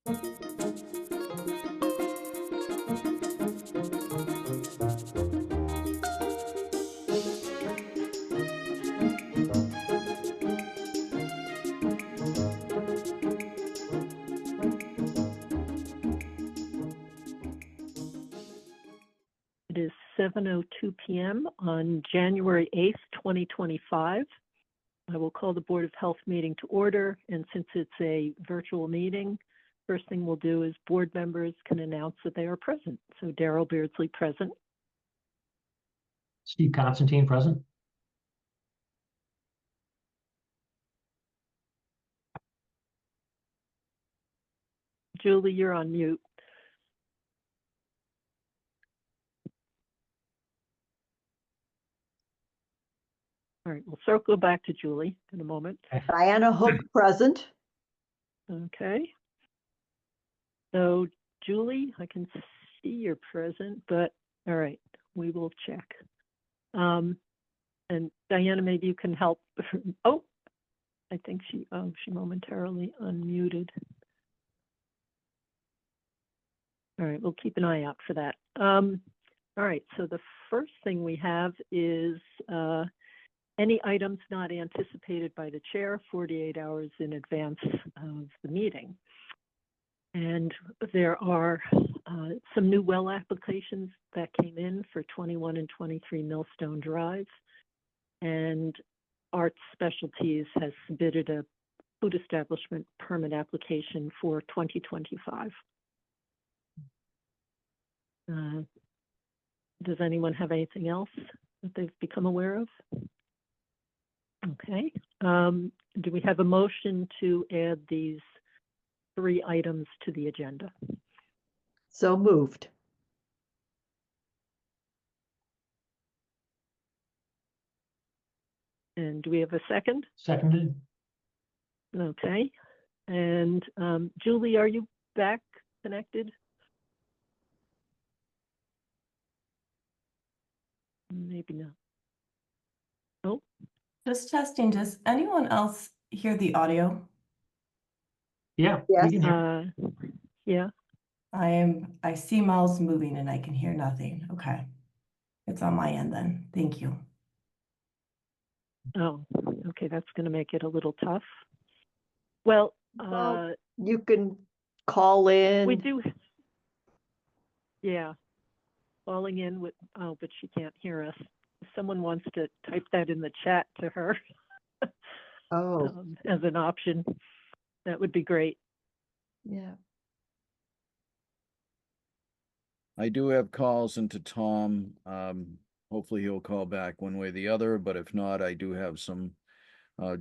It is 7:02 p.m. on January 8th, 2025. I will call the Board of Health meeting to order, and since it's a virtual meeting, first thing we'll do is board members can announce that they are present. So Daryl Beardsley present. Steve Constantine present. Julie, you're on mute. All right, we'll circle back to Julie in a moment. Diana Hook present. Okay. So Julie, I can see you're present, but all right, we will check. And Diana, maybe you can help. Oh, I think she momentarily unmuted. All right, we'll keep an eye out for that. All right, so the first thing we have is any items not anticipated by the chair 48 hours in advance of the meeting. And there are some new well applications that came in for 21 and 23 Millstone Drive. And Art Specialties has submitted a food establishment permit application for 2025. Does anyone have anything else that they've become aware of? Okay. Do we have a motion to add these 3 items to the agenda? So moved. And do we have a second? Seconded. Okay. And Julie, are you back connected? Maybe not. Oh. Just testing. Does anyone else hear the audio? Yeah, Yes. we can hear. Yeah. I see mouse moving and I can hear nothing. Okay. It's on my end then. Thank you. Oh, okay. That's going to make it a little tough. Well, You can call in. we do. Yeah. Calling in with, oh, but she can't hear us. If someone wants to type that in the chat to her as an option, that would be great. Yeah. I do have calls into Tom. Hopefully he'll call back one way or the other, but if not, I do have some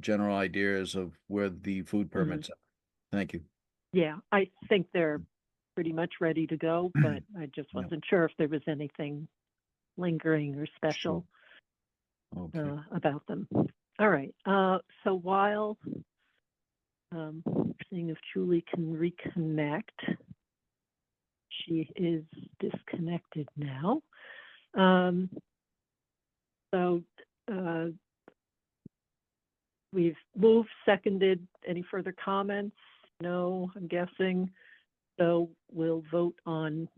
general ideas of where the food permits are. Thank you. Yeah, I think they're pretty much ready to go, but I just wasn't sure if there was anything lingering or special about them. All right. So while seeing if Julie can reconnect, she is disconnected now. So we've moved, seconded. Any further comments? No, I'm guessing. So we'll vote on.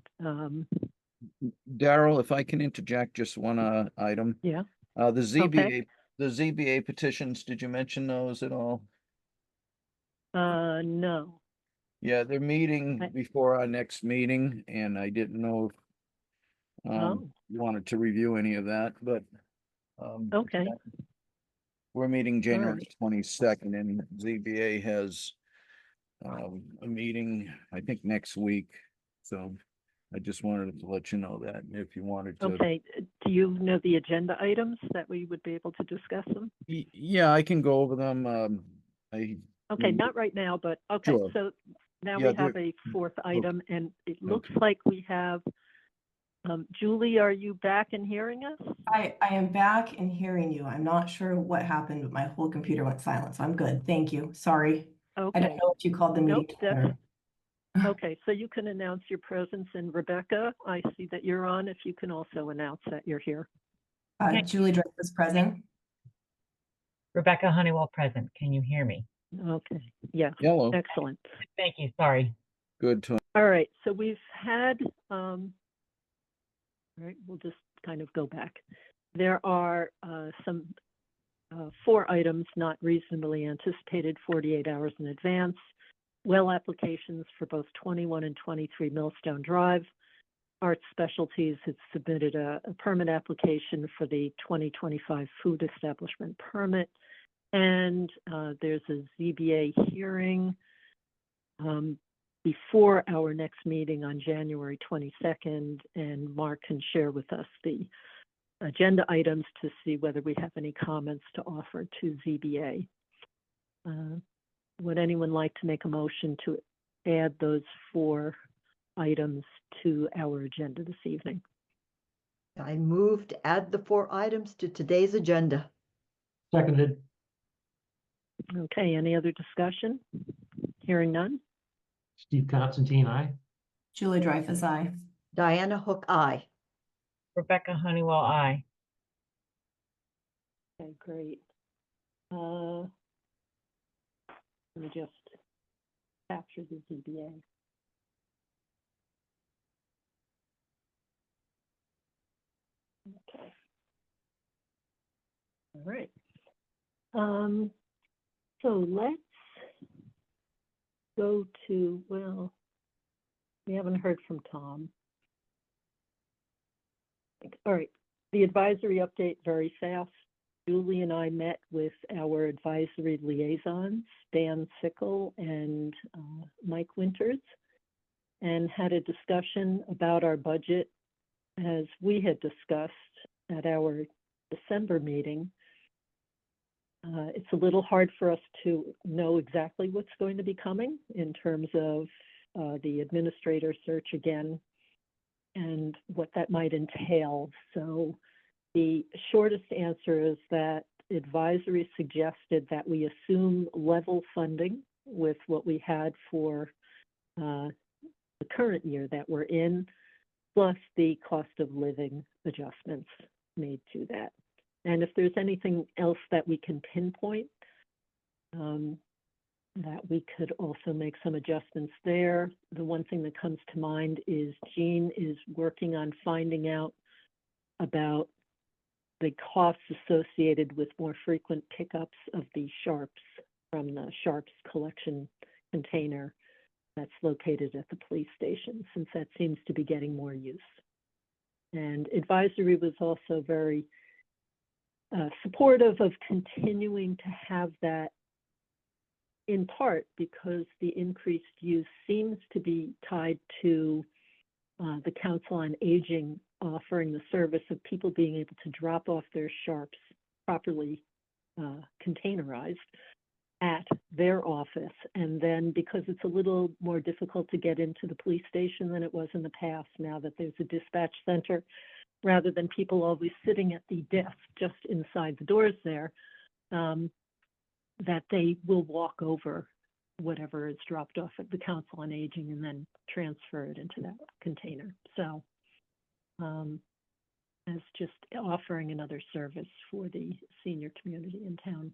Daryl, if I can interject just one item. Yeah. The ZBA petitions, did you mention those at all? No. Yeah, they're meeting before our next meeting, and I didn't know if you wanted to review any of that, but Okay. We're meeting January 22nd, and ZBA has a meeting, I think, next week. So I just wanted to let you know that if you wanted to. Okay. Do you know the agenda items that we would be able to discuss them? Yeah, I can go over them. Okay, not right now, but okay. Sure. So now Yeah, we have a 4th item, and it looks like we have. Julie, are you back and hearing us? I am back and hearing you. I'm not sure what happened, but my whole computer went silent, so I'm good. Thank you. Sorry. Okay. I don't know what you called the meeting. Nope, okay, so you can announce your presence, and Rebecca, I see that you're on. If you can also announce that you're here. Julie Drake is present. Rebecca Honeywell present. Can you hear me? Okay. Yes. Hello. Excellent. Thank you. Sorry. Good, Tom. All right, so we've had, all right, we'll just kind of go back. There are some 4 items not reasonably anticipated 48 hours in advance. Well applications for both 21 and 23 Millstone Drive. Art Specialties has submitted a permit application for the 2025 food establishment permit. And there's a ZBA hearing before our next meeting on January 22nd, and Mark can share with us the agenda items to see whether we have any comments to offer to ZBA. Would anyone like to make a motion to add those 4 items to our agenda this evening? I move to add the 4 items to today's agenda. Seconded. Okay, any other discussion? Hearing none? Steve Constantine, aye. Julie Dreyfus, aye. Diana Hook, aye. Rebecca Honeywell, aye. Okay, great. Let me just capture the ZBA. Okay. All right. So let's go to, well, we haven't heard from Tom. All right, the advisory update very fast. Julie and I met with our advisory liaisons, Dan Sickle and Mike Winters, and had a discussion about our budget as we had discussed at our December meeting. It's a little hard for us to know exactly what's going to be coming in terms of the administrator search again and what that might entail. So the shortest answer is that advisory suggested that we assume level funding with what we had for the current year that we're in, plus the cost of living adjustments made to that. And if there's anything else that we can pinpoint, that we could also make some adjustments there. The one thing that comes to mind is Jean is working on finding out about the costs associated with more frequent pickups of the sharps from the sharps collection container that's located at the police station, since that seems to be getting more use. And advisory was also very supportive of continuing to have that, in part because the increased use seems to be tied to the Council on Aging offering the service of people being able to drop off their sharps properly containerized at their office. And then because it's a little more difficult to get into the police station than it was in the past, now that there's a dispatch center, rather than people always sitting at the desk just inside the doors there, that they will walk over whatever is dropped off at the Council on Aging and then transfer it into that container. So as just offering another service for the senior community in town.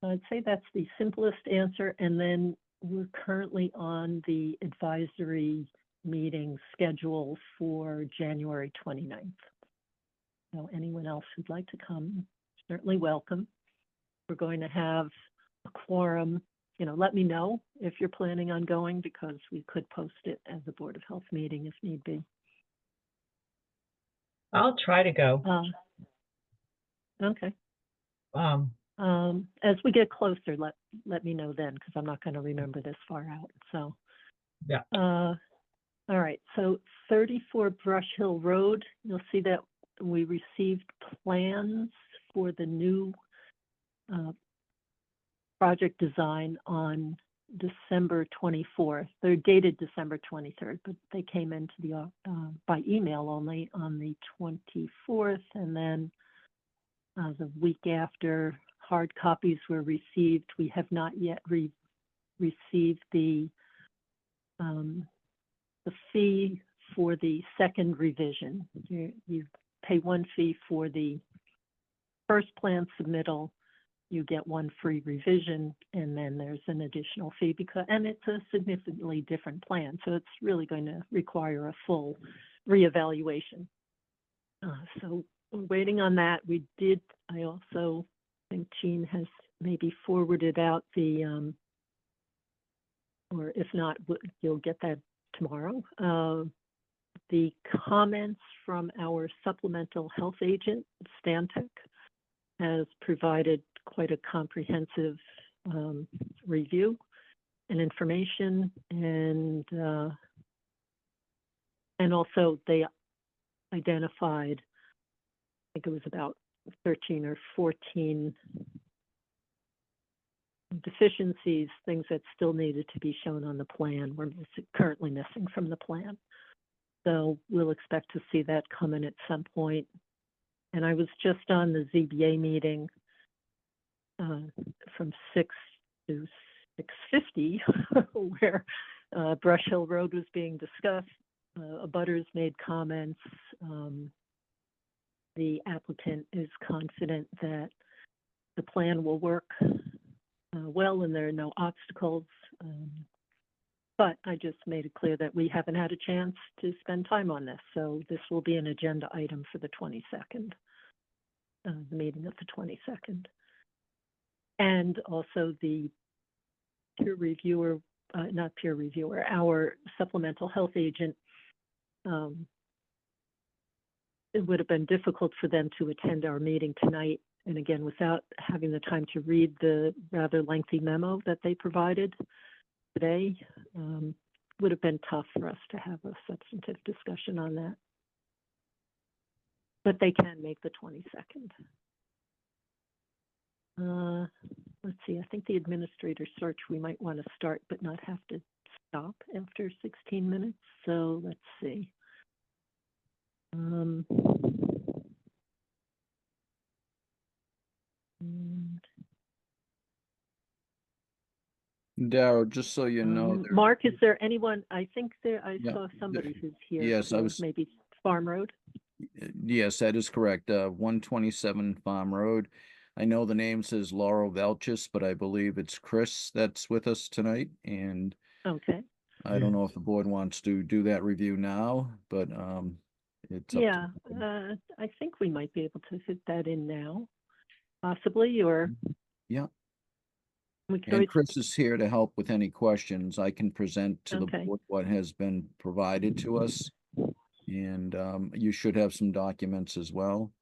I'd say that's the simplest answer. And then we're currently on the advisory meeting schedule for January 29th. So anyone else who'd like to come, certainly welcome. We're going to have a quorum. You know, let me know if you're planning on going, because we could post it as a Board of Health meeting if need be. I'll try to go. Okay. Um, As we get closer, let me know then, because I'm not going to remember this far out. So Yeah. All right, so 34 Brush Hill Road, you'll see that we received plans for the new project design on December 24th. They're dated December 23rd, but they came into the by email only on the 24th, and then the week after, hard copies were received. We have not yet received the fee for the second revision. You pay one fee for the first plan submittal, you get one free revision, and then there's an additional fee and it's a significantly different plan. So it's really going to require a full reevaluation. So we're waiting on that. I also think Jean has maybe forwarded out or if not, you'll get that tomorrow. The comments from our supplemental health agent, Stantec, has provided quite a comprehensive review and information, and also they identified, I think it was about 13 or 14 deficiencies, things that still needed to be shown on the plan, were currently missing from the plan. So we'll expect to see that come in at some point. And I was just on the ZBA meeting from 6 to 6:50, where Brush Hill Road was being discussed. Abutters made comments. The applicant is confident that the plan will work well and there are no obstacles. But I just made it clear that we haven't had a chance to spend time on this. So this will be an agenda item for the 22nd, the meeting of the 22nd. And also the peer reviewer, not peer reviewer, our supplemental health agent, it would have been difficult for them to attend our meeting tonight. And again, without having the time to read the rather lengthy memo that they provided today, would have been tough for us to have a substantive discussion on that. But they can make the 22nd. Let's see, I think the administrator search we might want to start but not have to stop after 16 minutes. So let's see. Darrell, just so you know. Mark, is there anyone? I think I Yeah, saw somebody who's here. yes, I for was- maybe Farm Road. Yes, that is correct. 127 Farm Road. I know the name says Laurel Velchis, but I believe it's Chris that's with us tonight. And Okay. I don't know if the board wants to do that review now, but it's up Yeah, to them. I think we might be able to fit that in now, possibly, or Yeah. we could And always. Chris is here to help with any questions. I can present to the Okay. board what has been provided to us. And you should have some documents as well.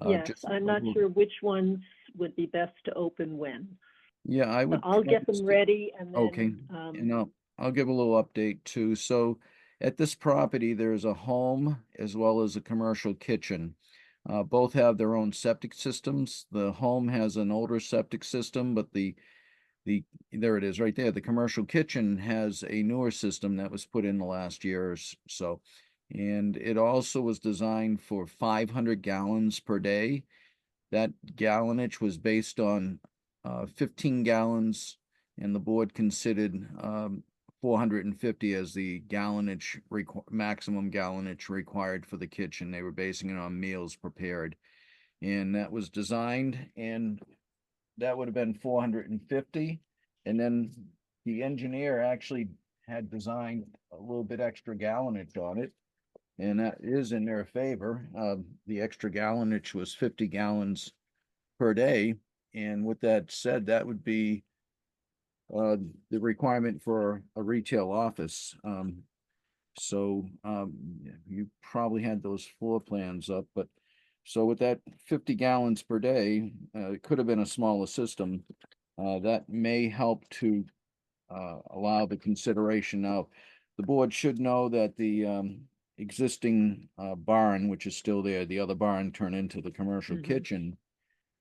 Yes, just I'm a not little- sure which ones would be best to open when. Yeah, I would. I'll get them say- ready and then. Okay, and I'll give a little update too. So at this property, there's a home as well as a commercial kitchen. Both have their own septic systems. The home has an older septic system, but there it is right there. The commercial kitchen has a newer system that was put in the last year or so. And it also was designed for 500 gallons per day. That gallonage was based on 15 gallons, and the board considered 450 as the gallonage maximum gallonage required for the kitchen. They were basing it on meals prepared, and that was designed, and that would have been 450. And then the engineer actually had designed a little bit extra gallonage on it, and that is in their favor. The extra gallonage was 50 gallons per day. And with that said, that would be the requirement for a retail office. You probably had those floor plans up, but so with that 50 gallons per day, it could have been a smaller system. That may help to allow the consideration. Now, the board should know that the existing barn, which is still there, the other barn turned into the commercial kitchen.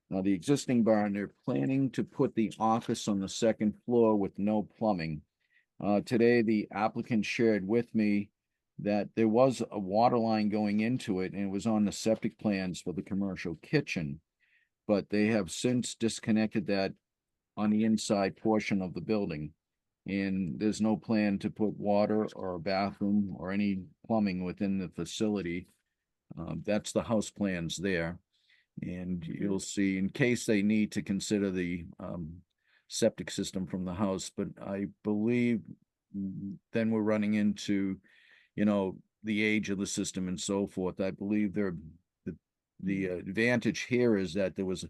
Now, the existing barn, they're planning to put the office on the second floor with no plumbing. Today, the applicant shared with me that there was a water line going into it, and it was on the septic plans for the commercial kitchen. But they have since disconnected that on the inside portion of the building. And there's no plan to put water or a bathroom or any plumbing within the facility. That's the house plans there. And you'll see, in case they need to consider the septic system from the house, but I believe then we're running into, the age of the system and so forth. I believe the advantage here is that there was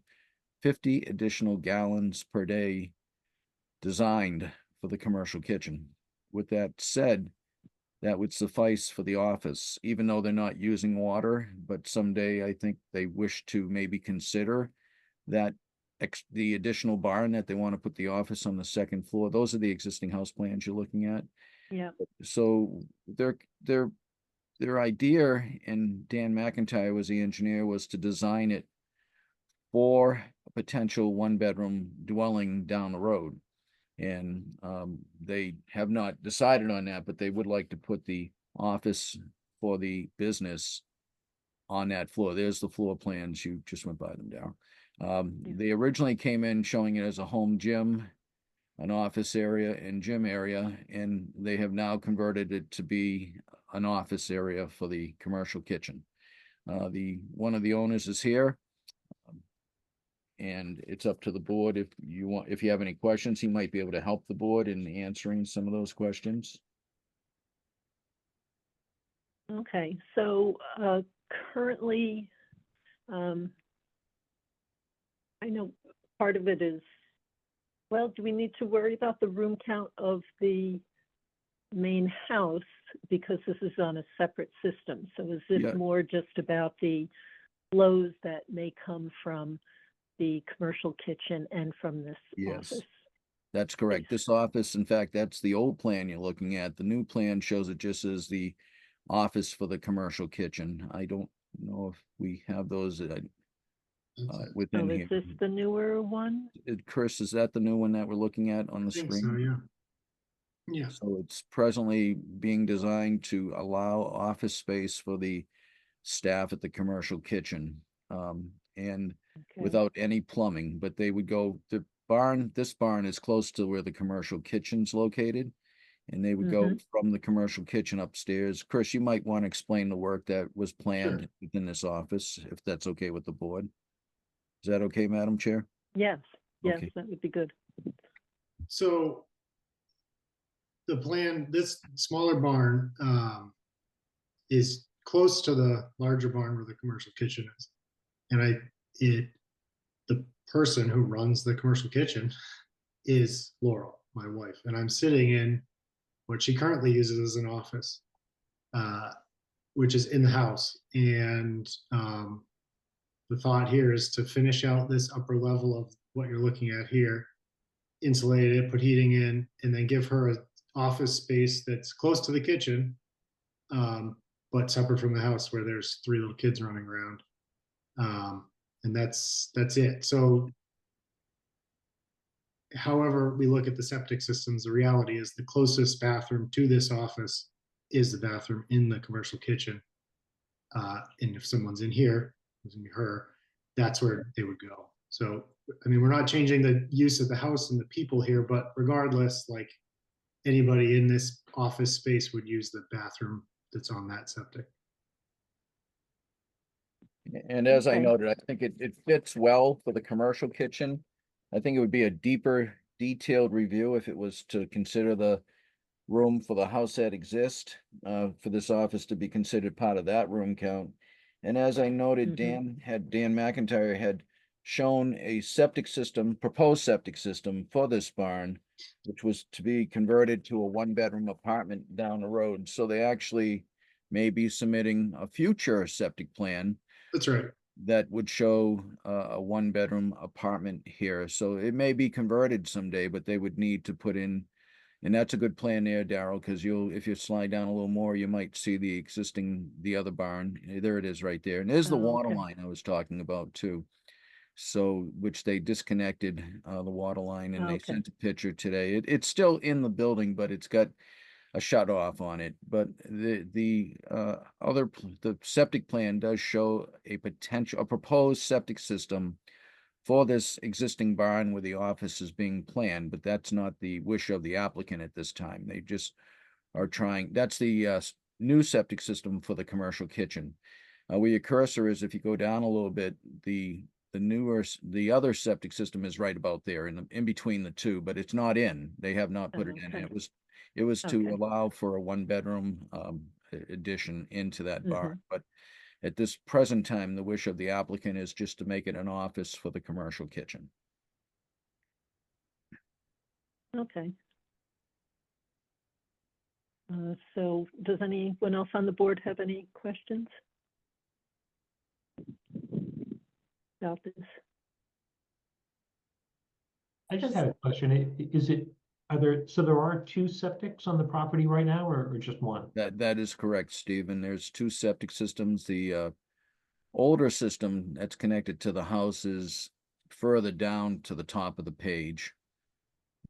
50 additional gallons per day designed for the commercial kitchen. With that said, that would suffice for the office, even though they're not using water, but someday I think they wish to maybe consider that the additional barn that they want to put the office on the second floor. Those are the existing house plans you're looking at. Yeah. So their idea, and Dan McIntyre was the engineer, was to design it for a potential one-bedroom dwelling down the road. And they have not decided on that, but they would like to put the office for the business on that floor. There's the floor plans. You just went by them, Darryl. They originally came in showing it as a home gym, an office area and gym area, and they have now converted it to be an office area for the commercial kitchen. One of the owners is here. And it's up to the board if you have any questions, he might be able to help the board in answering some of those questions. Okay, so currently, I know part of it is, well, do we need to worry about the room count of the main house because this is on a separate system? So is this Yeah. more just about the flows that may come from the commercial kitchen and from this Yes. office? That's correct. Yes. This office, in fact, that's the old plan you're looking at. The new plan shows it just as the office for the commercial kitchen. I don't know if we have those within So is here. this the newer one? Chris, is that the new one that we're looking at on the I think screen? so, yeah. Yeah, So it's presently being designed to allow office space for the staff at the commercial kitchen. And Okay. without any plumbing, but they would go, this barn is close to where the commercial kitchen's located. And they would go from the commercial kitchen upstairs. Chris, you might want to explain the work that was planned Sure. within this office, if that's okay with the board. Is that okay, Madam Chair? Yes, yes, Okay. that would be good. so the plan, this smaller barn is close to the larger barn where the commercial kitchen is. And the person who runs the commercial kitchen is Laurel, my wife, and I'm sitting in what she currently uses as an office, which is in the house. And the thought here is to finish out this upper level of what you're looking at here, insulate it, put heating in, and then give her an office space that's close to the kitchen, but separate from the house where there's 3 little kids running around. And that's it. So however we look at the septic systems, the reality is the closest bathroom to this office is the bathroom in the commercial kitchen. And if someone's in here, it's gonna be her, that's where they would go. So, I mean, we're not changing the use of the house and the people here, but regardless, like anybody in this office space would use the bathroom that's on that septic. And as I Okay. noted, I think it fits well for the commercial kitchen. I think it would be a deeper, detailed review if it was to consider the room for the house that exists, for this office to be considered part of that room count. And as I noted, Dan McIntyre had shown a septic system, proposed septic system for this barn, which was to be converted to a one-bedroom apartment down the road. So they actually may be submitting a future septic plan That's right. that would show a one-bedroom apartment here. So it may be converted someday, but they would need to put in, and that's a good plan there, Darryl, because if you slide down a little more, you might see the other barn. There it is right there. And there's the Oh, water okay. line I was talking about too. So, which they disconnected the water line, and they Okay. sent a picture today. It's still in the building, but it's got a shut off on it. But the septic plan does show a proposed septic system for this existing barn where the office is being planned, but that's not the wish of the applicant at this time. They just are trying, that's the new septic system for the commercial kitchen. Where your cursor is, if you go down a little bit, the other septic system is right about there in between the two, but it's not in. They have not put it in. Okay. It was to Okay. allow for a one-bedroom addition into that Mm-hmm. barn. But at this present time, the wish of the applicant is just to make it an office for the commercial kitchen. Okay. So does anyone else on the board have any questions about this? I just have a question. So there are two septics on the property right now or just one? That is correct, Stephen. There's two septic systems. The older system that's connected to the house is further down to the top of the page.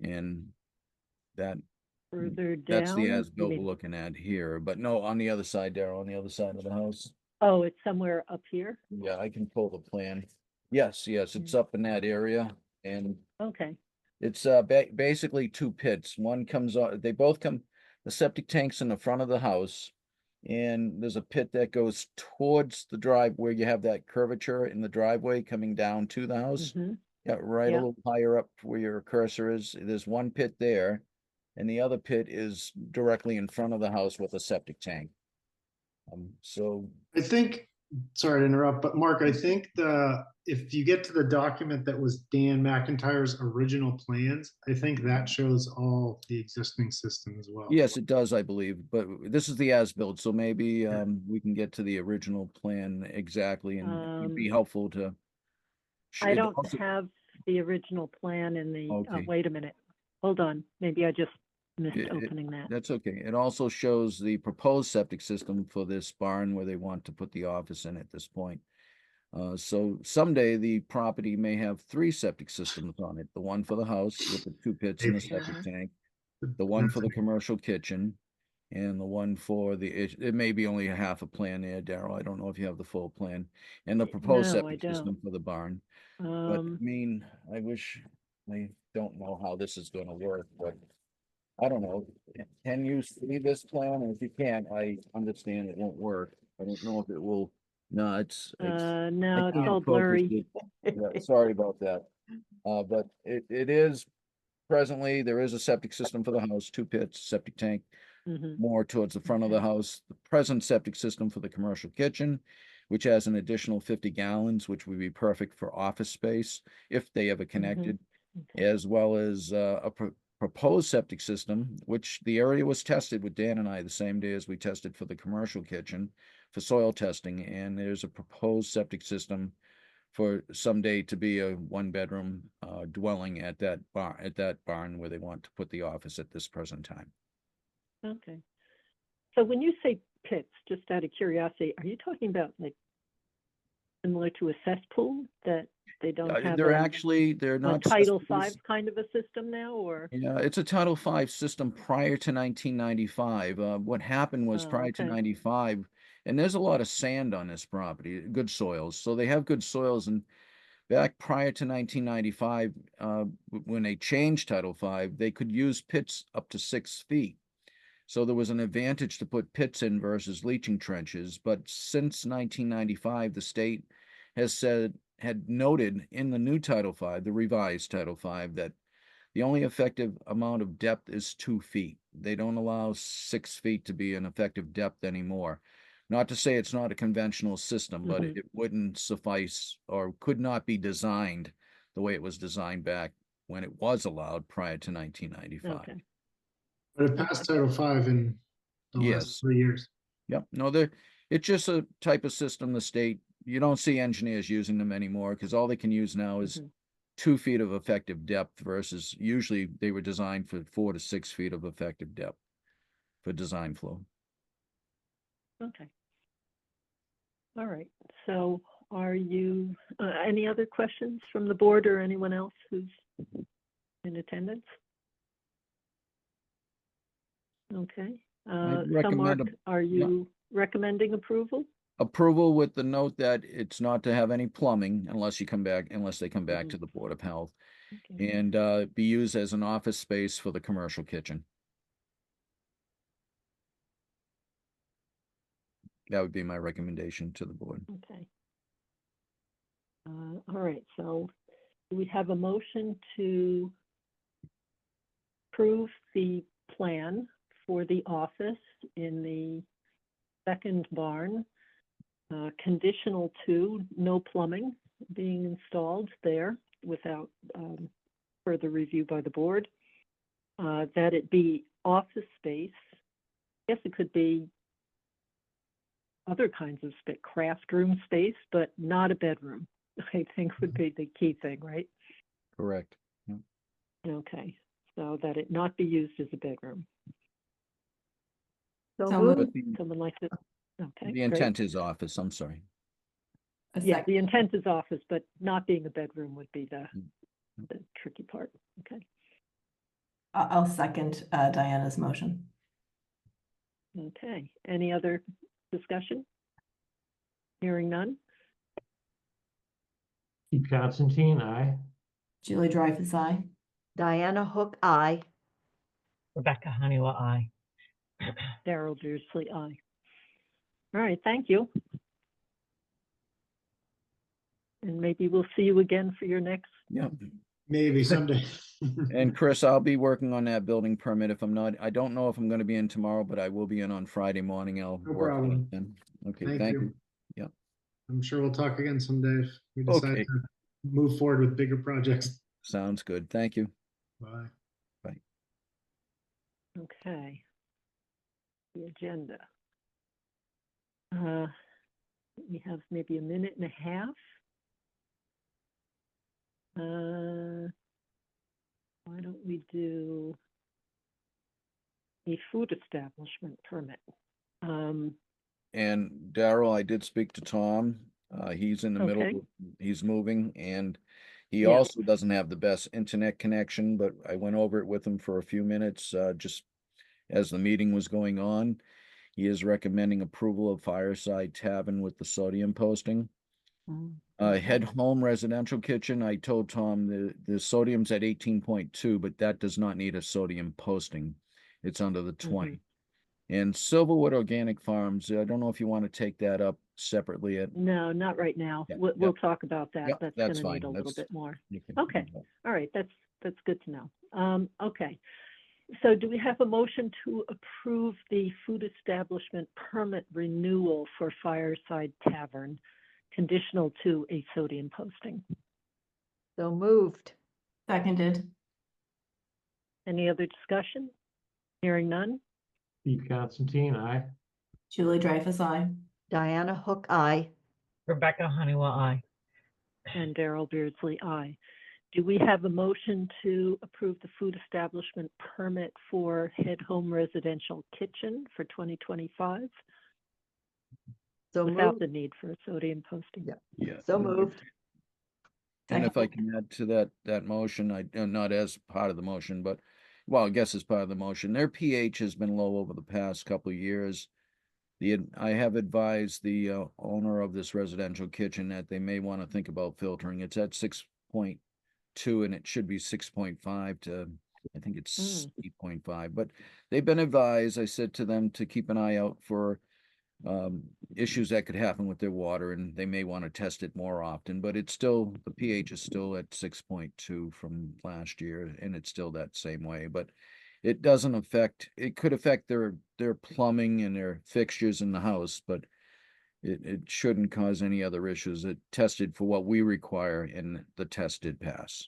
And Further that's the down? You as-built we're mean- looking at here, but no, on the other side, Darryl, on the other side of the house. Oh, it's somewhere up here? Yeah, I can pull the plan. Yes, it's up in that area, and Okay. it's basically two pits. One comes on, they both come, the septic tank's in the front of the house, and there's a pit that goes towards the drive where you have that curvature in the driveway coming down to the house. Mhm. Yeah, right a Yeah. little higher up where your cursor is. There's one pit there, and the other pit is directly in front of the house with a septic tank. So I think, sorry to interrupt, but Mark, I think if you get to the document that was Dan McIntyre's original plans, I think that shows all the existing system as well. yes, it does, I believe, but this is the as-built, so maybe we can get to the original plan exactly, and it'd be helpful to. I it don't also- have the original plan in the, Okay. wait a minute. Hold on. Maybe I just missed It- opening that. That's okay. It also shows the proposed septic system for this barn where they want to put the office in at this point. So someday the property may have three septic systems on it, the one for the house with the two pits and the septic tank, the one for the commercial kitchen, and the one for it may be only a half a plan there, Darryl. I don't know if you have the full plan, and the proposed No, I septic system don't. for the barn. But I Um, mean, I wish, I don't know how this is gonna work, but I don't know. Can you see this plan? And if you can't, I understand it won't work. I don't know if it will. No, I no, it's can't all focus blurry. Yeah, sorry about that. But it is presently, there is a septic system for the house, two pits, septic tank, Mhm. more towards the front of the Okay. house. The present septic system for the commercial kitchen, which has an additional 50 gallons, which would be perfect for office space if they ever connected, Okay. as well as a proposed septic system, which the area was tested with Dan and I the same day as we tested for the commercial kitchen for soil testing. And there's a proposed septic system for someday to be a one-bedroom dwelling at that barn where they want to put the office at this present time. Okay. So when you say pits, just out of curiosity, are you talking about like similar to a cesspool that they don't have They're a not Title cesspools. V kind of a system now, or? Yeah, it's a Title V system prior to 1995. What happened was Oh, prior to okay. 95, and there's a lot of sand on this property, good soils. So they have good soils, and back prior to 1995, when they changed Title V, they could use pits up to 6 feet. So there was an advantage to put pits in versus leaching trenches. But since 1995, the state had noted in the new Title V, the revised Title V, that the only effective amount of depth is 2 feet. They don't allow 6 feet to be an effective depth anymore. Not to say it's not a conventional system, but Mhm. it wouldn't suffice or could not be designed the way it was designed back when it was allowed prior to 1995. Okay. But it passed Title V in the last Yes. 3 years. Yep. No, it's just a type of system the state, you don't see engineers using them anymore because all they can use now is Mhm. 2 feet of effective depth versus usually they were designed for 4 to 6 feet of effective depth for design flow. Okay. All right. So are you, any other questions from the board or anyone else who's in attendance? Okay. I'd So recommend Mark, are you recommending approval? Approval with the note that it's not to have any plumbing unless they come back Mhm. to the Board of Health, Okay. and be used as an office space for the commercial kitchen. That would be my recommendation to the board. Okay. All right, so we have a motion to approve the plan for the office in the second barn, conditional to no plumbing being installed there without further review by the board, that it be office space. I guess it could be other kinds of space, craft room space, but not a bedroom, I think would be the key thing, right? Correct. Okay, so that it not be used as a bedroom. So So moved. But the, Someone like this? Okay, the great. intent is office, I'm sorry. A Yeah, sec. the intent is office, but not being a bedroom would be the tricky part. Okay, I'll second Diana's motion. okay. Any other discussion? Hearing none? Keith Constantine, aye. Julie Dreyfus, aye. Diana Hook, aye. Rebecca Honeywell, I. Darrell Beardsley, aye. All right, thank you. And maybe we'll see you again for your next, Yeah. Maybe someday. And Chris, I'll be working on that building permit. If I'm not, I don't know if I'm gonna be in tomorrow, but I will be in on Friday morning. I'll No work on problem. it then. Okay, Thank thank you. you. Yeah. I'm sure we'll talk again someday if we decide Okay. to move forward with bigger projects. Sounds good. Thank you. Bye. okay. The agenda. We have maybe a minute and a half. Why don't we do a food establishment permit? And Daryl, I did speak to Tom. He's in the middle, Okay. he's moving, and he Yeah. also doesn't have the best internet connection, but I went over it with him for a few minutes, just as the meeting was going on. He is recommending approval of Fireside Tavern with the sodium posting. Head home residential kitchen, I told Tom the sodium's at 18.2, but that does not need a sodium posting. It's under the 20. And Silverwood Organic Farms, I don't know if you want to take that up separately at. No, not right now. Yeah, We'll talk about that. Yeah, That's that's gonna need fine. a little That's- bit more. you can- Okay. All right, that's good to know. Okay. So do we have a motion to approve the food establishment permit renewal for Fireside Tavern, conditional to a sodium posting? So moved. Seconded. Any other discussion? Hearing none? Keith Constantine, aye. Julie Dreyfus, aye. Diana Hook, aye. Rebecca Honeywell, I. And Darrell Beardsley, aye. Do we have a motion to approve the food establishment permit for Head Home Residential Kitchen for 2025 So without moved. the need for a sodium posting? Yeah. Yeah. So moved. And if I Second. can add to that motion, not as part of the motion, but, well, I guess as part of the motion, their pH has been low over the past couple of years. I have advised the owner of this residential kitchen that they may want to think about filtering. It's at 6.2 and it should be 6.5 to, I think it's 8.5, but they've been advised. I said to them to keep an eye out for issues that could happen with their water, and they may want to test it more often, but it's still, the pH is still at 6.2 from last year, and it's still that same way, but it doesn't affect, it could affect their plumbing and their fixtures in the house, but it shouldn't cause any other issues. It tested for what we require, and the test did pass.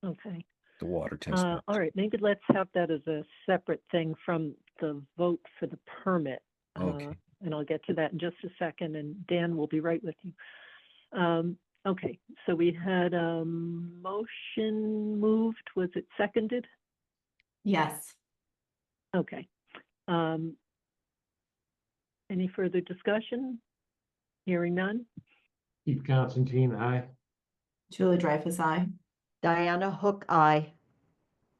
Okay. The water test. All passed. right, maybe let's have that as a separate thing from the vote for the permit. Okay. And I'll get to that in just a second, and Dan will be right with you. Okay, so we had a motion moved. Was it seconded? Yes. Okay. Any further discussion? Hearing none? Keith Constantine, aye. Julie Dreyfus, aye. Diana Hook, aye.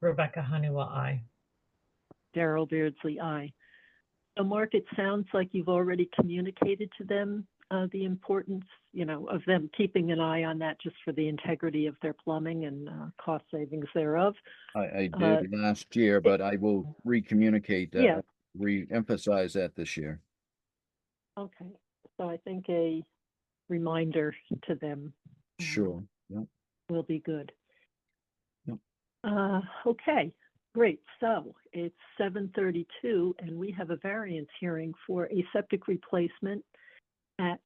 Rebecca Honeywell, I. Darrell Beardsley, aye. So Mark, it sounds like you've already communicated to them the importance, of them keeping an eye on that just for the integrity of their plumbing and cost savings thereof. I did last year, but I will re-communicate that, yeah. re-emphasize that this year. Okay, so I think a reminder to them Sure, yeah. will be good. Yep. Okay, great. So it's 7:32 and we have a variance hearing for a septic replacement at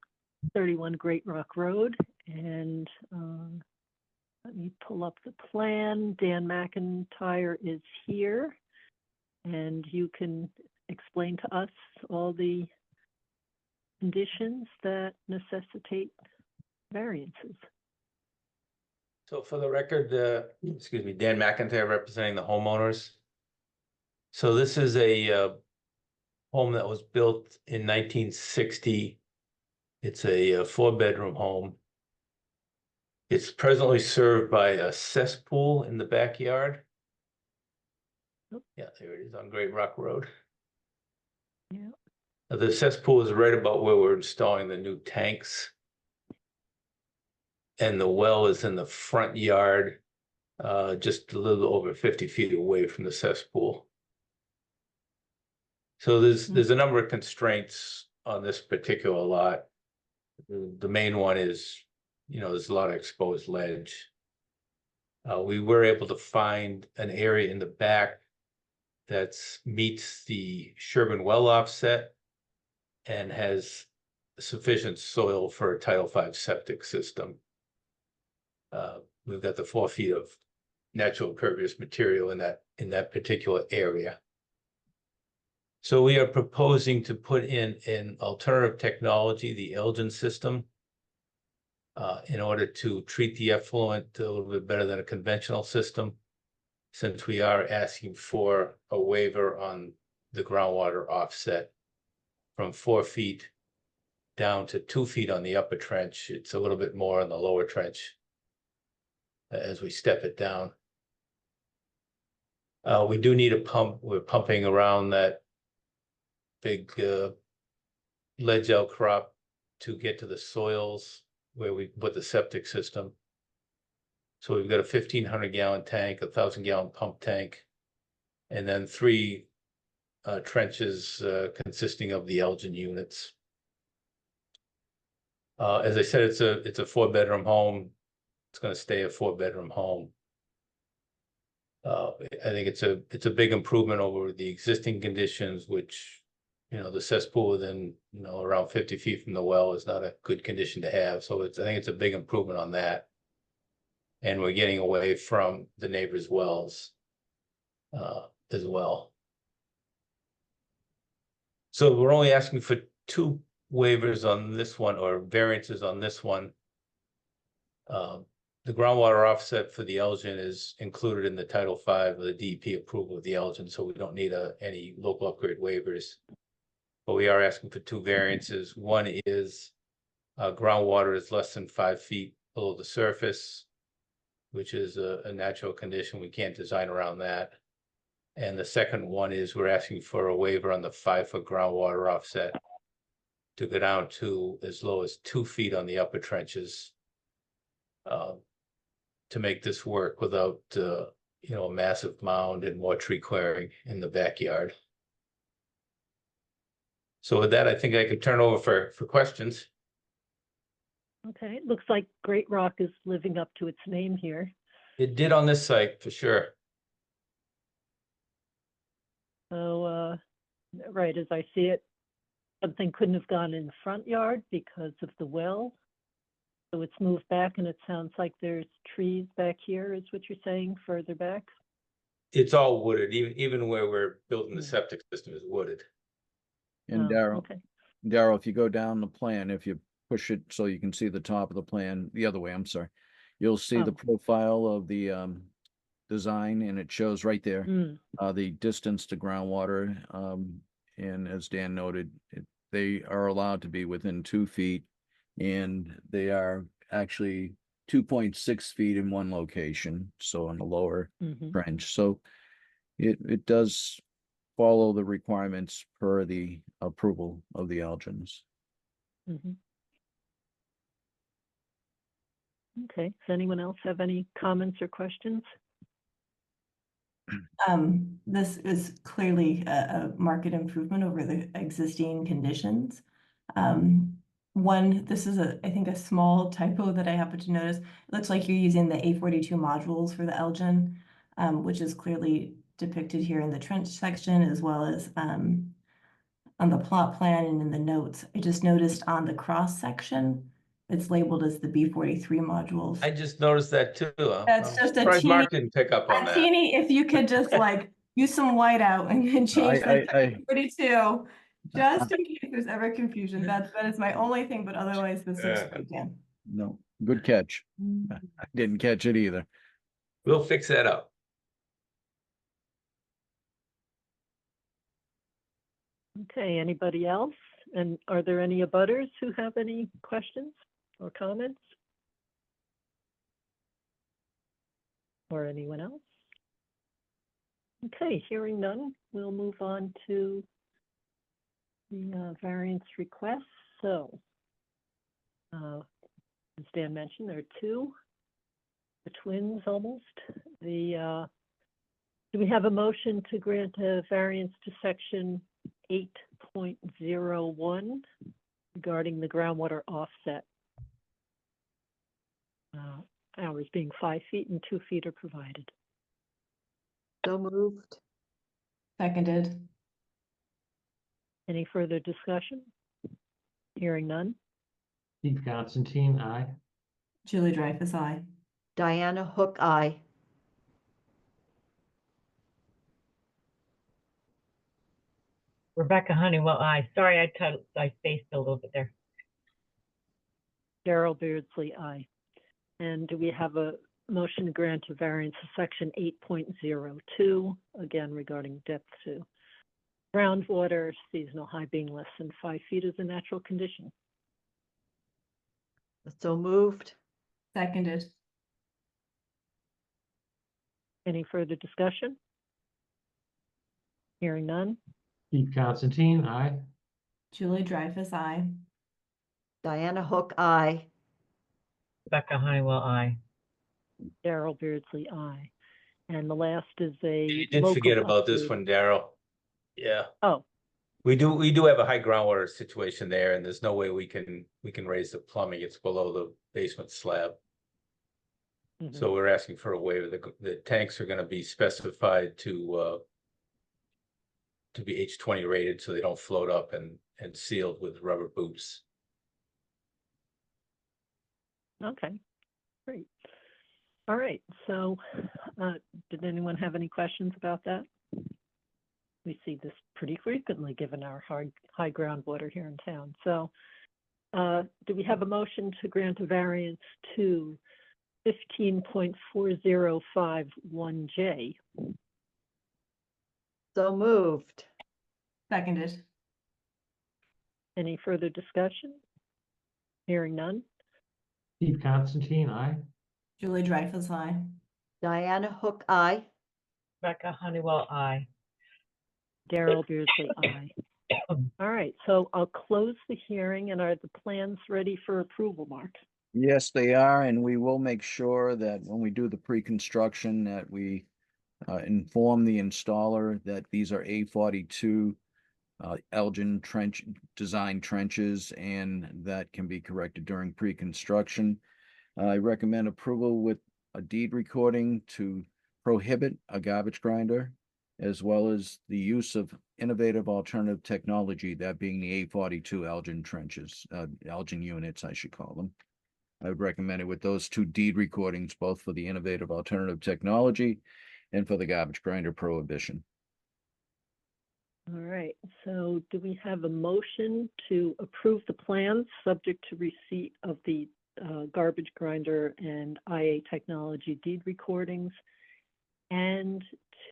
31 Great Rock Road. And let me pull up the plan. Dan McIntyre is here and you can explain to us all the conditions that necessitate variances. So for the record, excuse me, Dan McIntyre representing the homeowners. So this is a home that was built in 1960. It's a 4-bedroom home. It's presently served by a cesspool in the backyard. Yeah, there it is on Great Rock Road. Yeah. The cesspool is right about where we're installing the new tanks. And the well is in the front yard, just a little over 50 feet away from the cesspool. So there's a number of constraints on this particular lot. The main one is, there's a lot of exposed ledge. We were able to find an area in the back that meets the Sherborn well offset and has sufficient soil for a Title V septic system. We've got the 4 feet of natural impervious material in that particular area. So we are proposing to put in an alternative technology, the Elgin system, in order to treat the effluent a little bit better than a conventional system, since we are asking for a waiver on the groundwater offset from 4 feet down to 2 feet on the upper trench. It's a little bit more on the lower trench as we step it down. We do need a pump. We're pumping around that big ledge outcrop to get to the soils where we put the septic system. So we've got a 1,500 gallon tank, a 1,000 gallon pump tank, and then 3 trenches consisting of the Elgin units. As I said, it's a 4-bedroom home. It's going to stay a 4-bedroom home. I think it's a big improvement over the existing conditions, which, the cesspool within, around 50 feet from the well is not a good condition to have. So I think it's a big improvement on that. And we're getting away from the neighbors' wells as well. So we're only asking for 2 waivers on this one, or variances on this one. The groundwater offset for the Elgin is included in the Title V of the DEP approval of the Elgin, so we don't need any local upgrade waivers. But we are asking for 2 variances. One is groundwater is less than 5 feet below the surface, which is a natural condition. We can't design around that. And the second one is we're asking for a waiver on the 5-foot groundwater offset to go down to as low as 2 feet on the upper trenches, to make this work without, a massive mound and more tree clearing in the backyard. So with that, I think I could turn over for questions. Okay, it looks like Great Rock is living up to its name here. It did on this site for sure. So, right, as I see it, something couldn't have gone in the front yard because of the well. So it's moved back and it sounds like there's trees back here, is what you're saying, further back? It's all wooded, even where we're building the septic system is wooded. And Oh, Daryl, okay. Daryl, if you go down the plan, if you push it so you can see the top of the plan, the other way, I'm sorry, you'll see the Oh. profile of the design, and it shows right there Mm, the distance to groundwater. And as Dan noted, they are allowed to be within 2 feet, and they are actually 2.6 feet in one location, so on the lower mhm. trench. So it does follow the requirements per the approval of the Elgins. Mhm. Okay, does anyone else have any comments or questions? This is clearly a market improvement over the existing conditions. This is I think a small typo that I happened to notice. It looks like you're using the A42 modules for the Elgin, which is clearly depicted here in the trench section as well as on the plot plan and in the notes. I just noticed on the cross section, it's labeled as the B43 modules. I just noticed that too. That's I'm just a surprised teeny- Mark didn't pick up on A that. teeny, if you could just like use some white out and change that to I 42, just in case there's ever confusion. That is my only thing, but otherwise this looks Yeah. great, Dan. no, good catch. I didn't catch it either. We'll fix that up. Okay, anybody else? And are there any abutters who have any questions or comments? Or anyone else? Okay, hearing none, we'll move on to the variance requests. So, as Dan mentioned, there are two, the twins almost. Do we have a motion to grant a variance to section 8.01 regarding the groundwater offset? Hours being 5 feet and 2 feet are provided. So moved. Seconded. Any further discussion? Hearing none. Steve Constantine, aye. Julie Dreyfus, aye. Diana Hook, aye. Rebecca Honeywell, aye. Sorry, I spaced a little bit there. Daryl Beardsley, aye. And do we have a motion to grant a variance to section 8.02, again regarding depth to groundwater, seasonal high being less than 5 feet is a natural condition? So moved. Seconded. Any further discussion? Hearing none. Steve Constantine, aye. Julie Dreyfus, aye. Diana Hook, aye. Rebecca Honeywell, aye. Daryl Beardsley, aye. And the last is a You did local forget about this update. one, Daryl. Yeah, Oh, we do have a high groundwater situation there, and there's no way we can raise the plumbing. It's below the basement slab. mhm. So we're asking for a waiver. The tanks are gonna be specified to be H20 rated so they don't float up and sealed with rubber boots. Okay, great. All right, so did anyone have any questions about that? We see this pretty frequently given our high groundwater here in town. So do we have a motion to grant a variance to 15.4051J? So moved. Seconded. Any further discussion? Hearing none. Steve Constantine, aye. Julie Dreyfus, aye. Diana Hook, aye. Rebecca Honeywell, aye. Daryl Beardsley, aye. All right, so I'll close the hearing, and are the plans ready for approval, Mark? Yes, they are, and we will make sure that when we do the pre-construction that we inform the installer that these are A42 Elgin trench design trenches, and that can be corrected during pre-construction. I recommend approval with a deed recording to prohibit a garbage grinder, as well as the use of innovative alternative technology, that being the A42 Elgin trenches, Elgin units, I should call them. I would recommend it with those two deed recordings, both for the innovative alternative technology and for the garbage grinder prohibition. All right, so do we have a motion to approve the plans subject to receipt of the garbage grinder and IA technology deed recordings and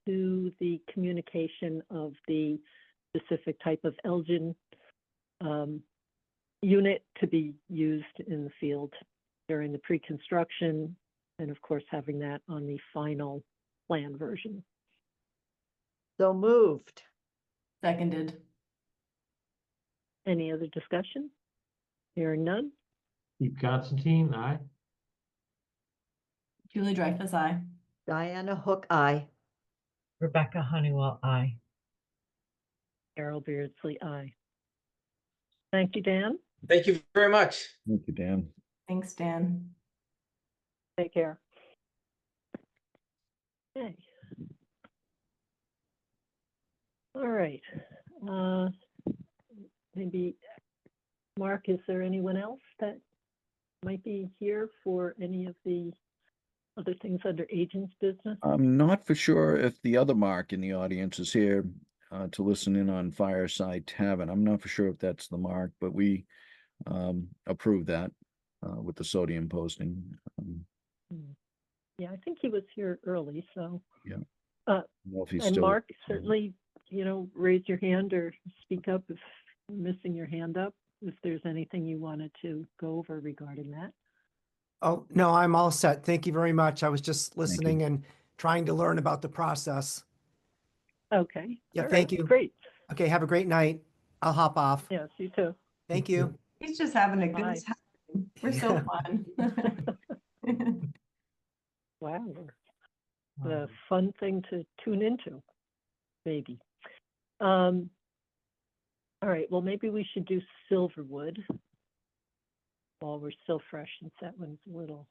to the communication of the specific type of Elgin unit to be used in the field during the pre-construction, and of course having that on the final plan version? So moved. Seconded. Any other discussion? Hearing none. Steve Constantine, aye. Julie Dreyfus, aye. Diana Hook, aye. Rebecca Honeywell, aye. Carol Beardsley, aye. Thank you, Dan. Thank you very much. Thank you, Dan. Thanks, Dan. Take care. Okay. All right. Maybe, Mark, is there anyone else that might be here for any of the other things under agents business? I'm not for sure if the other Mark in the audience is here to listen in on Fireside Tavern. I'm not for sure if that's the Mark, but we approved that with the sodium posting. Yeah, I think he was here early, so. Yeah. Uh, I don't know if he's and still- Mark, certainly, raise your hand or speak up if you're missing your hand up, if there's anything you wanted to go over regarding that. Oh, no, I'm all set. Thank you very much. I was just you. listening and trying to learn about the process. Okay. Yeah, All thank right, you. Great. Okay, have a great night. I'll hop off. Yes, you too. Thank you. He's just having a Bye. good time. We're so fun. Wow. The fun thing to tune into, maybe. All right, well, maybe we should do Silverwood while we're still fresh, since that one's a little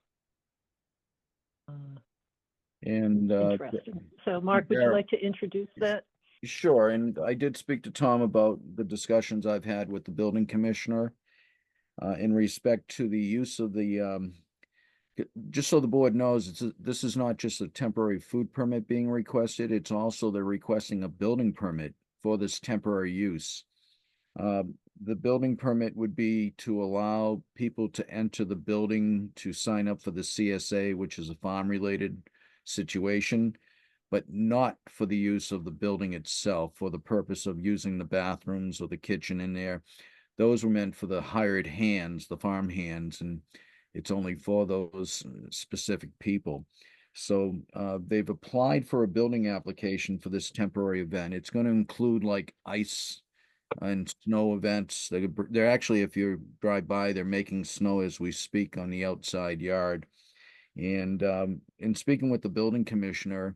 And interesting. So, Mark, would you there- like to introduce that? Sure, and I did speak to Tom about the discussions I've had with the building commissioner in respect to the use of the just so the board knows, this is not just a temporary food permit being requested, it's also they're requesting a building permit for this temporary use. The building permit would be to allow people to enter the building to sign up for the CSA, which is a farm-related situation, but not for the use of the building itself, for the purpose of using the bathrooms or the kitchen in there. Those were meant for the hired hands, the farm hands, and it's only for those specific people. So they've applied for a building application for this temporary event. It's going to include like ice and snow events. They're actually, if you drive by, they're making snow as we speak on the outside yard. And in speaking with the building commissioner,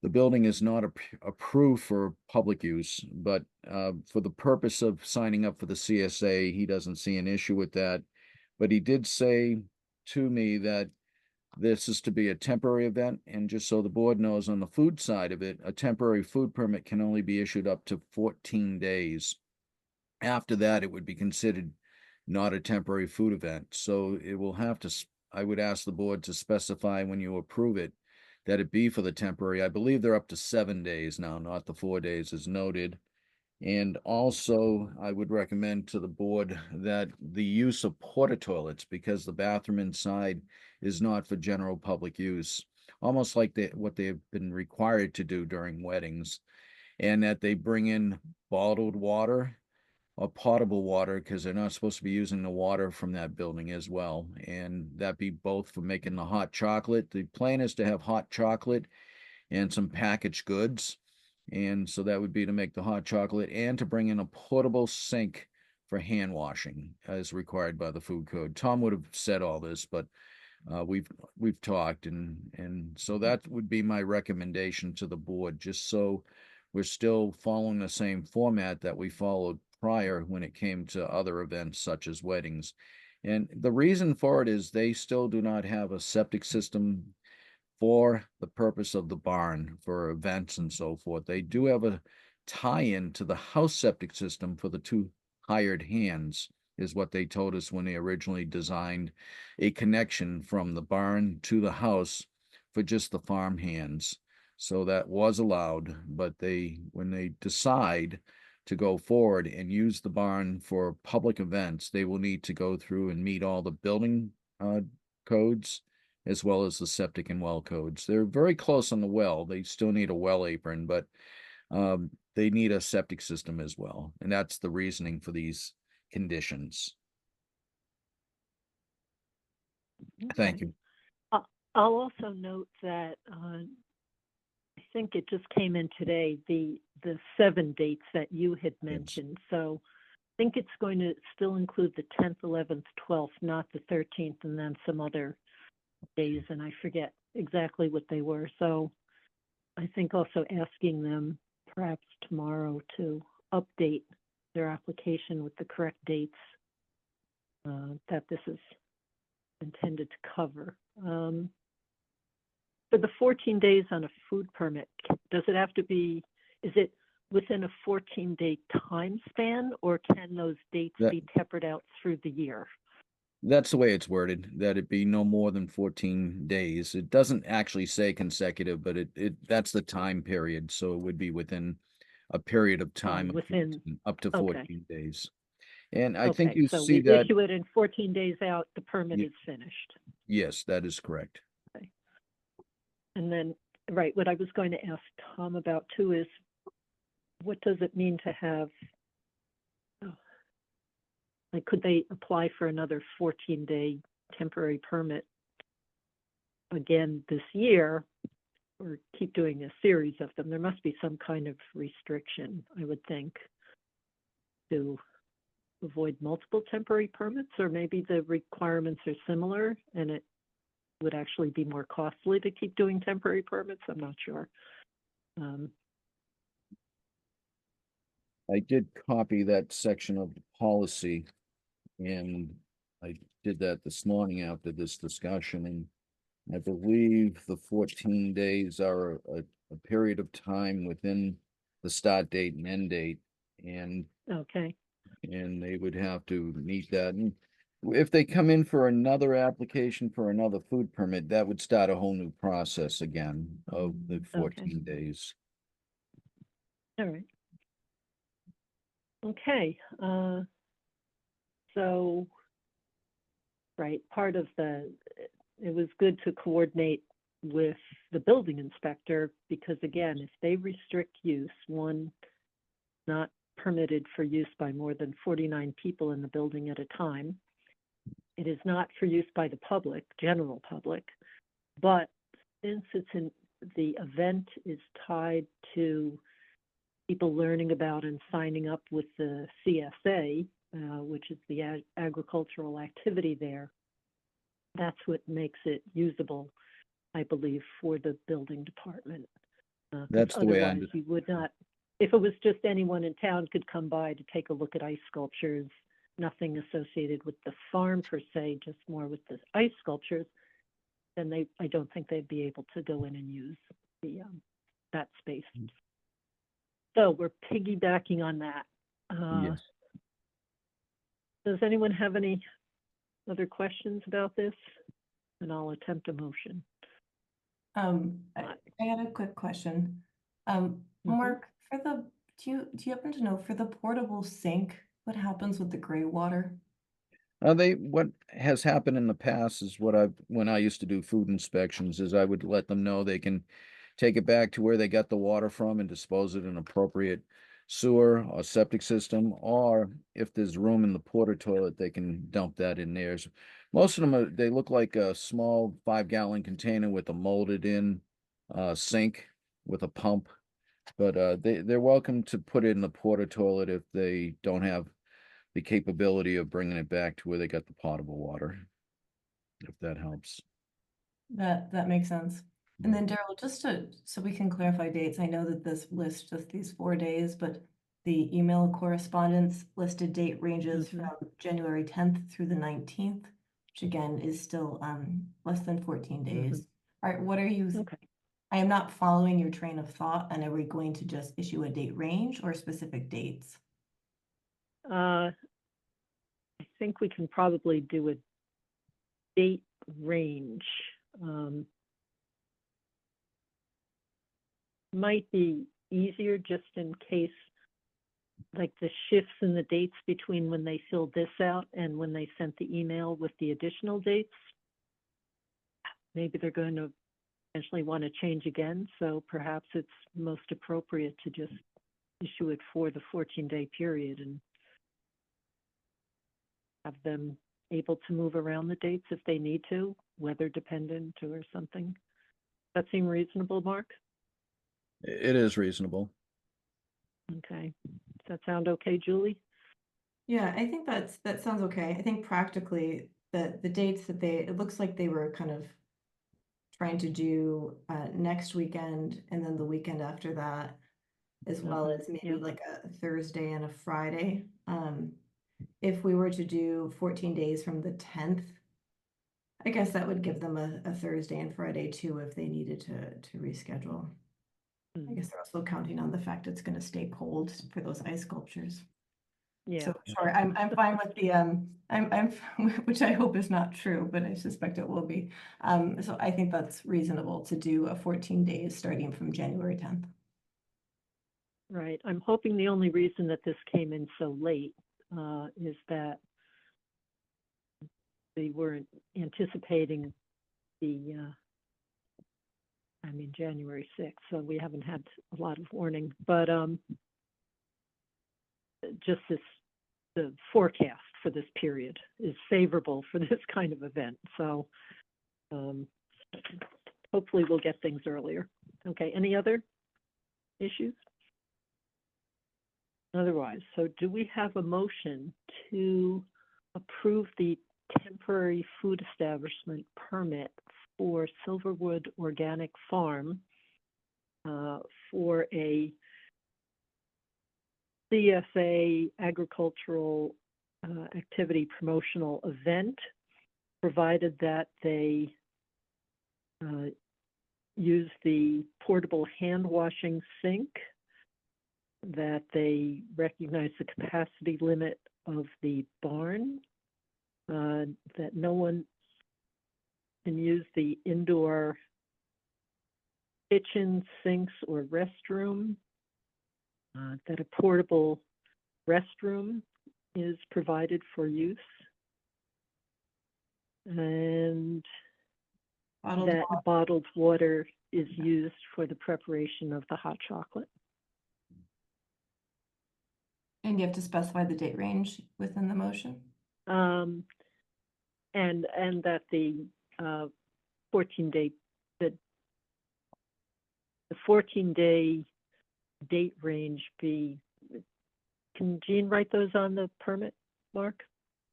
the building is not approved for public use, but for the purpose of signing up for the CSA, he doesn't see an issue with that. But he did say to me that this is to be a temporary event, and just so the board knows, on the food side of it, a temporary food permit can only be issued up to 14 days. After that, it would be considered not a temporary food event. So it will have to, I would ask the board to specify when you approve it, that it be for the temporary. I believe they're up to 7 days now, not the 4 days as noted. And also, I would recommend to the board that the use of porta toilets, because the bathroom inside is not for general public use, almost like what they've been required to do during weddings, and that they bring in bottled water or potable water, because they're not supposed to be using the water from that building as well. And that be both for making the hot chocolate. The plan is to have hot chocolate and some packaged goods. And so that would be to make the hot chocolate and to bring in a portable sink for hand washing as required by the food code. Tom would have said all this, but we've talked, and so that would be my recommendation to the board, just so we're still following the same format that we followed prior when it came to other events such as weddings. And the reason for it is they still do not have a septic system for the purpose of the barn for events and so forth. They do have a tie-in to the house septic system for the two hired hands, is what they told us when they originally designed a connection from the barn to the house for just the farm hands. So that was allowed, but when they decide to go forward and use the barn for public events, they will need to go through and meet all the building codes, as well as the septic and well codes. They're very close on the well. They still need a well apron, but they need a septic system as well. And that's the reasoning for these conditions. Thank Okay. you. I'll also note that I think it just came in today, the 7 dates that you had mentioned. So I think it's going to still include the 10th, 11th, 12th, not the 13th, and then some other days, and I forget exactly what they were. So I think also asking them perhaps tomorrow to update their application with the correct dates that this is intended to cover. For the 14 days on a food permit, does it have to be, is it within a 14-day time span, or can those dates That- be peppered out through the year? That's the way it's worded, that it be no more than 14 days. It doesn't actually say consecutive, but that's the time period, so it would be within a period of time of within- 14 up to okay. 14 days. And I think Okay, you so see we that, issue it in 14 days out, the permit Ye- is finished. yes, that is correct. And then, right, what I was going to ask Tom about too is, what does it mean to have, like, could they apply for another 14-day temporary permit again this year, or keep doing a series of them? There must be some kind of restriction, I would think, to avoid multiple temporary permits, or maybe the requirements are similar and it would actually be more costly to keep doing temporary permits. I'm not sure. I did copy that section of the policy, and I did that this morning after this discussion, and I believe the 14 days are a period of time within the start date and end date, and Okay, they would have to meet that. And if they come in for another application for another food permit, that would start a whole new process again of the 14 days. all right. Okay, so, right, part of it was good to coordinate with the building inspector, because again, if they restrict use, one, not permitted for use by more than 49 people in the building at a time. It is not for use by the public, general public, but since the event is tied to people learning about and signing up with the CSA, which is the agricultural activity there, that's what makes it usable, I believe, for the building department. 'Cause That's the way I otherwise you would not, if it was just anyone in town could come by to take a look at ice sculptures, nothing associated with the farm per se, just more with the ice sculptures, then I don't think they'd be able to go in and use that space. So we're piggybacking on that. Yes. Does anyone have any other questions about this? And I'll attempt a motion. I had a quick question. Mark, do you happen to know for the portable sink, what happens with the gray water? What has happened in the past is when I used to do food inspections, is I would let them know they can take it back to where they got the water from and dispose it in appropriate sewer or septic system, or if there's room in the porta toilet, they can dump that in there. Most of them they look like a small 5-gallon container with a molded in sink with a pump, but they're welcome to put it in the porta toilet if they don't have the capability of bringing it back to where they got the potable water, if that helps. That makes sense. And then Daryl, so we can clarify dates, I know that this lists just these 4 days, but the email correspondence listed date ranges from January 10th through the 19th, which again is still less than 14 days. All right, what are you? Okay. I am not following your train of thought, and are we going to just issue a date range or specific dates? I think we can probably do a date range. Might be easier just in case, like the shifts in the dates between when they filled this out and when they sent the email with the additional dates. Maybe they're going to eventually want to change again, so perhaps it's most appropriate to just issue it for the 14-day period and have them able to move around the dates if they need to, weather dependent or something. That seem reasonable, Mark? It is reasonable. Okay. Does that sound okay, Julie? Yeah, I think that sounds okay. I think practically the dates that it looks like they were kind of trying to do next weekend and then the weekend after that. as well as maybe Yep. like a Thursday and a Friday. If we were to do 14 days from the 10th, I guess that would give them a Thursday and Friday too if they needed to reschedule. I guess they're also counting on the fact it's going to stay cold for those ice sculptures. Yeah, So sure, I'm fine with the I'm which I hope is not true, but I suspect it will be. So I think that's reasonable to do a 14 days starting from January 10th. right. I'm hoping the only reason that this came in so late is that they weren't anticipating the, January 6th, so we haven't had a lot of warning, but just the forecast for this period is favorable for this kind of event. So hopefully we'll get things earlier. Okay, any other issues? Otherwise, so do we have a motion to approve the temporary food establishment permit for Silverwood Organic Farm for a CSA agricultural activity promotional event, provided that they use the portable hand washing sink, that they recognize the capacity limit of the barn, that no one can use the indoor kitchen, sinks, or restroom, that a portable restroom is provided for use, and Bottled that water. bottled water is used for the preparation of the hot chocolate. And you have to specify the date range within the motion. And that the 14-day the 14-day date range be. Can Jean write those on the permit, Mark?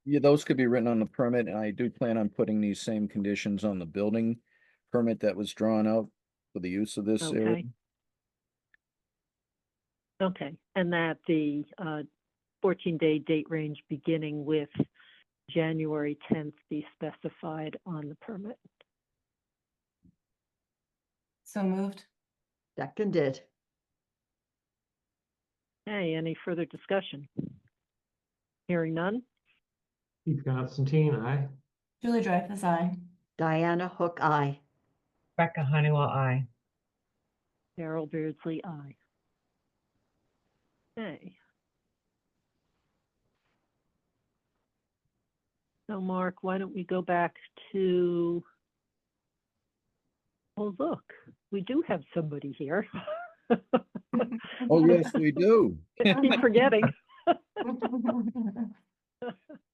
Yeah, those could be written on the permit, and I do plan on putting these same conditions on the building permit that was drawn out for the use of this area. Okay. Okay, and that the 14-day date range beginning with January 10th be specified on the permit. So moved. Seconded. Okay, any further discussion? Hearing none? Keith Constantine, aye. Julie Dreyfus, aye. Diana Hook, aye. Rebecca Honeywell, aye. Carol Beardsley, aye. Okay. So Mark, why don't we go back to, oh, look, we do have somebody here. Oh, yes, we do. I keep forgetting.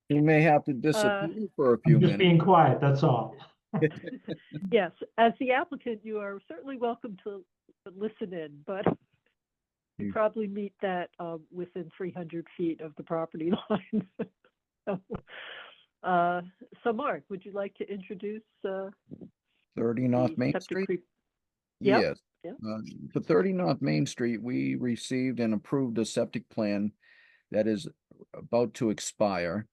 We may have to disappear for a few I'm just being minutes. quiet, that's all. Yes, as the applicant, you are certainly welcome to listen in, but you You- probably meet that within 300 feet of the property line. So Mark, would you like to introduce 30 North the Main septic Street? creep? Yep, Yes. yep. For 30 North Main Street, we received and approved a septic plan that is about to expire.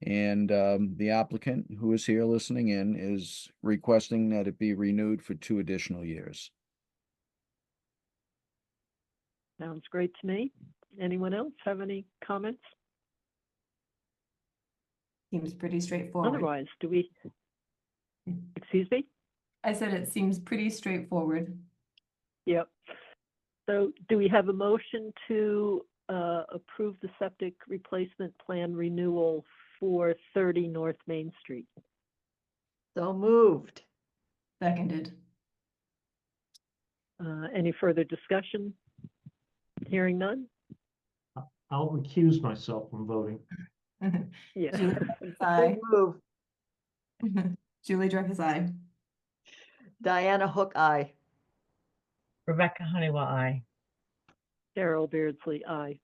And the applicant, who is here listening in, is requesting that it be renewed for 2 additional years. Sounds great to me. Anyone else have any comments? Seems pretty straightforward. Otherwise, do we, excuse me? I said it seems pretty straightforward. Yep. So do we have a motion to approve the septic replacement plan renewal for 30 North Main Street? So moved. Seconded. Any further discussion? Hearing none? I'll recuse myself from voting. Yeah. Julie Dreyfus, So aye. moved. Julie Dreyfus, aye. Diana Hook, aye. Rebecca Honeywell, aye. Carol Beardsley, aye.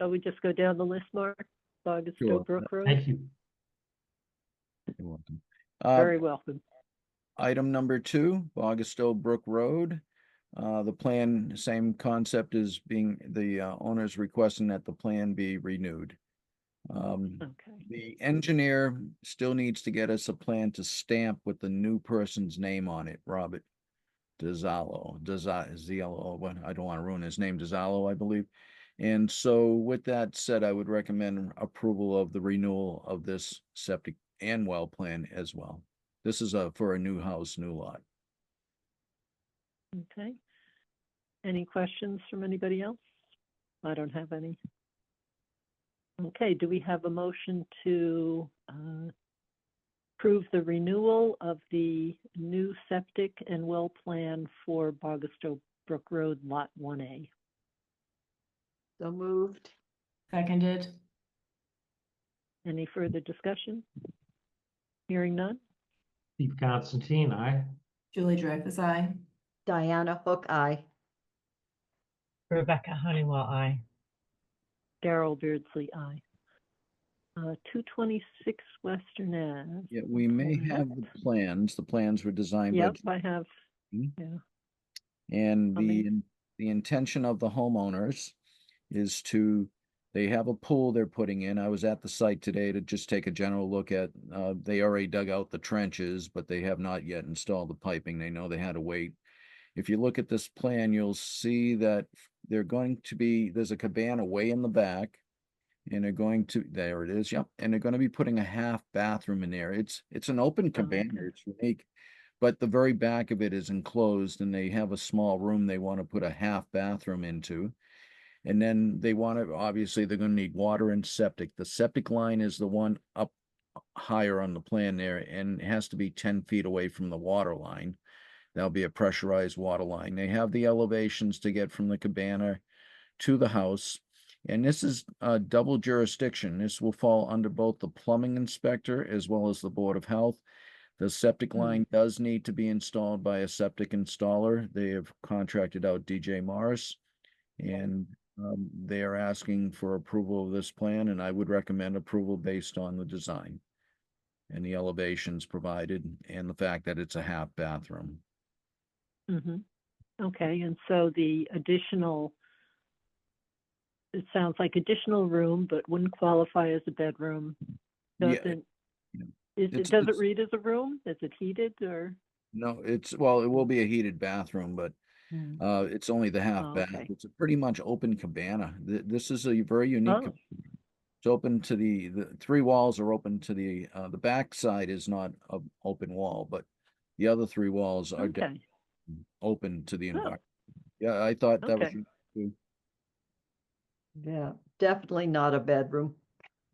So we just go down the list, Mark? Augusto Sure. Brook Road? Thank you. You're welcome. Very welcome. Item number 2, Augusto Brook Road. The plan, same concept as being the owners requesting that the plan be renewed. Okay. The engineer still needs to get us a plan to stamp with the new person's name on it, Robert Ziello, but I don't want to ruin his name, Dizzalo, I believe. And so with that said, I would recommend approval of the renewal of this septic and well plan as well. This is for a new house, new lot. Okay. Any questions from anybody else? I don't have any. Okay, do we have a motion to approve the renewal of the new septic and well plan for Bogastow Brook Road, Lot 1A? So moved. Seconded. Any further discussion? Hearing none? Steve Constantine, aye. Julie Dreyfus, aye. Diana Hook, aye. Rebecca Honeywell, aye. Darrell Beardsley, aye. 226 Western Ave. Yeah, we may Okay. have the plans. The plans were designed by Yep, I have, Jane, yeah. and Coming. the intention of the homeowners is to, they have a pool they're putting in. I was at the site today to just take a general look at, they already dug out the trenches, but they have not yet installed the piping. They know they had to wait. If you look at this plan, you'll see that they're going to be, there's a cabana way in the back. And they're going to, there it is, yep. And they're going to be putting a half bathroom in there. It's an open cabana, okay. it's unique. But the very back of it is enclosed and they have a small room they want to put a half bathroom into. And then they want to, obviously, they're going to need water and septic. The septic line is the one up higher on the plan there and it has to be 10 feet away from the water line. That'll be a pressurized water line. They have the elevations to get from the cabana to the house. And this is a double jurisdiction. This will fall under both the plumbing inspector as well as the Board of Health. The septic line does need to be installed by a septic installer. They have contracted out DJ Morris, and they are asking for approval of this plan, and I would recommend approval based on the design and the elevations provided and the fact that it's a half bathroom. Mm-hmm. Okay, and so the additional, it sounds like additional room, but wouldn't qualify as a bedroom. Yeah, Doesn't, it's- does it it's- read as a room? Is it heated or? No, well, it will be a heated bathroom, but it's only the half Oh, bath. okay. It's a pretty much open cabana. This is a very unique. Oh, It's open to the three walls are open to the back side is not a open wall, but the other three walls are okay. open to the Oh, environment. Yeah, I thought that was okay. unique. Yeah, definitely not a bedroom.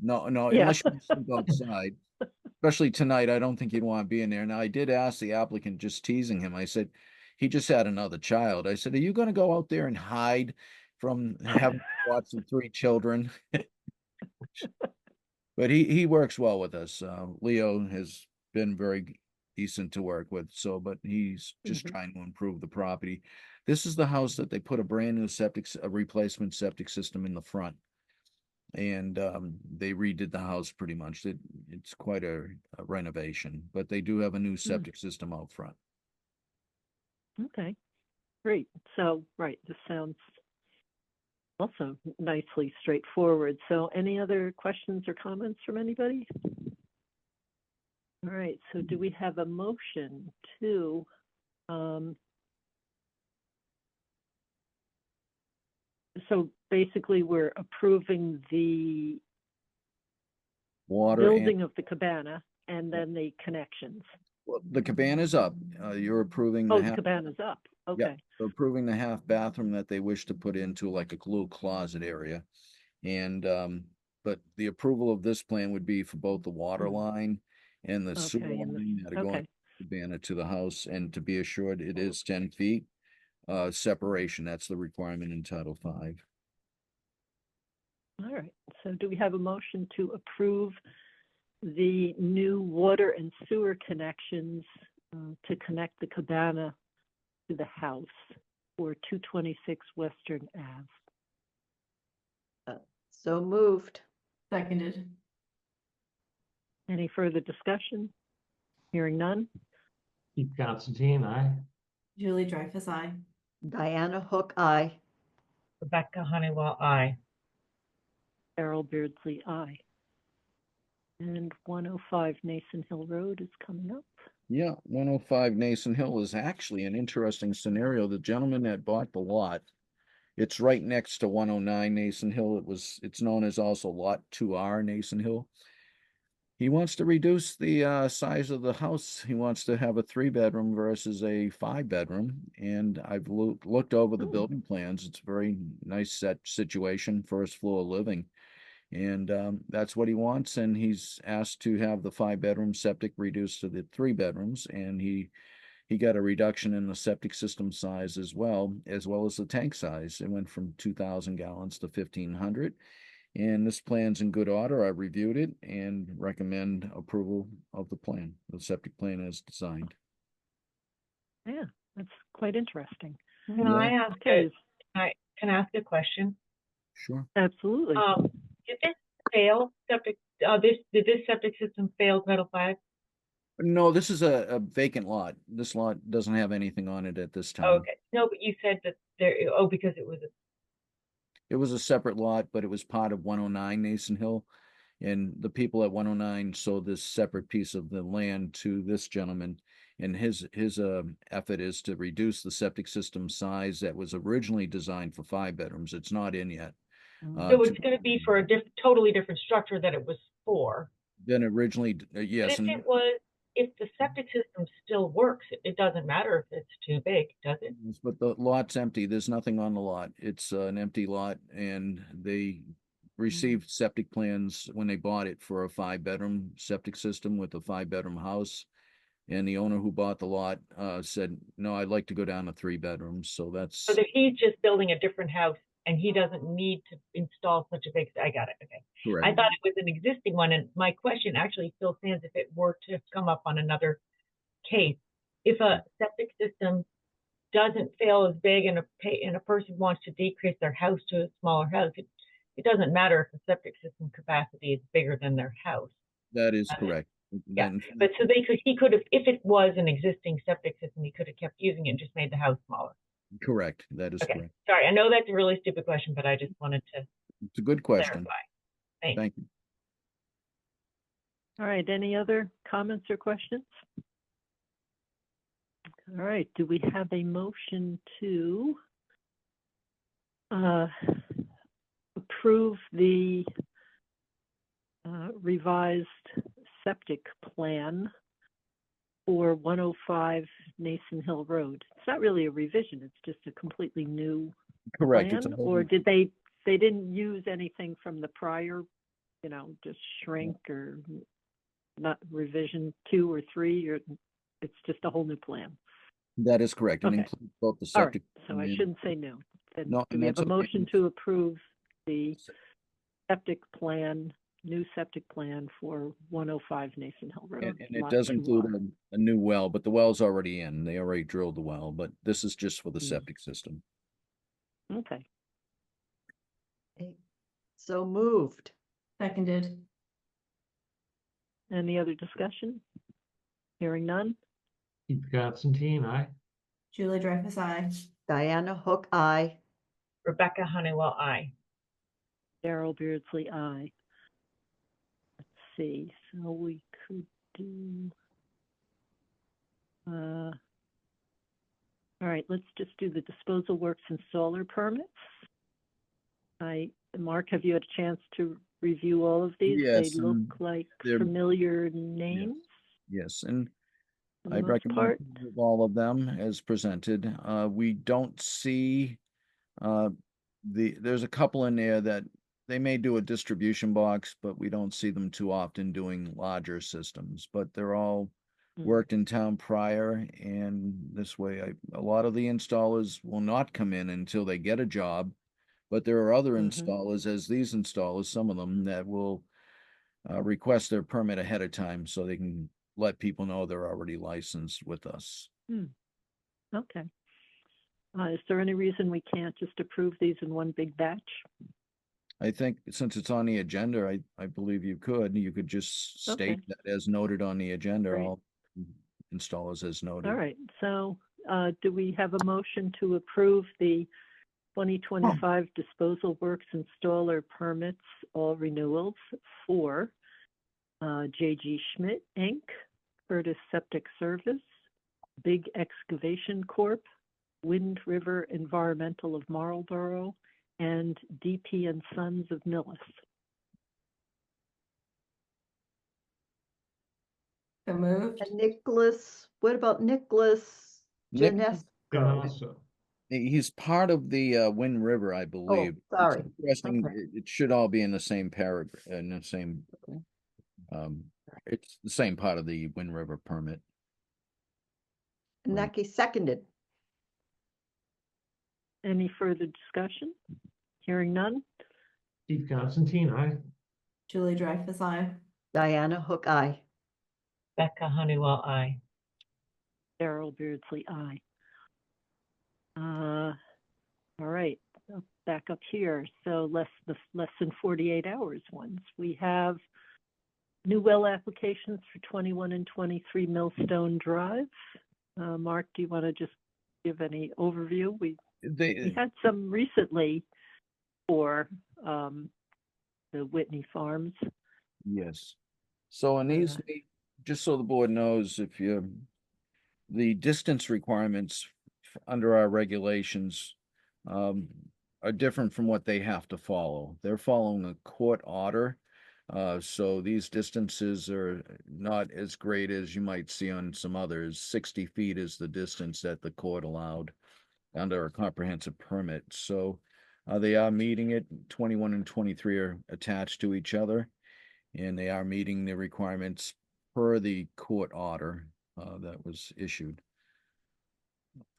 No, Yeah. unless you sleep outside, especially tonight, I don't think you'd want to be in there. Now, I did ask the applicant, just teasing him. I said, he just had another child. I said, are you going to go out there and hide from having to watch the three children? But he works well with us. Leo has been very decent to work with. So, but he's just trying to improve the property. This is the house that they put a brand new a replacement septic system in the front. And they redid the house pretty much. It's quite a renovation, but they do have a new septic system out front. Okay, great. So, right, this sounds also nicely straightforward. So any other questions or comments from anybody? All right, so do we have a motion to so basically we're approving the Water building of the cabana and then the connections. well, the cabana's up. You're approving Oh, the the half, cabana's up. Okay. so approving the half bathroom that they wish to put into like a little closet area. And but the approval of this plan would be for both the water line and the sewer Okay, and line that are going okay. from the cabana to the house, and to be assured it is 10 feet separation. That's the requirement in Title V. All right. So do we have a motion to approve the new water and sewer connections to connect the cabana to the house for 226 Western Ave? So moved. Seconded. Any further discussion? Hearing none? Steve Constantine, aye. Julie Dreyfus, aye. Diana Hook, aye. Rebecca Honeywell, aye. Carol Beardsley, aye. And 105 Nason Hill Road is coming up. Yeah, 105 Nason Hill is actually an interesting scenario. The gentleman that bought the lot, it's right next to 109 Nason Hill. It's known as also Lot 2R Nason Hill. He wants to reduce the size of the house. He wants to have a 3-bedroom versus a 5-bedroom. And I've looked over the building plans. It's a very nice situation, first floor living. And that's what he wants. And he's asked to have the 5-bedroom septic reduced to the 3 bedrooms. And he got a reduction in the septic system size as well as the tank size. It went from 2,000 gallons to 1,500. And this plan's in good order. I reviewed it and recommend approval of the plan, the septic plan as designed. Yeah, that's quite interesting. Can I ask Okay. can I ask a question? Sure. Absolutely. Did this fail septic? Did this septic system fail Title V? No, this is a vacant lot. This lot doesn't have anything on it at this time. Okay. No, but you said that there. Oh, because it was. It was a separate lot, but it was part of 109 Nason Hill. And the people at 109 sold this separate piece of the land to this gentleman. And his effort is to reduce the septic system size that was originally designed for 5 bedrooms. It's not in yet. So it's going to be for a totally different structure that it was for. Then originally, yes. But if the septic system still works, it doesn't matter if it's too big, does it? But the lot's empty. There's nothing on the lot. It's an empty lot, and they received septic plans when they bought it for a 5-bedroom septic system with a 5-bedroom house. And the owner who bought the lot said, no, I'd like to go down to 3 bedrooms. So that's. So that he's just building a different house and he doesn't need to install such a big, I got it, okay. Correct. I thought it was an existing one, and my question actually still stands if it were to come up on another case. If a septic system doesn't fail as big and a person wants to decrease their house to a smaller house, it doesn't matter if the septic system capacity is bigger than their house. That is correct. Yeah, but so he could have, if it was an existing septic system, he could have kept using it and just made the house smaller. Correct. That is correct. Sorry, I know that's a really stupid question, but I just wanted to It's a good question. clarify. Thanks. Thank you. All right, any other comments or questions? All right, do we have a motion to approve the revised septic plan for 105 Nason Hill Road? It's not really a revision, it's just a completely new Correct. plan, It's a or did they didn't use anything from the prior, just shrink or not revision 2 or 3, or it's just a whole new plan? That is correct. It Okay. includes both the All right, septic. so I and- shouldn't say new. Then No, do and we have that's a okay. motion to approve the septic plan, new septic plan for 105 Nason Hill Road? And it Lot does 2R? include a new well, but the well's already in. They already drilled the well, but this is just for the septic system. Okay, Okay. So moved. Seconded. any other discussion? Hearing none? Keith Constantine, aye. Julie Dreyfus, aye. Diana Hook, aye. Rebecca Honeywell, aye. Carol Beardsley, aye. Let's see, so we could do. All right, let's just do the disposal works and solar permits. Mark, have you had a chance to review all of these? Yes, They look like they're- familiar names. Yes, and for the I most recommend part. approval of all of them as presented. We don't see, there's a couple in there that they may do a distribution box, but we don't see them too often doing larger systems, but they're all worked in town prior, and this way, a lot of the installers will not come in until they get a job, but there are other installers, as these installers, some of them, that will request their permit ahead of time so they can let people know they're already licensed with us. Okay. Is there any reason we can't just approve these in one big batch? I think since it's on the agenda, I believe you could just state Okay. that as noted on the agenda, Great. all installers as noted. All right, so do we have a motion to approve the 2025 disposal works installer permits, all renewals for J.G. Schmidt, Inc., Curtis Septic Service, Big Excavation Corp., Wind River Environmental of Marlborough, and DP and Sons of Millis? So moved. And Nicholas, what about Nicholas Nick- Janesco? Ganasso. He's part of the Wind River, I believe. It's sorry. interesting, Okay. it should all be in the same paragraph, in the same, Okay. it's the same part of the Wind River permit. In that case, seconded. Any further discussion? Hearing none? Steve Constantine, aye. Julie Dreyfus, aye. Diana Hook, aye. Becca Honeywell, aye. Darrell Beardsley, aye. All right, back up here. So less than 48 hours ones. We have new well applications for 21 and 23 Millstone Drive. Mark, do you want to just give any overview? We had some recently for the Whitney Farms. Yes. So in these, just so the board knows, the distance requirements under our regulations are different from what they have to follow. They're following a court order. So these distances are not as great as you might see on some others. 60 feet is the distance that the court allowed under a comprehensive permit. So they are meeting it. 21 and 23 are attached to each other, and they are meeting the requirements per the court order that was issued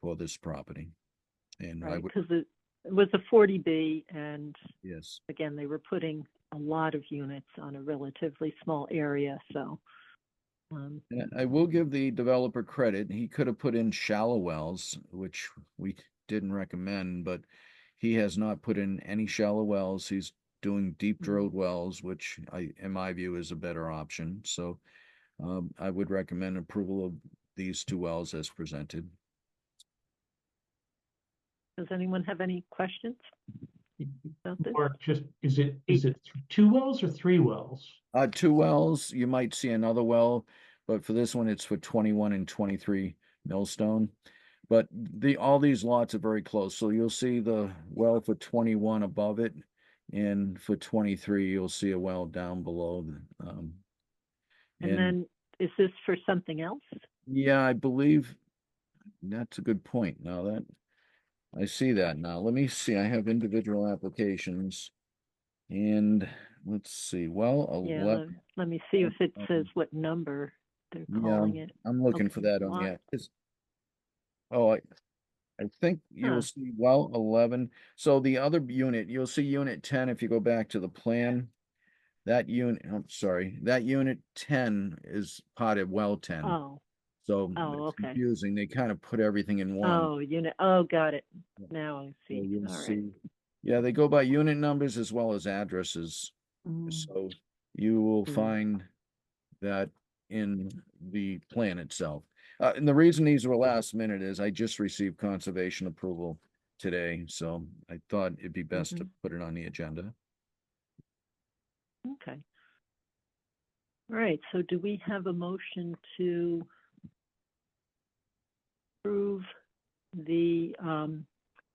for this property. And I Right, would, because it was a 40B, and yes, again, they were putting a lot of units on a relatively small area, so. and I will give the developer credit. He could have put in shallow wells, which we didn't recommend, but he has not put in any shallow wells. He's doing deep drilled wells, which in my view, is a better option. So I would recommend approval of these two wells as presented. Does anyone have any questions about this? Mark, just, is it 2 wells or 3 wells? 2 wells, you might see another well, but for this one, it's for 21 and 23 Millstone. But all these lots are very close, so you'll see the well for 21 above it, and for 23, you'll see a well down below. And then, is this for something else? Yeah, I believe that's a good point. Now that I see that now, let me see. I have individual applications, and let's see. Well, Yeah, 11. let me see if it says what number they're calling it. I'm looking for Okay, that on lot. I think you'll see well 11. So the other unit, you'll see unit 10 if you go back to the plan. That unit, I'm sorry, that unit 10 is part of well 10. Oh, So oh, it's okay. confusing. They kind of put everything in one. Oh, unit, oh, got it. Now I So see. you'll All right. see. Yeah, they go by unit numbers as well as addresses. So you will find that in the plan itself. And the reason these were last minute is I just received conservation approval today, so I thought it'd be best to put it on the agenda. Okay. All right, so do we have a motion to approve the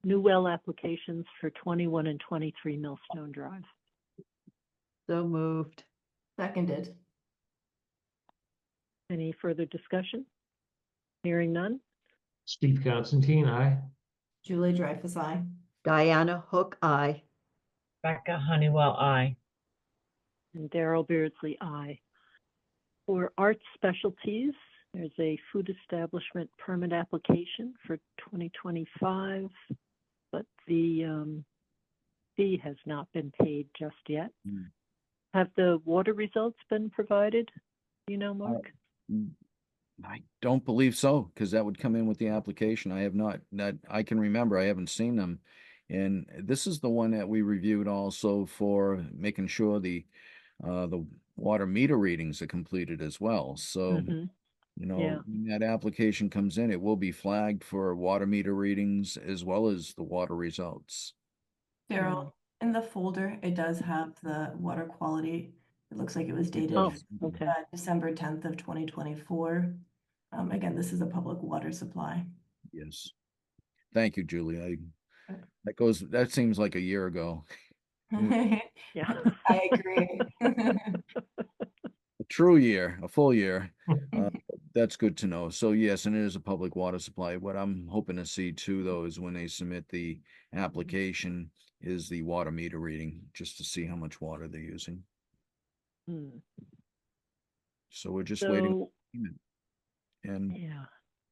new well applications for 21 and 23 Millstone Drive? So moved. Seconded. Any further discussion? Hearing none? Steve Constantine, aye. Julie Dreyfus, aye. Diana Hook, aye. Becca Honeywell, aye. And Darrell Beardsley, aye. For Art Specialties, there's a food establishment permit application for 2025, but the fee has not been paid just yet. Have the water results been provided? Do you know, Mark? I don't believe so, because that would come in with the application. I have not, that I can remember, I haven't seen them. And this is the one that we reviewed also for making sure the water meter readings are completed as well. So You know, Yeah. when that application comes in, it will be flagged for water meter readings as well as the water results. Daryl, in the folder, it does have the water quality. It looks like it was dated Oh, okay. December 10th of 2024. Again, this is a public water supply. Yes. Thank you, Julie. Okay. That seems like a year ago. Yeah. I agree. A true year, a full year. That's good to know. So yes, and it is a public water supply. What I'm hoping to see too, though, is when they submit the application is the water meter reading, just to see how much water they're using. Hmm. So we're just waiting. So, And yeah.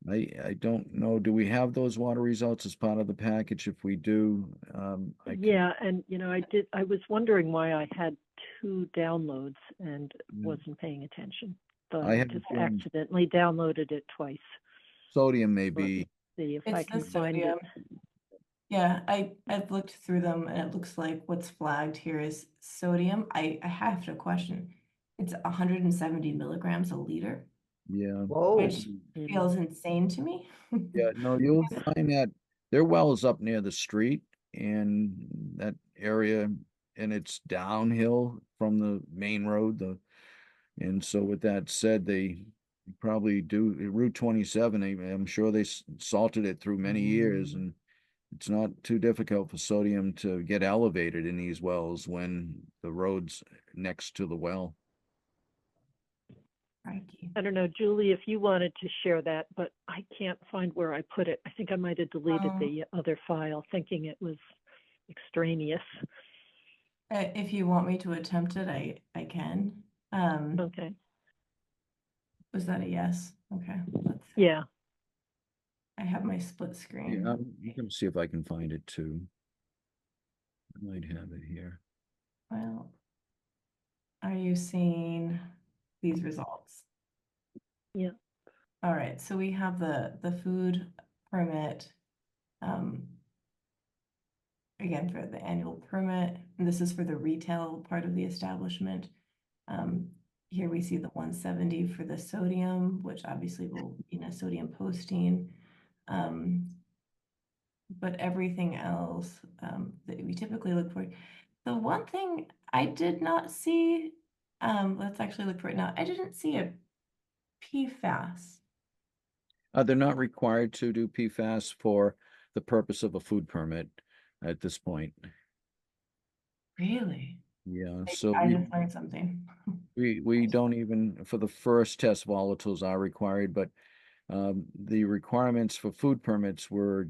I don't know, do we have those water results as part of the package? If we do, I can. Yeah, and I was wondering why I had 2 downloads and Yeah. wasn't paying attention. Thought I I have just been- accidentally downloaded it twice. Sodium may Let me be, see if I It's the can find it. sodium. Yeah, I've looked through them and it looks like what's flagged here is sodium. I have to question. It's 170 milligrams a liter, yeah. Whoa. which Mhm. feels insane to me. Yeah, no, you'll find that their well is up near the street and that area, and it's downhill from the main road. And so with that said, they probably do Route 27. I'm sure they salted it through many years, and it's not too difficult for sodium to get elevated in these wells when the road's next to the well. Crikey. I don't know, Julie, if you wanted to share that, but I can't find where I put it. I think I might have deleted the other file, thinking it was extraneous. If you want me to attempt it, I can. Okay. Was that a yes? Okay, let's see. Yeah. I have my split screen. Yeah, you can see if I can find it too. I might have it here. Well, are you seeing these results? Yeah. All right, so we have the food permit. Again, for the annual permit, and this is for the retail part of the establishment. Here we see the 170 for the sodium, which obviously will be a sodium posting. But everything else that we typically look for. The one thing I did not see, let's actually look for it now. I didn't see a PFAS. They're not required to do PFAS for the purpose of a food permit at this point. Really? Yeah, Maybe so I just learned something. we don't even, for the first test, volatiles are required, but the requirements for food permits were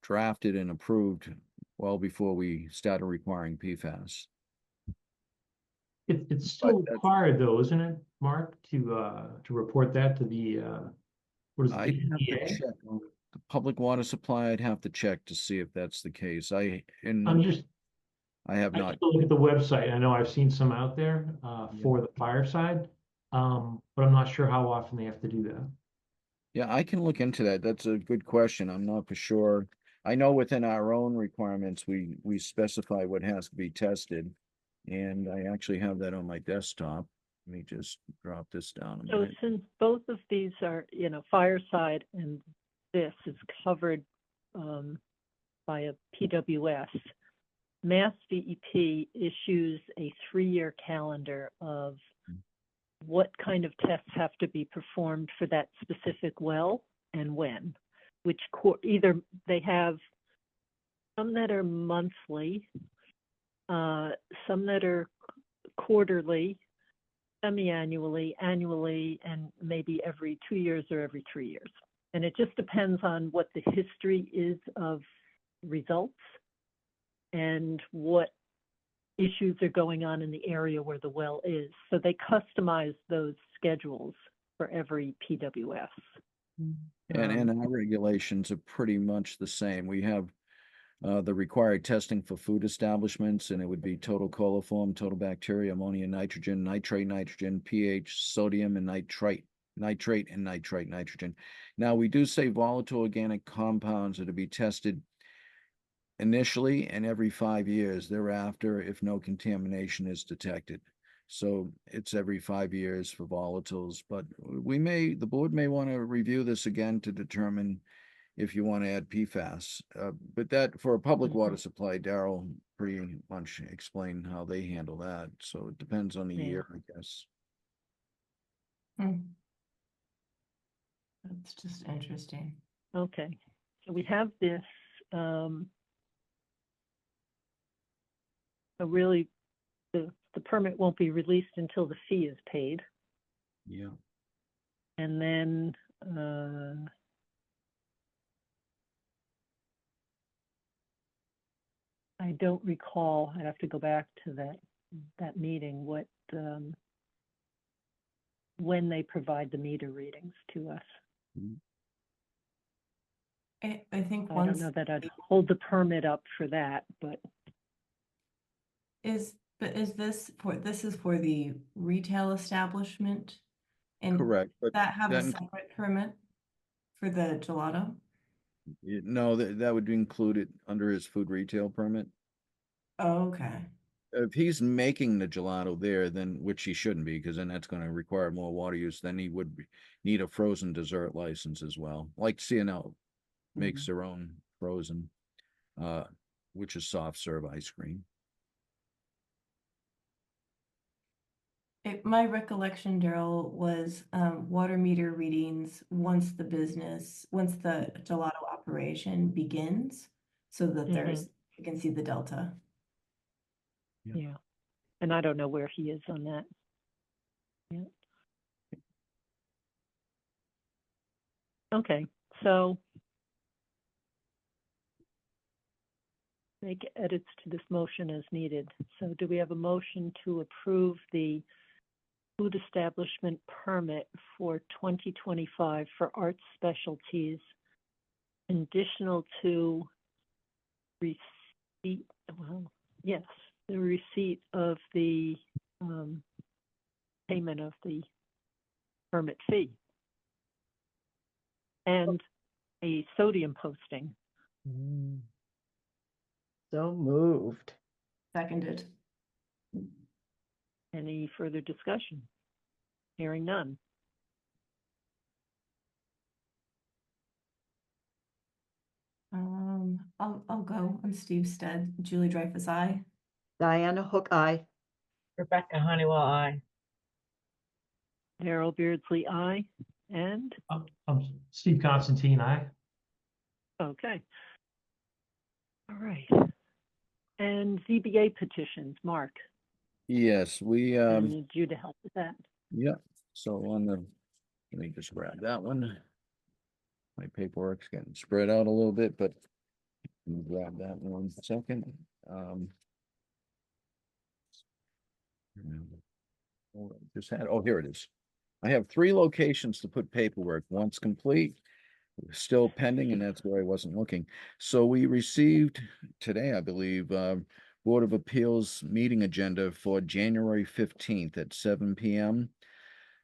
drafted and approved well before we started requiring PFAS. It's still that's- required though, isn't it, Mark, to report that to the, what is it? I'd have to EPA? check on the public water supply. I'd have to check to see if that's the case. I have I not. just look at the website. I know I've seen some out there, for the fireside. But I'm not sure how often they have to do that. Yeah, I can look into that. That's a good question. I'm not for sure. I know within our own requirements, we specify what has to be tested. And I actually have that on my desktop. Let me just drop this down a So minute. since both of these are, Fireside and this is covered by a PWS, Mass DEP issues a 3-year calendar of what kind of tests have to be performed for that specific well and when, which either they have some that are monthly, some that are quarterly, semi-annually, annually, and maybe every 2 years or every 3 years. And it just depends on what the history is of results and what issues are going on in the area where the well is. So they customize those schedules for every PWS. And our regulations are pretty much the same. We have the required testing for food establishments, and it would be total coliform, total bacteria, ammonia, nitrogen, nitrate, nitrogen, pH, sodium, and nitrate, and nitrite, nitrogen. Now, we do say volatile organic compounds are to be tested initially and every 5 years thereafter if no contamination is detected. So it's every 5 years for volatiles, but the board may want to review this again to determine if you want to add PFAS. But that, for a public water supply, Daryl pretty much explained how they handle that. So it depends on the Yeah. year, I guess. That's just interesting. Okay, so we have this, so really, the permit won't be released until the fee is paid. Yeah. And then, I don't recall, I'd have to go back to that meeting, what, when they provide the meter readings to us. I think I once don't know that I'd hold the permit up for that, but is this for the retail establishment? And Correct, but that have a then, separate permit for the gelato? no, that would include it under his food retail permit. Oh, okay. If he's making the gelato there, then, which he shouldn't be, because then that's going to require more water use, then he would need a frozen dessert license as well. Like CNL makes their own frozen, which is soft serve ice cream. My recollection, Daryl, was water meter readings once the gelato operation begins, so that you can see the delta. yeah. And I don't know where he is on that. Yeah. Okay, so make edits to this motion as needed. So do we have a motion to approve the food establishment permit for 2025 for Art Specialties, conditional to receipt, well, yes, the receipt of the payment of the permit fee and a sodium posting? So moved. Seconded. Any further discussion? Hearing none. I'll go on Steve's stead. Julie Dreyfus, aye. Diana Hook, aye. Rebecca Honeywell, aye. Darrell Beardsley, aye. And, Steve Constantine, aye. okay. All right. And ZBA petitions, Mark, Yes, we, I need you to help with that. yeah, so let me just grab that one. My paperwork's getting spread out a little bit, but let me grab that one second. Here it is. I have 3 locations to put paperwork. One's complete, still pending, and that's where I wasn't looking. So we received today, I believe, Board of Appeals meeting agenda for January 15th at 7 p.m.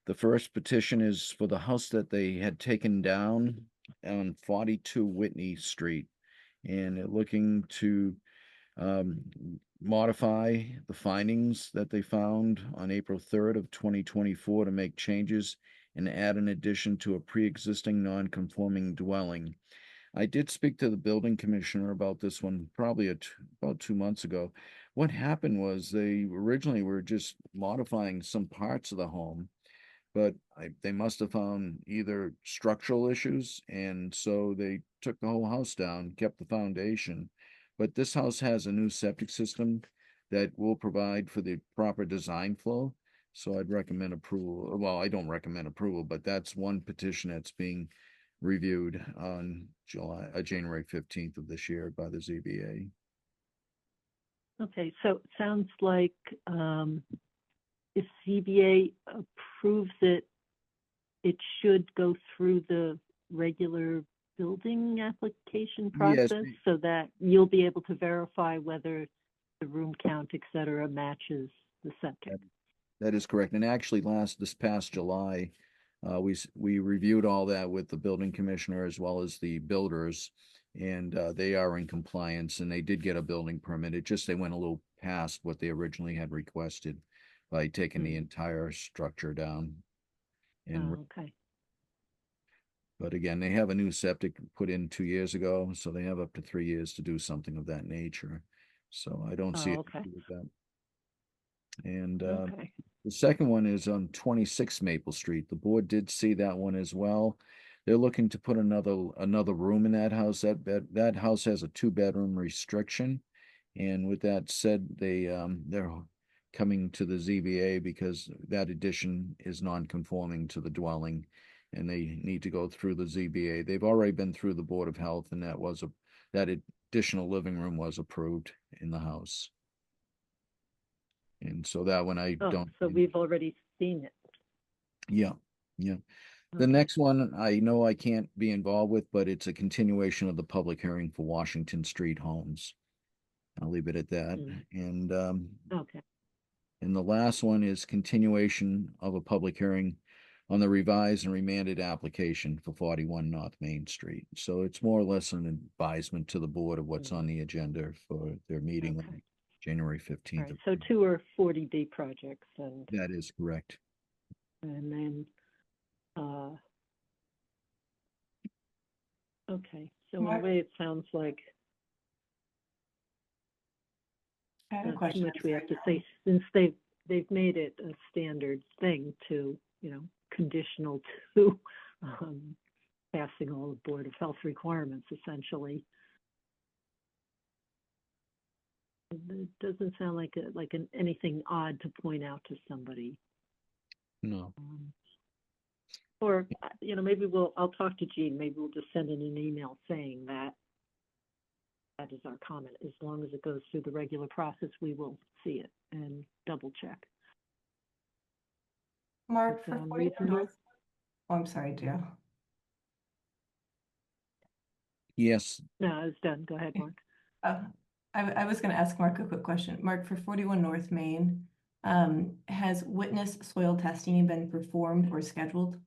The first petition is for the house that they had taken down on 42 Whitney Street, and they're looking to modify the findings that they found on April 3rd of 2024 to make changes and add an addition to a pre-existing non-conforming dwelling. I did speak to the building commissioner about this one probably about 2 months ago. What happened was they originally were just modifying some parts of the home, but they must have found either structural issues, and so they took the whole house down, kept the foundation. But this house has a new septic system that will provide for the proper design flow. So I'd recommend approval. Well, I don't recommend approval, but that's one petition that's being reviewed on January 15th of this year by the ZBA. Okay, so it sounds like if ZBA approves it, it should go through the regular building application Yes. process so that you'll be able to verify whether the room count, et cetera, matches the septic. That is correct. And actually this past July, we reviewed all that with the building commissioner as well as the builders, and they are in compliance, and they did get a building permit. It just, they went a little past what they originally had requested. by taking the Mm. entire structure down. And, Oh, okay. but again, they have a new septic put in 2 years ago, so they have up to 3 years to do something of that nature. So I don't see Oh, it okay. with that. And, Okay. the second one is on 26 Maple Street. The board did see that one as well. They're looking to put another room in that house. That house has a 2-bedroom restriction. And with that said, they're coming to the ZBA because that addition is non-conforming to the dwelling, and they need to go through the ZBA. They've already been through the Board of Health, and that additional living room was approved in the house. And so that one I Oh, don't. so we've already seen it. Yeah, yeah. The Okay. next one, I know I can't be involved with, but it's a continuation of the public hearing for Washington Street Homes. I'll leave it at that. Mm. Okay. And the last one is continuation of a public hearing on the revised and remanded application for 41 North Main Street. So it's more or less an advisement to the board of what's on the agenda for their meeting on Okay. January All 15th. right. So 2 are 40B projects, That is correct. and then, okay. So in a Mark? way, it sounds like I have a not too question. much we have to say, since they've made it a standard thing to, conditional to passing all the Board of Health requirements, essentially. It doesn't sound like anything odd to point out to somebody. No. Or, maybe I'll talk to Jean, maybe we'll just send in an email saying that is our comment. As long as it goes through the regular process, we will see it and double check. Mark, Does for that sound 41 reasonable? North. Oh, I'm sorry, Joe. Yes. No, I was done. Go ahead, Mark. I was going to ask Mark a quick question. Mark, for 41 North Main, has witness soil testing been performed or scheduled?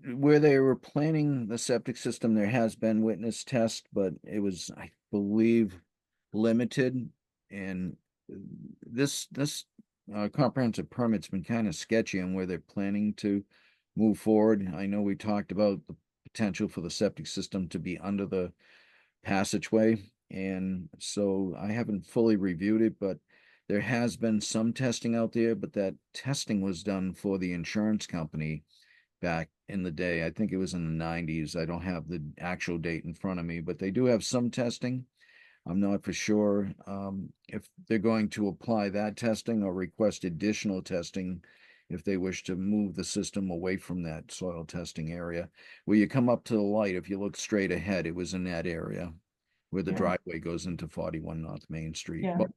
Where they were planning the septic system, there has been witness test, but it was, I believe, limited. And this comprehensive permit's been kind of sketchy on where they're planning to move forward. I know we talked about the potential for the septic system to be under the passageway, and so I haven't fully reviewed it, but there has been some testing out there, but that testing was done for the insurance company back in the day. I think it was in the 90s. I don't have the actual date in front of me, but they do have some testing. I'm not for sure if they're going to apply that testing or request additional testing if they wish to move the system away from that soil testing area. Where you come up to the light, if you look straight ahead, it was in that area where the Yeah. driveway goes into 41 North Main Street. Yeah. But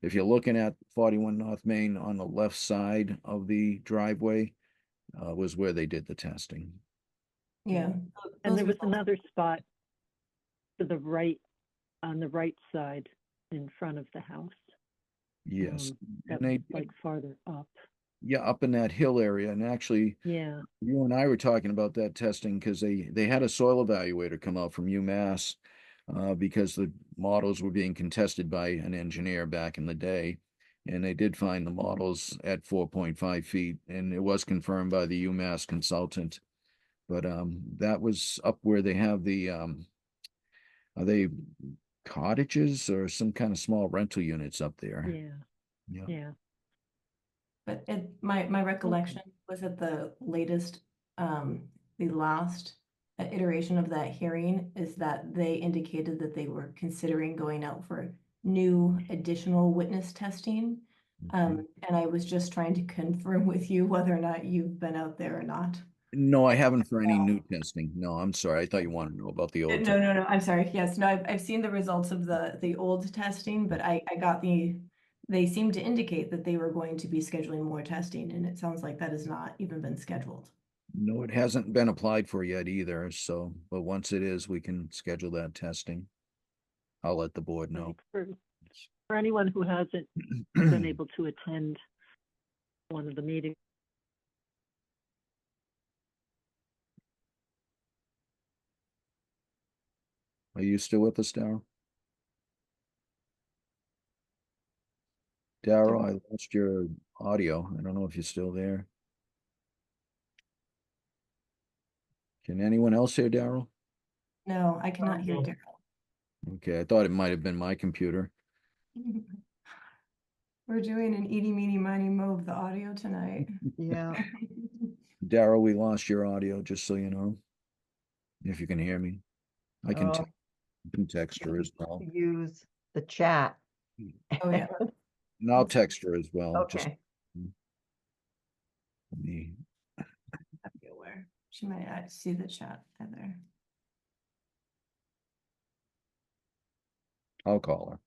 if you're looking at 41 North Main on the left side of the driveway, was where they did the testing. Yeah. And there was results- another spot to the right, on the right side in front of the house. Yes. That And they was like farther up. yeah, up in that hill area. And actually, Yeah. you and I were talking about that testing because they had a soil evaluator come out from UMass because the models were being contested by an engineer back in the day. And they did find the models at 4.5 feet, and it was confirmed by the UMass consultant. But that was up where they have the are they cottages or some kind of small rental units up there? Yeah. Yeah. Yeah. But my recollection was that the last iteration of that hearing is that they indicated that they were considering going out for new additional witness testing. And I was just trying to confirm with you whether or not you've been out there or not. No, I haven't for any new testing. No, I'm sorry. I thought you wanted to know about the old. No, I'm sorry. Yes, no, I've seen the results of the old testing, but I got they seemed to indicate that they were going to be scheduling more testing, and it sounds like that has not even been scheduled. No, it hasn't been applied for yet either. So, but once it is, we can schedule that testing. I'll let the board know. Right. For anyone who hasn't been able to attend one of the meetings, Are you still with us, Darryl? Daryl, I lost your audio. I don't know if you're still there. Can anyone else hear Daryl? No, I cannot hear Daryl. Okay, I thought it might have been my computer. We're doing an eeny, meeny, miny, moe of the audio tonight. Yeah. Daryl, we lost your audio, just so you know. If you can hear me. I can, Oh, can text her as well. use the chat. Oh, yeah. And I'll text her as well. Just Okay. let me, Be aware. She might not see the chat either. I'll call her.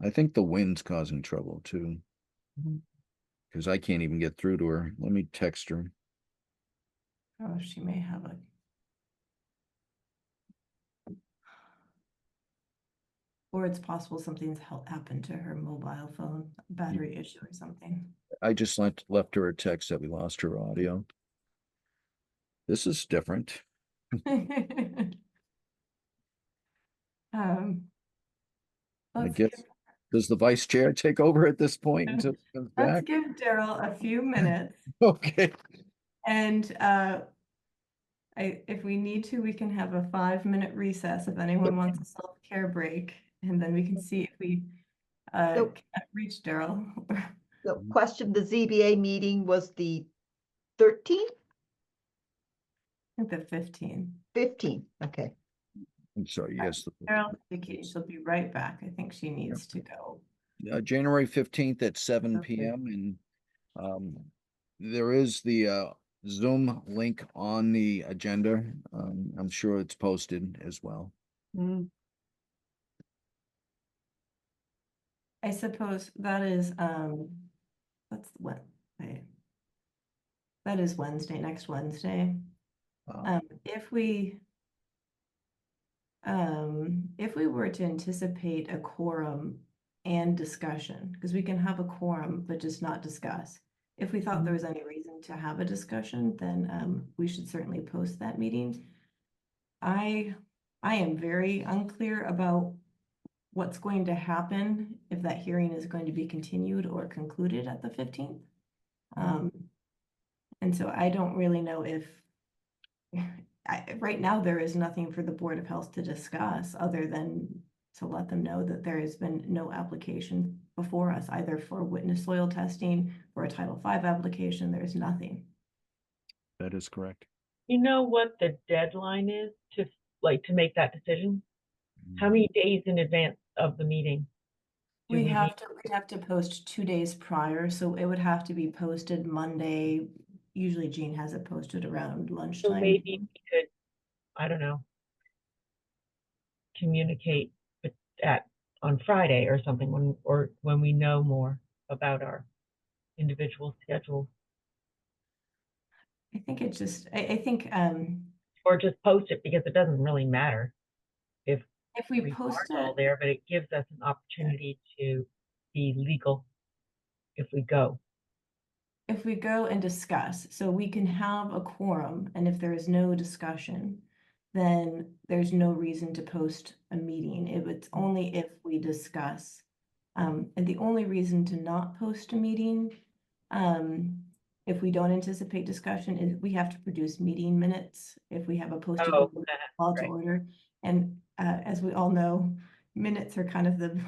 I think the wind's causing trouble too. Mhm. Because I can't even get through to her. Let me text her. Oh, she may have a. Or it's possible something's happened to her mobile phone, battery issue or something. I just left her a text that we lost her audio. This is different. Um, I let's guess, does the vice chair take over at this point until she comes let's back? give Daryl a few minutes, Okay. and if we need to, we can have a 5-minute recess if anyone wants a self-care break, and then we can see if we So- can reach Daryl. The question, the ZBA meeting was the 13th, I think the 15. 15th. Okay. I'm sorry, yes. Daryl indicated she'll be right back. I think she needs to go. January 15th at 7 Okay. PM and there is the Zoom link on the agenda. I'm sure it's posted as well. Mm, I suppose that is that's what wait. That is Wednesday, next Wednesday. Uh, If we were to anticipate a quorum and discussion, because we can have a quorum but just not discuss. If we thought there was any reason to have a discussion, then we should certainly post that meeting. I am very unclear about what's going to happen if that hearing is going to be continued or concluded at the 15th. And so I don't really know if right now there is nothing for the Board of Health to discuss other than to let them know that there has been no application before us, either for witness soil testing or a Title V application. There's nothing. That is correct. You know what the deadline is to make that decision? How many days in advance of the meeting? We'd have to post 2 days prior, so it would have to be posted Monday. Usually Jean has it posted around lunchtime. So maybe we could, I don't know, communicate on Friday or something when we know more about our individual schedules. I think it's just, I think Or just post it because it doesn't really matter if we we post aren't all it, there, but it gives us an opportunity to be legal if we go. if we go and discuss, so we can have a quorum, and if there is no discussion, then there's no reason to post a meeting. It's only if we discuss. And the only reason to not post a meeting, if we don't anticipate discussion, is we have to produce meeting minutes if we have a posted Oh, call to right. order. And as we all know, minutes are kind of the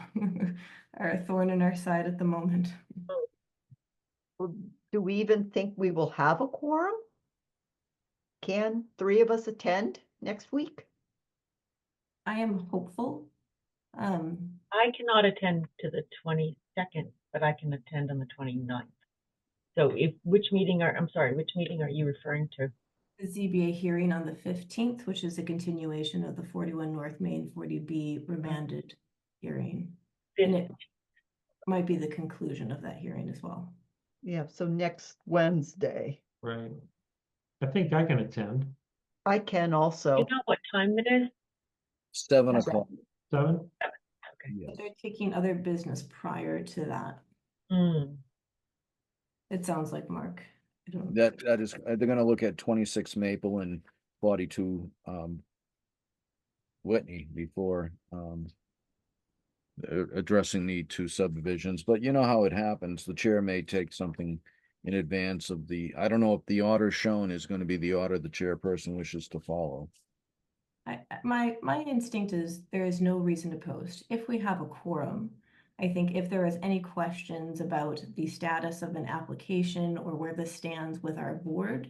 are a thorn in our side at the moment. well, do we even think we will have a quorum? Can 3 of us attend next week? I am hopeful. I cannot attend to the 22nd, but I can attend on the 29th. So which meeting are you referring to? The ZBA hearing on the 15th, which is a continuation of the 41 North Main 40B remanded hearing. And it might be the conclusion of that hearing as well. Yeah, so next Wednesday. Right. I think I can attend. I can Do also. you know what time it is? 7 Yes. o'clock. 7? Okay. Yes. They're taking other business prior to that. Hmm. It sounds like, Mark. I don't. That is, they're gonna look at 26 Maple and 42 Whitney before, addressing the two subdivisions, but you know how it happens. The chair may take something in advance of I don't know if the order shown is going to be the order the chairperson wishes to follow. My instinct is there is no reason to post. If we have a quorum, I think if there is any questions about the status of an application or where this stands with our board,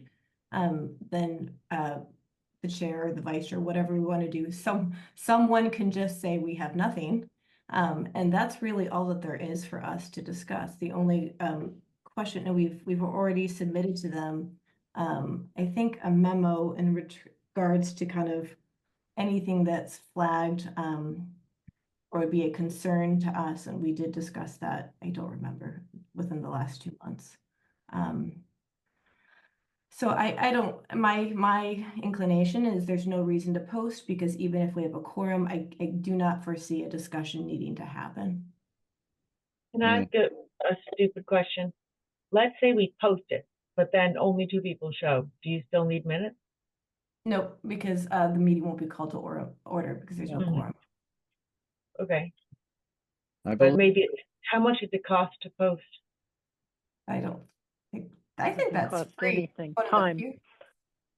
then the chair or the vice chair, whatever we want to do, someone can just say we have nothing. And that's really all that there is for us to discuss. The only question, and we've already submitted to them, I think a memo in regards to kind of anything that's flagged or would be a concern to us, and we did discuss that, I don't remember, within the last 2 months. So I don't, my inclination is there's no reason to post, because even if we have a quorum, I do not foresee a discussion needing to happen. Can I ask a stupid question? Let's say we post it, but then only 2 people show. Do you still need minutes? No, because the meeting won't be called to order because there's no Mhm. quorum. Okay, I but believe, maybe, how much does it cost to post? I don't think, I think Doesn't that's cost free. anything. One of the Time. few.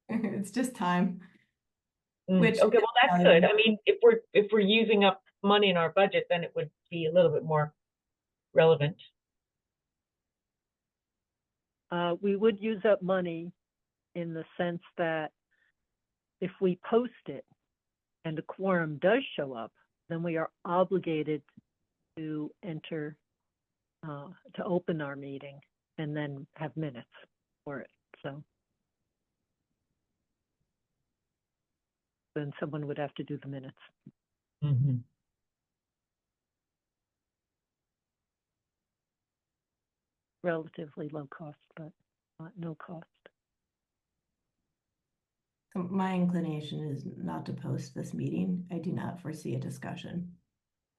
It's just time. Mm, Which okay, is well, that's valuable. good. I mean, if we're using up money in our budget, then it would be a little bit more relevant. We would use up money in the sense that if we post it and a quorum does show up, then we are obligated to enter, to open our meeting and then have minutes for it. So then someone would have to do the minutes. Mm-hmm. Relatively low cost, but not no cost. So my inclination is not to post this meeting. I do not foresee a discussion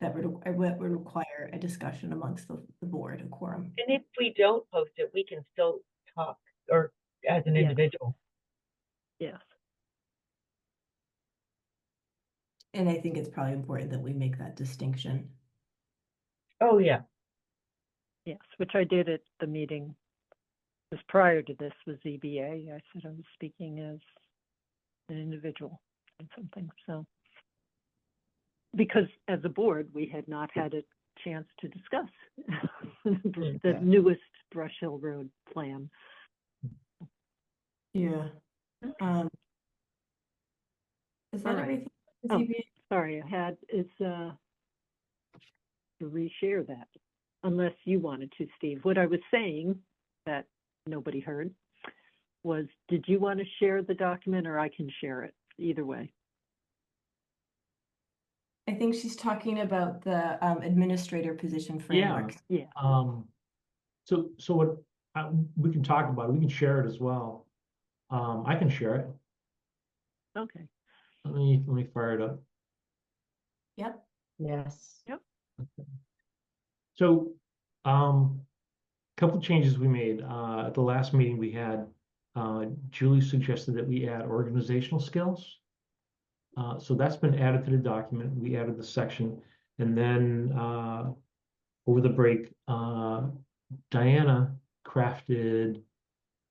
that would require a discussion amongst the board, a quorum. And if we don't post it, we can still talk, or as an Yes. individual. Yes. And I think it's probably important that we make that distinction. Oh, yeah. Yes, which I did at the meeting. Because prior to this was ZBA. I said I was speaking as an individual and something. So because as a board, we had not had a chance to discuss the Yeah. newest Brush Hill Road plan. Yeah. Is All that right. everything? Oh, sorry, I had to reshare that, unless you wanted to, Steve. What I was saying that nobody heard was, did you want to share the document, or I can share it? Either way. I think she's talking about the administrator position framework. Yeah. So what, we can talk about it, we can share it as well. I can share it. Okay. Let me fire it up. Yep. Yes. So, couple changes we made. At the last meeting we had, Julie suggested that we add organizational skills. So that's been added to the document. We added the section, and then over the break, Diana crafted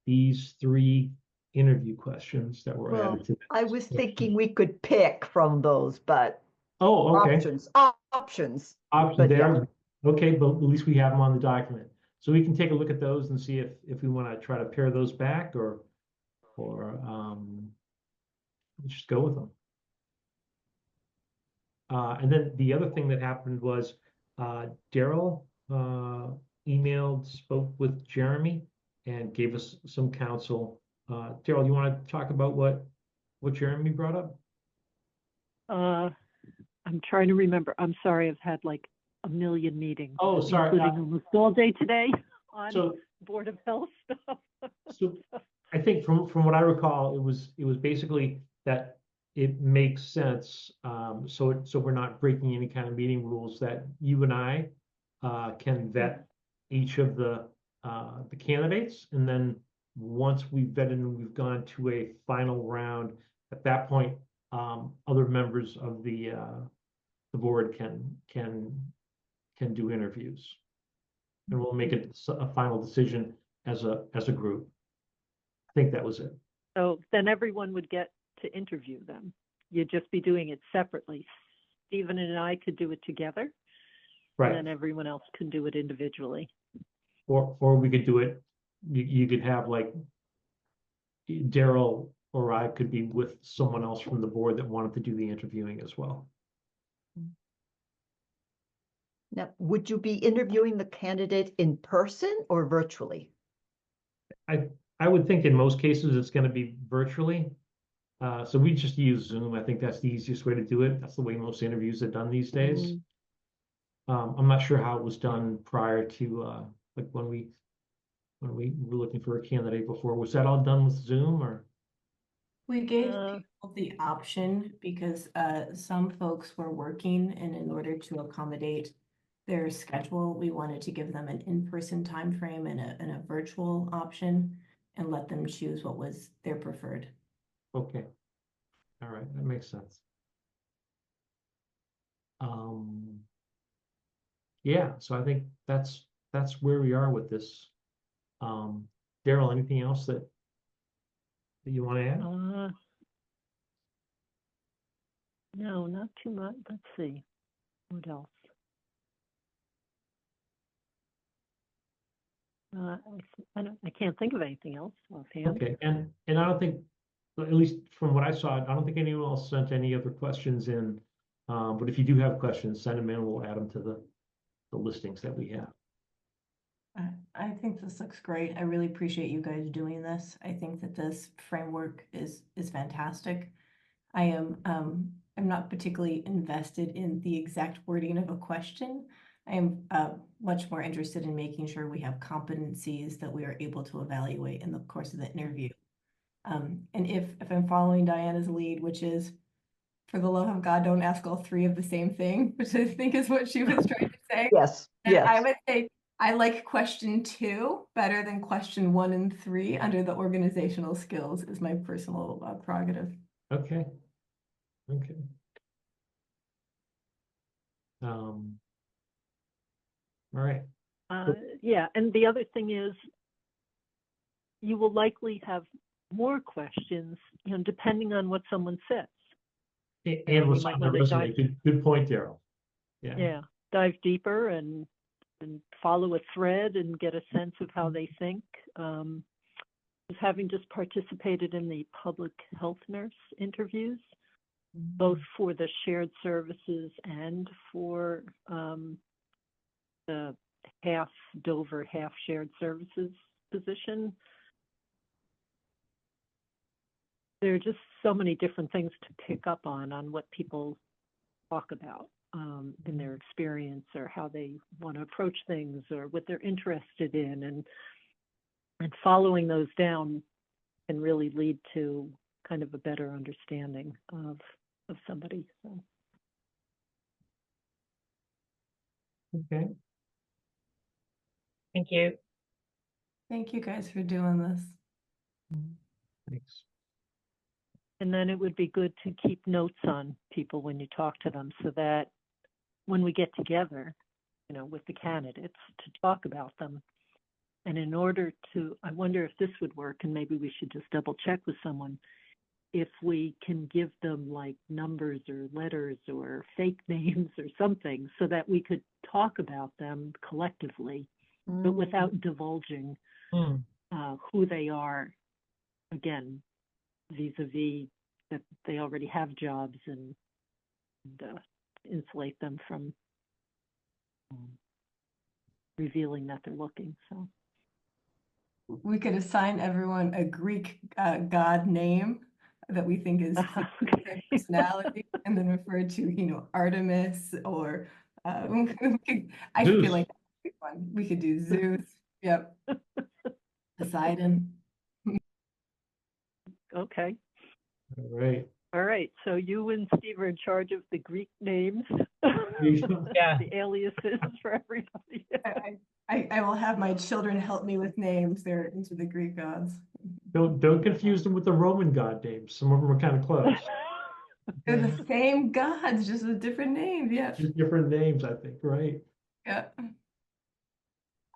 these 3 interview questions that were Well, added to. I was thinking we could pick from those, but Oh, okay. options. Options But yeah. there. Okay, but at least we have them on the document. So we can take a look at those and see if we want to try to pare those back or just go with them. And then the other thing that happened was Daryl emailed, spoke with Jeremy and gave us some counsel. Daryl, you want to talk about what Jeremy brought up? I'm trying to remember. I'm sorry, I've had like a million meetings. Oh, sorry. Including almost all day today on So Board of Health stuff. So I think from what I recall, it was basically that it makes sense. So we're not breaking any kind of meeting rules, that you and I can vet each of the candidates, and then once we've vetted and we've gone to a final round, at that point other members of the board can do interviews. And we'll make a final decision as a group. I think that was it. So then everyone would get to interview them. You'd just be doing it separately. Stephen and I could do it together, and Right. then everyone else can do it individually. Or we could do it, you could have like Daryl or I could be with someone else from the board that wanted to do the interviewing as well. Now, would you be interviewing the candidate in person or virtually? I would think in most cases it's gonna be virtually. So we just use Zoom. I think that's the easiest way to do it. That's the way most interviews are done these days. I'm not sure how it was done prior to, like when we were looking for a candidate before. Was that all done with Zoom or? We gave Uh, people the option because some folks were working, and in order to accommodate their schedule, we wanted to give them an in-person time frame and a virtual option and let them choose what was their preferred. Okay. All right, that makes sense. Yeah, so I think that's where we are with this. Daryl, anything else that you want to add? No, not too much. Let's see. What else? I can't think of anything else offhand. Okay, and I don't think, at least from what I saw, I don't think anyone else sent any other questions in. But if you do have questions, send them in. We'll add them to the listings that we have. I think this looks great. I really appreciate you guys doing this. I think that this framework is fantastic. I'm not particularly invested in the exact wording of a question. I am much more interested in making sure we have competencies that we are able to evaluate in the course of the interview. And if I'm following Diana's lead, which is, for the love of God, don't ask all three of the same thing, which I think is what she was trying to say. Yes, And I yes. would say I like question 2 better than question 1 and 3 under the organizational skills is my personal prerogative. Okay. Okay. All right. Yeah, and the other thing is, you will likely have more questions, depending on what someone says. And we what's might on the wanna resume. dive- Good point, Daryl. Yeah. Yeah, dive deeper and follow a thread and get a sense of how they think. Just having just participated in the public health nurse interviews, both for the shared services and for the half Dover, half shared services position. There are just so many different things to pick up on what people talk about in their experience, or how they want to approach things, or what they're interested in, and following those down can really lead to kind of a better understanding of somebody. So. Okay. Thank you. Thank you guys for doing this. Thanks. And then it would be good to keep notes on people when you talk to them, so that when we get together, with the candidates to talk about them, and in order to, I wonder if this would work, and maybe we should just double check with someone, if we can give them like numbers or letters or fake names or something, so that we could talk about them collectively, but without divulging who they are, again, vis-a-vis that they already have jobs, and insulate them from revealing that they're looking. So We could assign everyone a Greek god name that we think is their personality, and then refer to, Artemis, or I Zeus. feel like that's a good one. We could do Zeus. Yep. Poseidon. Okay. All right. All right. So you and Steve are in charge of the Greek names, Yeah. the aliases for everybody. I will have my children help me with names. They're into the Greek gods. Don't confuse them with the Roman god names. Some of them are kind of close. They're the same gods, just with different names. Yeah. Just different names, I think, right? Yeah.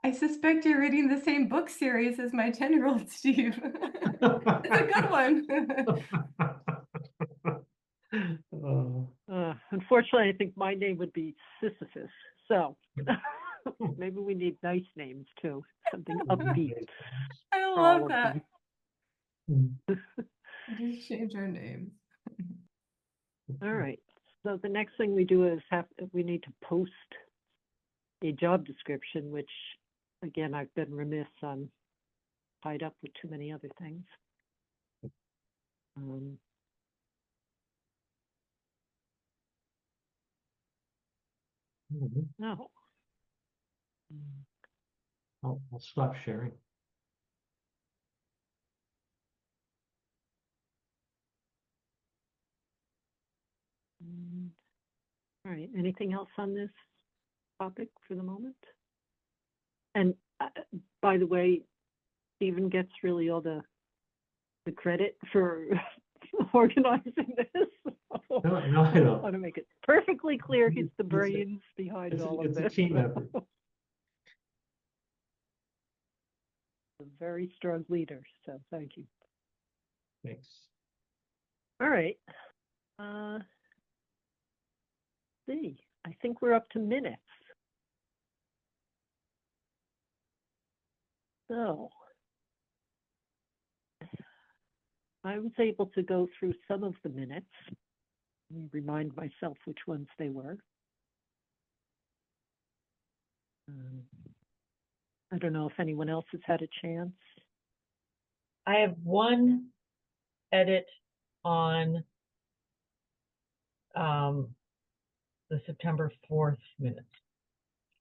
I suspect you're reading the same book series as my 10-year-old Steve. It's a good one. Unfortunately, I think my name would be Sisyphus. So maybe we need nice names too, something upbeat. I for all love of that. them. Just change our names. All right. So the next thing we do is we need to post a job description, which again, I've been remiss on, tied up with too many other things. No. I'll stop sharing. All right. Anything else on this topic for the moment? And by the way, Stephen gets really all the credit for organizing this. No, I I don't. want to make it perfectly clear he's the brains behind all of It's a this. team effort. A very strong leader, so thank you. Thanks. All right. See, I think we're up to minutes. So I was able to go through some of the minutes. Let me remind myself which ones they were. I don't know if anyone else has had a chance. I have one edit on the September 4th minutes.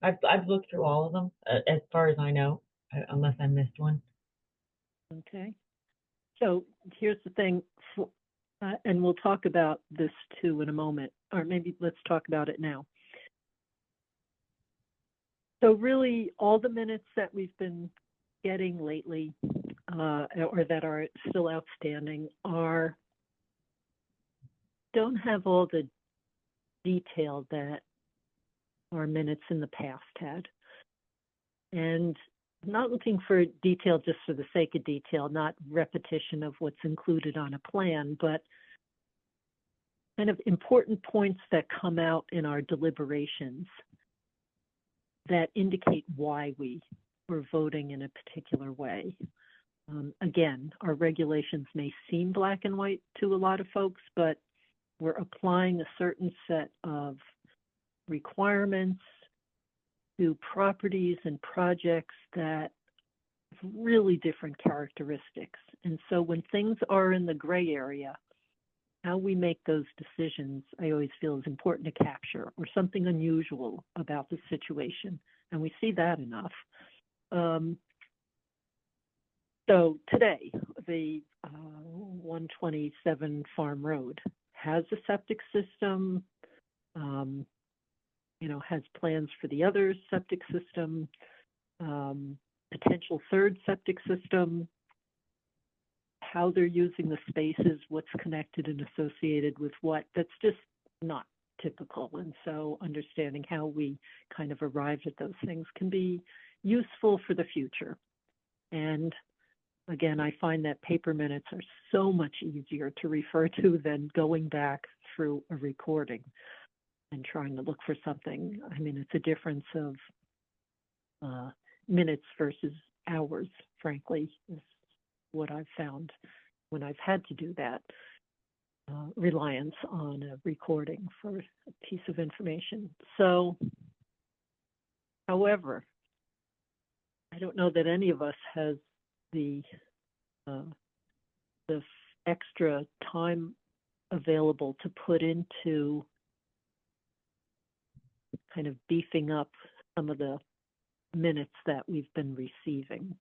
I've looked through all of them as far as I know, unless I missed one. Okay. So here's the thing, and we'll talk about this too in a moment, or maybe let's talk about it now. So really, all the minutes that we've been getting lately, or that are still outstanding, don't have all the detail that our minutes in the past had. And I'm not looking for detail just for the sake of detail, not repetition of what's included on a plan, but kind of important points that come out in our deliberations that indicate why we were voting in a particular way. Again, our regulations may seem black and white to a lot of folks, but we're applying a certain set of requirements to properties and projects that have really different characteristics. And so when things are in the gray area, how we make those decisions, I always feel is important to capture, or something unusual about the situation. And we see that enough. So today, the 127 Farm Road has a septic system, has plans for the other septic system, potential third septic system, how they're using the spaces, what's connected and associated with what. That's just not typical. And so understanding how we kind of arrived at those things can be useful for the future. And again, I find that paper minutes are so much easier to refer to than going back through a recording and trying to look for something. I mean, it's a difference of minutes versus hours, frankly, is what I've found when I've had to do that. Reliance on a recording for a piece of information. So, however, I don't know that any of us has the extra time available to put into kind of beefing up some of the minutes that we've been receiving.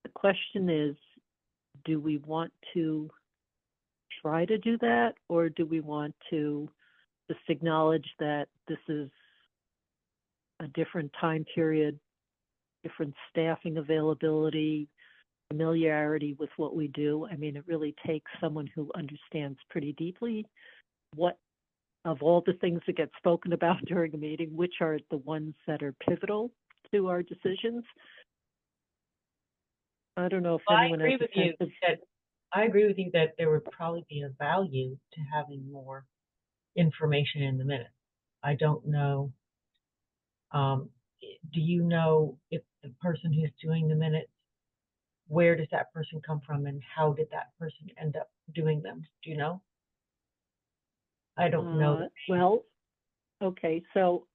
The question is, do we want to try to do that, or do we want to just acknowledge that this is a different time period, different staffing availability, familiarity with what we do. I mean, it really takes someone who understands pretty deeply what, of all the things that get spoken about during a meeting, which are the ones that are pivotal to our decisions. I don't know if Well, I anyone agree has a with you sense of, that I agree with you that there would probably be a value to having more information in the minutes. I don't know. Do you know if the person who's doing the minutes, where does that person come from and how did that person end up doing them? Do you know? I don't know. well, okay, so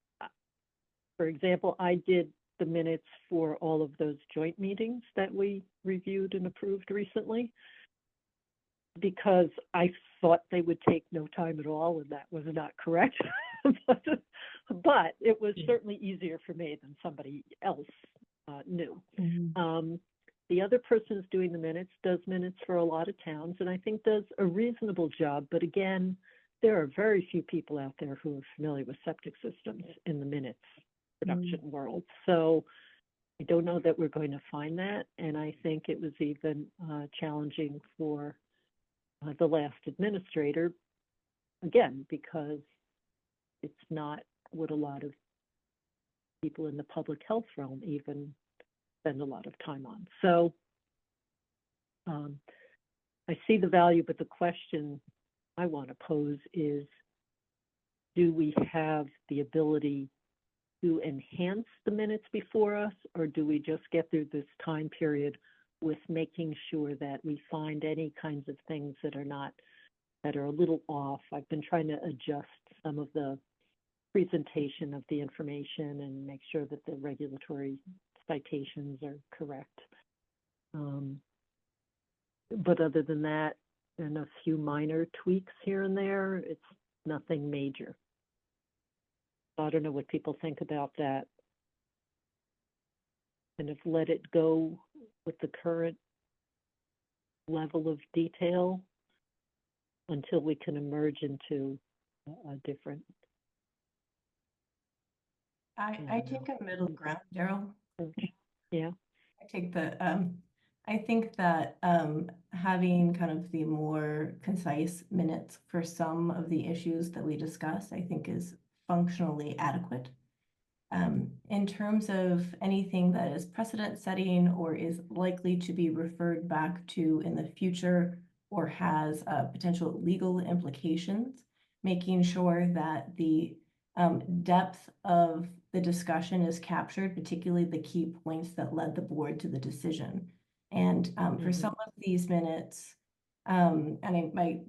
for example, I did the minutes for all of those joint meetings that we reviewed and approved recently because I thought they would take no time at all, and that was not correct. but it was certainly easier for me than somebody else knew. The other person who's doing the minutes does minutes for a lot of towns, and I think does a reasonable job. But again, there are very few people out there who are familiar with septic systems in the minutes production world. So I don't know that we're going to find that. And I think it was even challenging for the last administrator, again, because it's not what a lot of people in the public health realm even spend a lot of time on. So I see the value, but the question I want to pose is, do we have the ability to enhance the minutes before us, or do we just get through this time period with making sure that we find any kinds of things that are a little off? I've been trying to adjust some of the presentation of the information and make sure that the regulatory citations are correct. But other than that, and a few minor tweaks here and there, it's nothing major. I don't know what people think about that. And if let it go with the current level of detail until we can emerge into a different. I take a middle ground, Daryl. Yeah. I take the, I think that having kind of the more concise minutes for some of the issues that we discuss, I think is functionally adequate. In terms of anything that is precedent setting or is likely to be referred back to in the future or has potential legal implications, making sure that the depth of the discussion is captured, particularly the key points that led the board to the decision. And for some of these minutes, my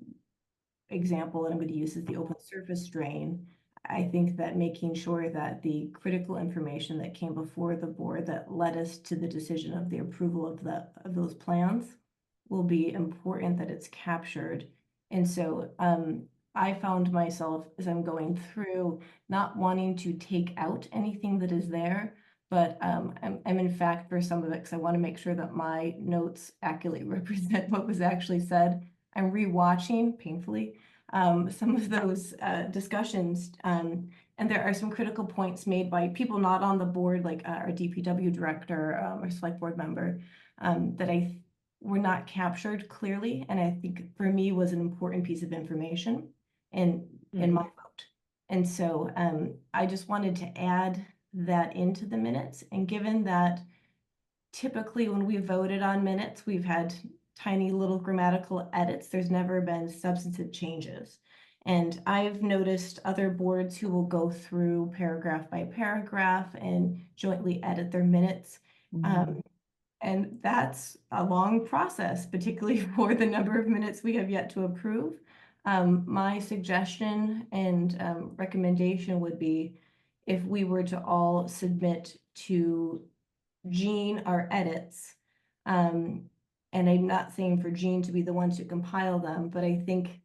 example that I'm going to use is the open surface drain. I think that making sure that the critical information that came before the board that led us to the decision of the approval of those plans will be important that it's captured. And so I found myself, as I'm going through, not wanting to take out anything that is there, but I'm in fact, for some of it, because I want to make sure that my notes accurately represent what was actually said. I'm rewatching painfully some of those discussions, and there are some critical points made by people not on the board, like our DPW director or select board member, that were not captured clearly, and I think for me was an important piece of information in my vote. And so I just wanted to add that into the minutes. And given that typically when we voted on minutes, we've had tiny little grammatical edits, there's never been substantive changes. And I've noticed other boards who will go through paragraph by paragraph and jointly edit their minutes. And that's a long process, particularly for the number of minutes we have yet to approve. My suggestion and recommendation would be if we were to all submit to Jean our edits, and I'm not saying for Jean to be the one to compile them, but I think,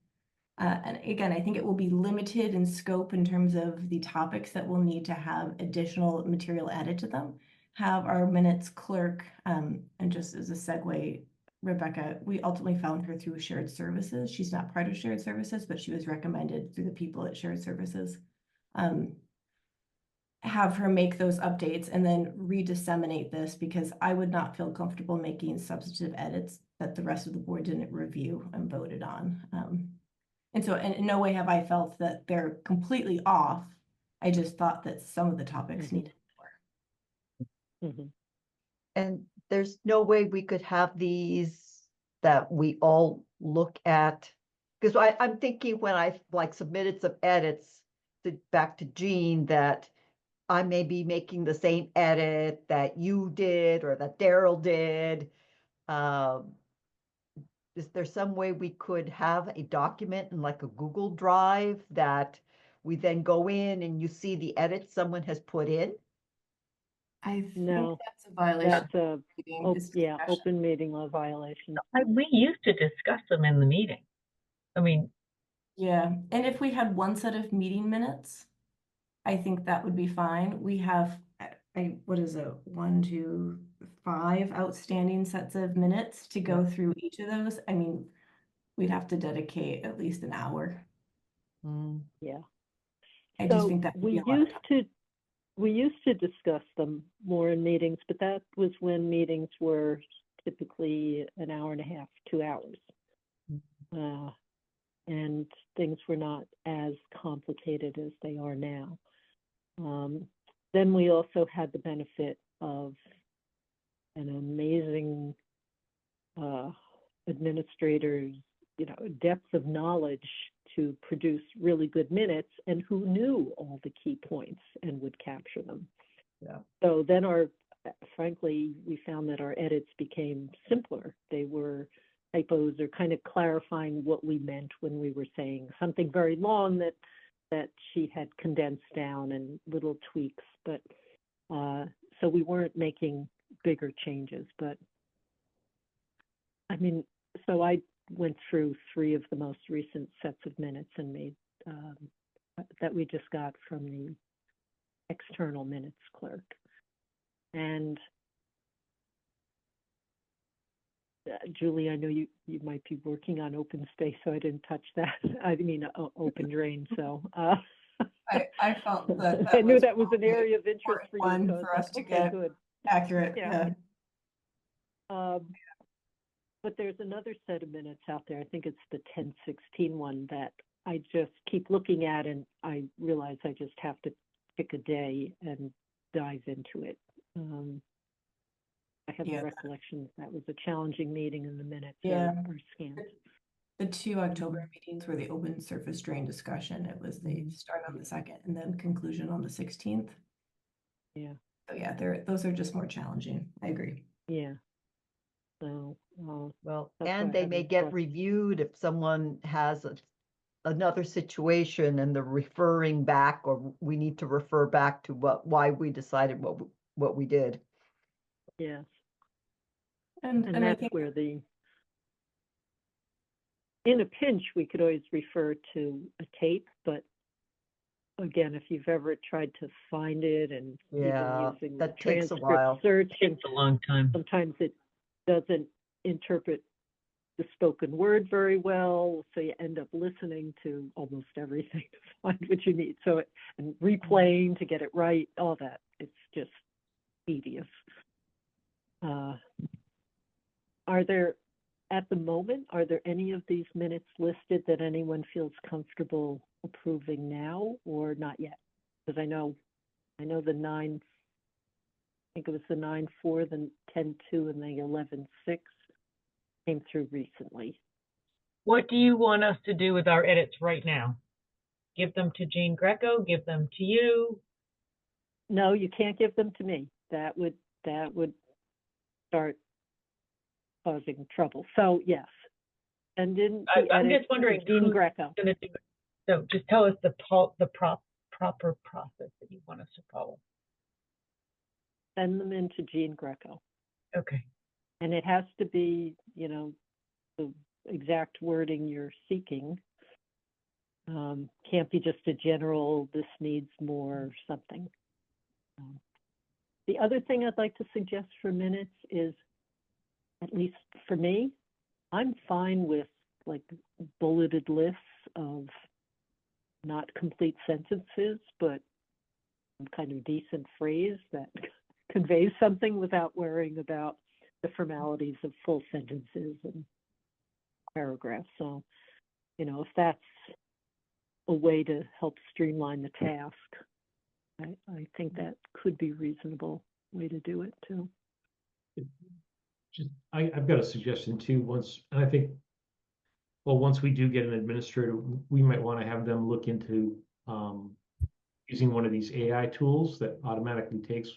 and again, I think it will be limited in scope in terms of the topics that will need to have additional material added to them. Have our minutes clerk, and just as a segue, Rebecca, we ultimately found her through shared services. She's not part of shared services, but she was recommended through the people at shared services. have her make those updates and then re-disseminate this, because I would not feel comfortable making substantive edits that the rest of the board didn't review and voted on. And so in no way have I felt that they're completely off. I just thought that some of the topics Mhm. needed more. Mhm. And there's no way we could have these that we all look at. Because I'm thinking when I like submitted some edits back to Jean, that I may be making the same edit that you did or that Daryl did. Is there some way we could have a document in like a Google Drive that we then go in and you see the edits someone has put in? I think No, that's a violation. That's a, of meeting, oh, this yeah, discussion. open meeting law violation. We used to discuss them in the meeting. I mean, Yeah, and if we had one set of meeting minutes, I think that would be fine. We have, what is it, 1, 2, 5 outstanding sets of minutes to go through each of those. I mean, we'd have to dedicate at least an hour. Yeah. I just So think that would be we a lot of time. used to discuss them more in meetings, but that was when meetings were typically an hour and a half, 2 hours. And things were not as complicated as they are now. Then we also had the benefit of an amazing administrator's, depth of knowledge to produce really good minutes, and who knew all the key points and would capture them. Yeah. So then frankly, we found that our edits became simpler. They were typos or kind of clarifying what we meant when we were saying something very long that she had condensed down, and little tweaks. But so we weren't making bigger changes. But I mean, so I went through 3 of the most recent sets of minutes and made that we just got from the external minutes clerk. And Julie, I know you might be working on open space, so I didn't touch that. I mean, open drain. So I felt that I knew that was an probably area of interest for you. one So I was for us like, to okay, get good. accurate. Yeah. Yeah. But there's another set of minutes out there. I think it's the 1016 one that I just keep looking at, and I realize I just have to pick a day and dive into it. I have a recollection that was a challenging meeting, and the minutes are scant. The 2 October meetings were the open surface drain discussion. It was the start on the 2nd and then conclusion on the 16th. Yeah. So yeah, those are just more challenging. I agree. Yeah. So, Well, that's and why I they may haven't get brought- reviewed if someone has another situation and they're referring back, or we need to refer back to why we decided what we did. Yes. And And I that's think where in a pinch, we could always refer to a tape, but again, if you've ever tried to find it, and Yeah, even using that the takes a transcript while. search, and it's a long time. sometimes it doesn't interpret the spoken word very well, so you end up listening to almost everything to find what you need. So and replaying to get it right, all that, it's just tedious. At the moment, are there any of these minutes listed that anyone feels comfortable approving now, or not yet? Because I know the 9, I think it was the 9-4, the 10-2, and the 11-6 came through recently. What do you want us to do with our edits right now? Give them to Jean Greco, give them to you? No, you can't give them to me. That would start causing trouble. So yes, and didn't I'm just wondering Jean who's Greco. going to do it. So just tell us the proper process that you want us to follow. Send them into Jean Greco, Okay. and it has to be, the exact wording you're seeking. Can't be just a general, this needs more something. The other thing I'd like to suggest for minutes is, at least for me, I'm fine with like bulleted lists of not complete sentences, but some kind of decent phrase that conveys something without worrying about the formalities of full sentences and paragraphs. So, if that's a way to help streamline the task, I think that could be a reasonable way to do it too. I've got a suggestion too, and I think, well, once we do get an administrator, we might want to have them look into using one of these AI tools that automatically takes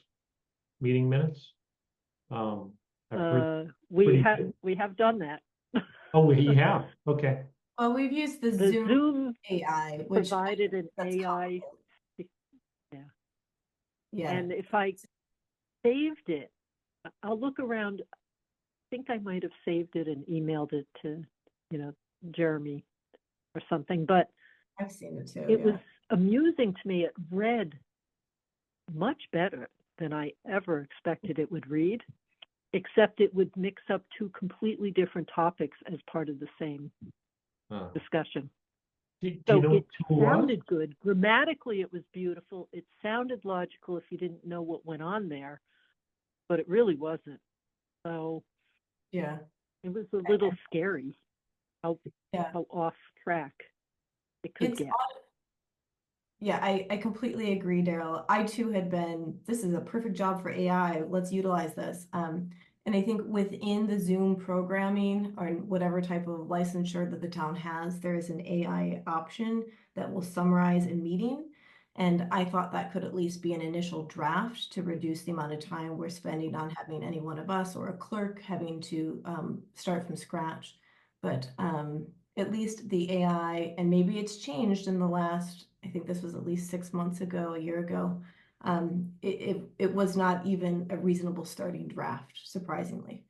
meeting minutes. I've heard We pretty have done that. Oh, we have, okay. Well, we've used the The Zoom Zoom AI, which provided an that's AI, complicated. Yeah. and if I saved it, I'll look around. I think I might have saved it and emailed it to, Jeremy or something, but I've seen it too. it Yeah. was amusing to me. It read much better than I ever expected it would read, except it would mix up two completely different topics as part of the same discussion. Do you So know what it tool was? sounded good. Grammatically, it was beautiful. It sounded logical if you didn't know what went on there, but it really wasn't. So Yeah. it was a little scary how off track it could It's get. odd. Yeah, I completely agree, Daryl. I too had been, this is a perfect job for AI. Let's utilize this. And I think within the Zoom programming or whatever type of licensure that the town has, there is an AI option that will summarize a meeting. And I thought that could at least be an initial draft to reduce the amount of time we're spending on having any one of us or a clerk having to start from scratch. But at least the AI, and maybe it's changed in the last, I think this was at least 6 months ago, a year ago. It was not even a reasonable starting draft, surprisingly.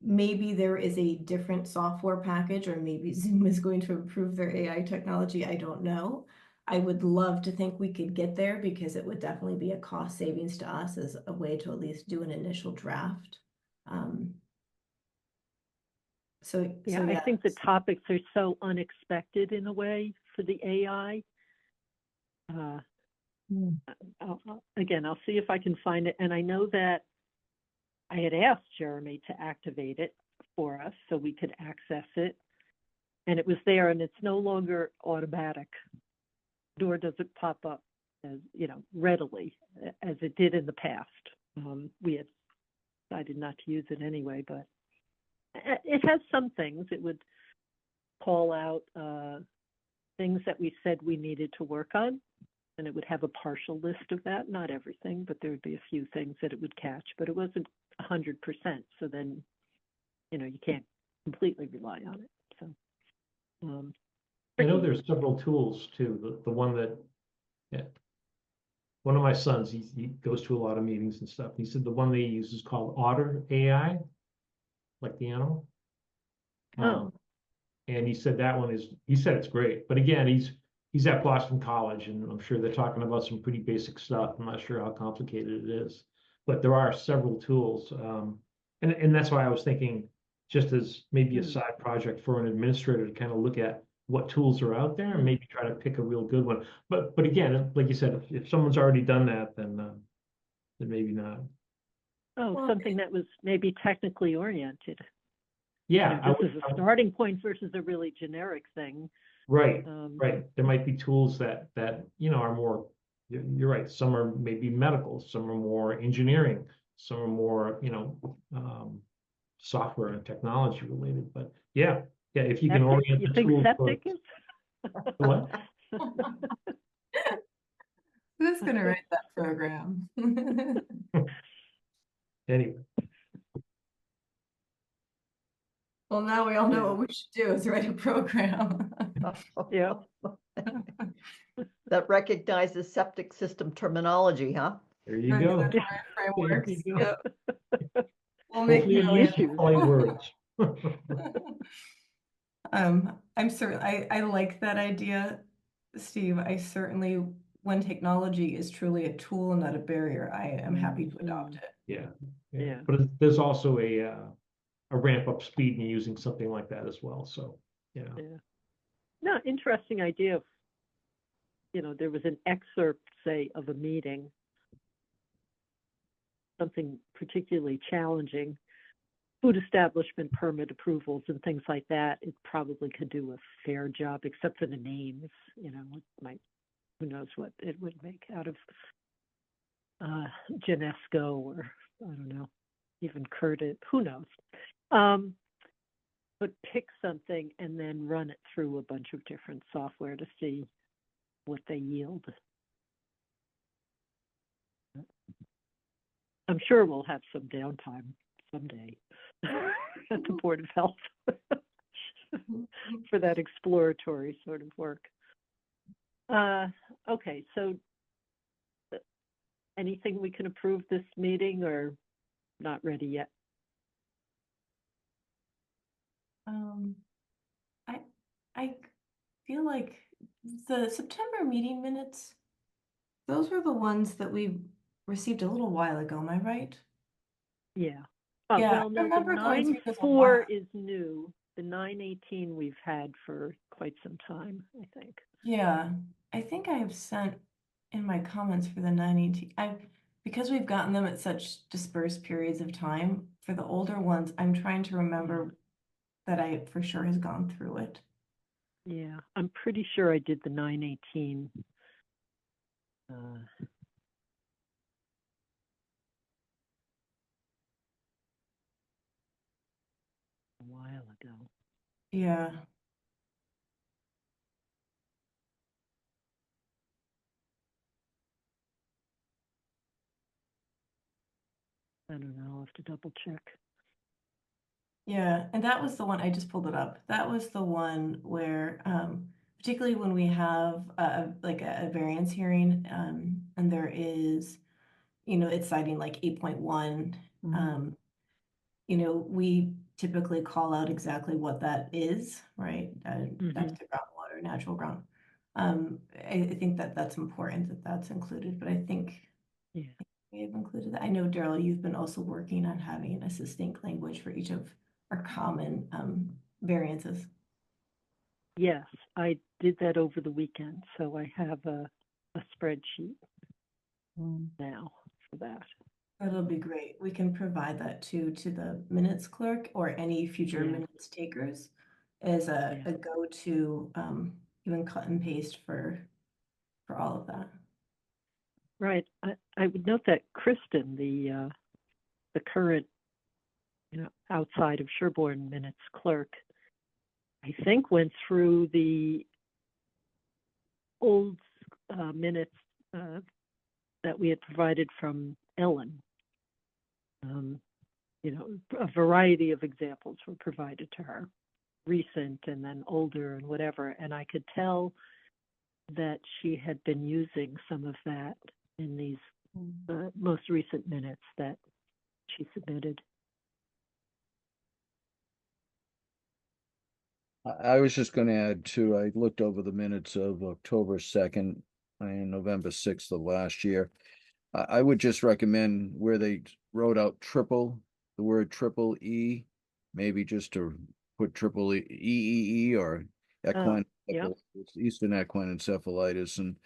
Maybe there is a different software package, or maybe Zoom is going to improve their AI technology. I don't know. I would love to think we could get there because it would definitely be a cost savings to us as a way to at least do an initial draft. I think the topics are so unexpected in a way for the AI. Again, I'll see if I can find it. And I know that I had asked Jeremy to activate it for us so we could access it. And it was there, and it's no longer automatic, nor does it pop up as, readily as it did in the past. We had decided not to use it anyway, but it has some things. It would call out things that we said we needed to work on, and it would have a partial list of that. Not everything, but there would be a few things that it would catch, but it wasn't 100%. So then, you can't completely rely on it. So I know there's several tools too. The one that, one of my sons, he goes to a lot of meetings and stuff. He said the one they use is called Otter AI, like the animal. And he said that one he said it's great. But again, he's at Boston College, and I'm sure they're talking about some pretty basic stuff. I'm not sure how complicated it is, but there are several tools. And that's why I was thinking, just as maybe a side project for an administrator to kind of look at what tools are out there and maybe try to pick a real good one. But again, like you said, if someone's already done that, then maybe not. Something that was maybe technically oriented. Yeah, this is a starting point versus a really generic thing. Right, right. There might be tools that are more. You're right. Some are maybe medical. Some are more engineering. Some are more software and technology related. But yeah. If you can orient you the think tool septic is? What? Who's gonna write that program? Anyway. Well, now we all know what we should do is write a program. Yeah. That recognizes septic system terminology, huh? There you go. Frameworks. There you go. Yep. We'll make words. I'm certain I like that idea, Steve. I certainly, when technology is truly a tool, not a barrier, I am happy to adopt it. Yeah. But there's also a ramp up speed in using something like that as well. So, No, interesting idea. there was an excerpt, say, of a meeting, something particularly challenging, food establishment permit approvals and things like that, it probably could do a fair job, except for the names, it might, who knows what it would make out of Genesco, or I don't know, even Curtis, who knows. But pick something and then run it through a bunch of different software to see what they yield. I'm sure we'll have some downtime someday at the Board of Health for that exploratory sort of work. Okay, so anything we can approve this meeting, or not ready yet? I feel like the September meeting minutes, those were the ones that we received a little while ago, am I right? Yeah. Yeah, Well, I no, the remember going through this a 9.4 while. is new. The 9.18 we've had for quite some time, I think. Yeah, I think I have sent in my comments for the 918. Because we've gotten them at such dispersed periods of time, for the older ones, I'm trying to remember that I for sure has gone through it. Yeah, I'm pretty sure I did the 9.18. A while ago. Yeah. I don't know, I'll have to double check. Yeah, and that was the one, I just pulled it up. That was the one where, particularly when we have like a variance hearing, and there is, it's citing like 8.1, we typically call out exactly what that is, right? Depth to groundwater, natural ground. I think that's important that that's included, but I think we have included that. I know, Daryl, you've been also working on having a succinct language for each of our common variances. Yes, I did that over the weekend, so I have a spreadsheet now for that. That'll be great. We can provide that to the minutes clerk or any future minutes takers as a go-to, even cut and paste for all of that. Right. I would note that Kristen, the current, outside of Sherborn minutes clerk, I think went through the old minutes that we had provided from Ellen. A variety of examples were provided to her, recent and then older and whatever. And I could tell that she had been using some of that in these most recent minutes that she submitted. I was just going to add too, I looked over the minutes of October 2nd and November 6th of last year. I would just recommend where they wrote out the word triple E, maybe just to put triple E or equine, Eastern equine encephalitis. And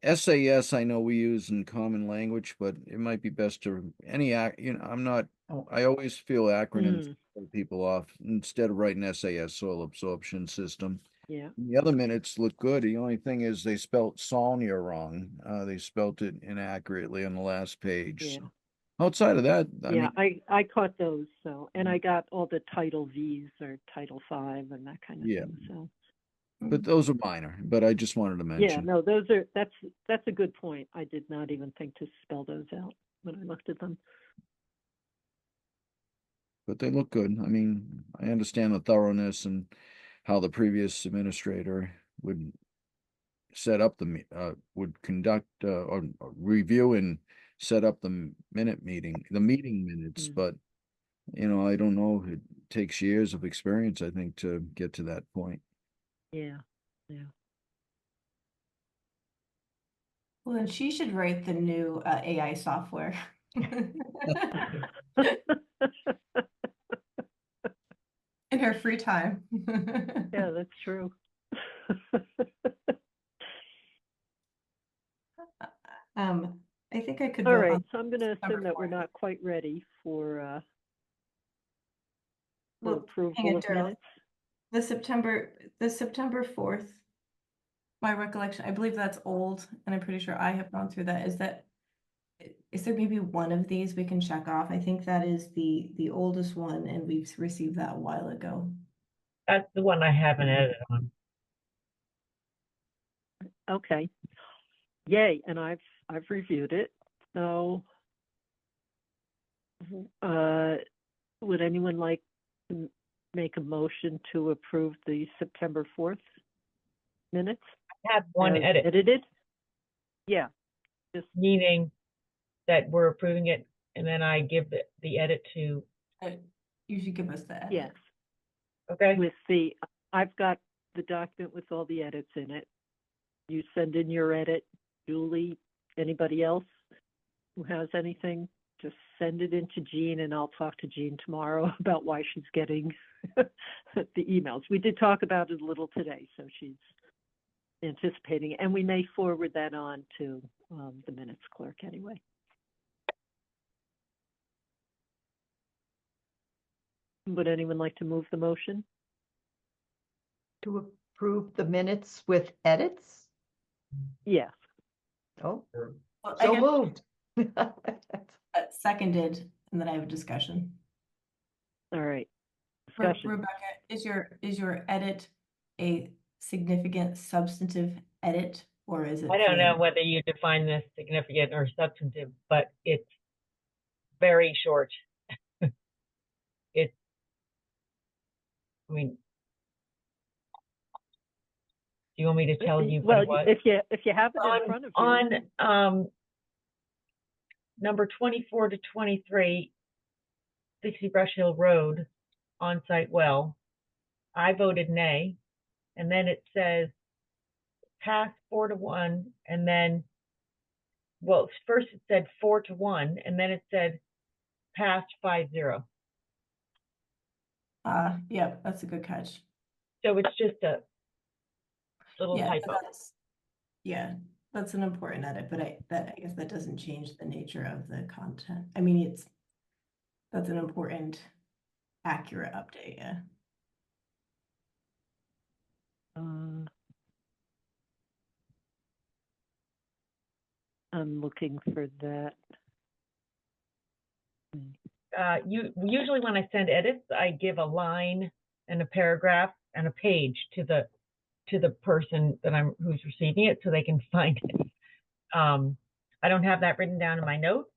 SAS, I know we use in common language, but it might be best to I always feel acronyms throw people off instead of writing SAS, soil absorption system. Yeah. The other minutes look good. The only thing is they spelt Sonia wrong. They spelt it inaccurately on the last page. Yeah. So outside of that, I caught those. So, and I got all the Title V's or Title V and that kind of thing. So, but those are minor. But I just wanted to mention. Yeah, no, that's a good point. I did not even think to spell those out when I looked at them. But they look good. I mean, I understand the thoroughness and how the previous administrator would set up would conduct or review and set up the meeting minutes. But I don't know. It takes years of experience, I think, to get to that point. Yeah. Well, then she should write the new AI software. In her free time. Yeah, that's true. I think I could All vote right, on so I'm gonna September assume that we're 4th. not quite ready for the Well, approval hang on, of Daryl. minutes. The September 4th, my recollection, I believe that's old, and I'm pretty sure I have gone through that. Is there maybe one of these we can check off? I think that is the oldest one, and we've received that a while ago. That's the one I haven't edited on. Okay. Yay, and I've reviewed it. So would anyone like to make a motion to approve the September 4th minutes? I have one as edit, edited? Yeah, meaning that we're approving it, and then I give the edit to, You should give us the edit. yes. okay? I've got the document with all the edits in it. You send in your edit, Julie, anybody else who has anything, just send it in to Jean, and I'll talk to Jean tomorrow about why she's getting the emails. We did talk about it a little today, so she's anticipating it, and we may forward that on to the minutes clerk anyway. Would anyone like to move the motion? To approve the minutes with edits? Yes. Oh, Well, I so guess, moved. seconded, and then I have a discussion. All right. Discussion. Rebecca, is your edit a significant substantive edit, or is it? I don't know plain? whether you define this significant or substantive, but it's very short. It's, I mean, do you want me to tell you what Well, it was? if you have it in front of you. On number 24 to 23, 60 Brush Hill Road, on-site well, I voted nay, and then it says pass 4-1, and then, well, first it said 4-1, and then it said passed 5-0. Yeah, that's a good catch. So it's just a little Yeah, typo. yeah, that's an important edit, but I guess that doesn't change the nature of the content. I mean, that's an important, accurate update, yeah. I'm looking for that. Usually when I send edits, I give a line and a paragraph and a page to the person who's receiving it, so they can find it. I don't have that written down in my notes,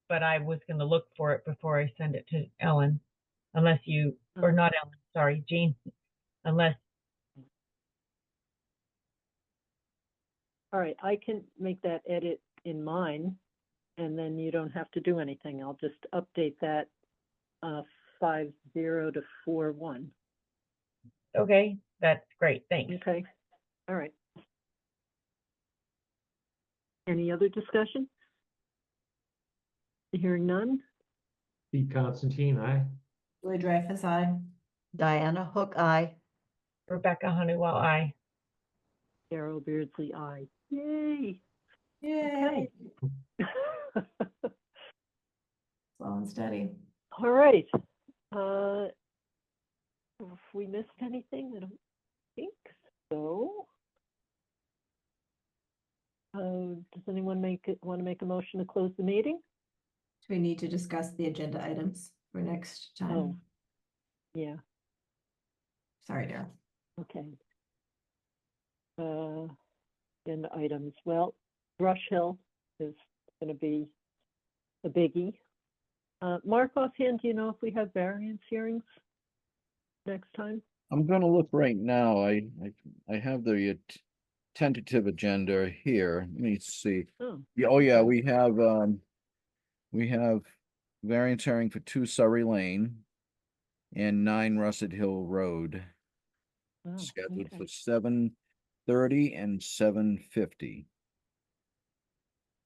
but I was going to look for it before I send it to Ellen, unless you, or not Ellen, sorry, Jean, unless. All right, I can make that edit in mine, and then you don't have to do anything. I'll just update that 5-0 to 4-1. Okay, that's great, thanks. Okay, all right. Any other discussion? Hearing none? Pete Constantine, aye. Julie Dreyfus, aye. Diana Hook, aye. Rebecca Honeywell, aye. Carol Beardsley, aye. Yay! Yay. Okay. Slow and steady. All right. If we missed anything, I don't think so. Does anyone want to make a motion to close the meeting? Do we need to discuss the agenda items for next time? Oh. Yeah, Sorry, Daryl. okay. Agenda items. Well, Brush Hill is going to be a biggie. Mark, offhand, do you know if we have variance hearings next time? I'm gonna look right now. I have the tentative agenda here. Let me see. Oh, Yeah, oh yeah, we have variance hearing for 2 Surrey Lane and 9 Russet Hill Road, oh, scheduled okay. for 7:30 and 7:50.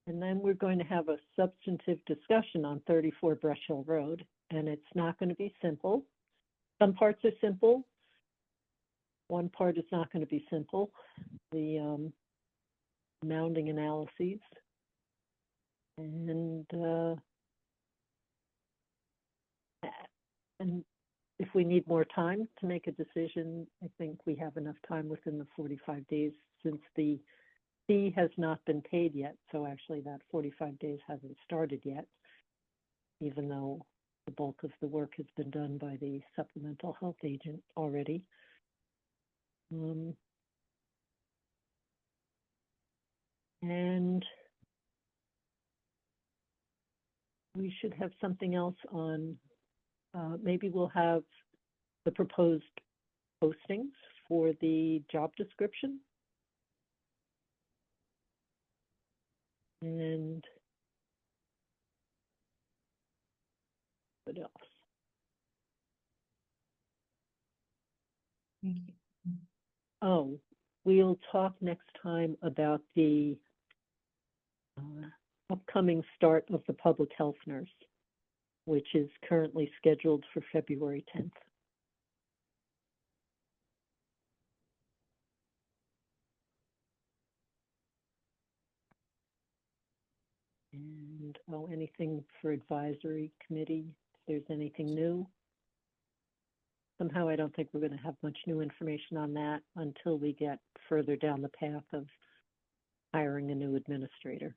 And then we're going to have a substantive discussion on 34 Brush Hill Road, and it's not going to be simple. Some parts are simple. One part is not going to be simple. The mounding analyses. And if we need more time to make a decision, I think we have enough time within the 45 days since the fee has not been paid yet. So actually that 45 days hasn't started yet, even though the bulk of the work has been done by the supplemental health agent already. And we should have something else on, maybe we'll have the proposed postings for the job description. And what else? Thank you. Oh, we'll talk next time about the upcoming start of the public health nurse, which is currently scheduled for February 10th. And anything for advisory committee, if there's anything new. Somehow I don't think we're going to have much new information on that until we get further down the path of hiring a new administrator.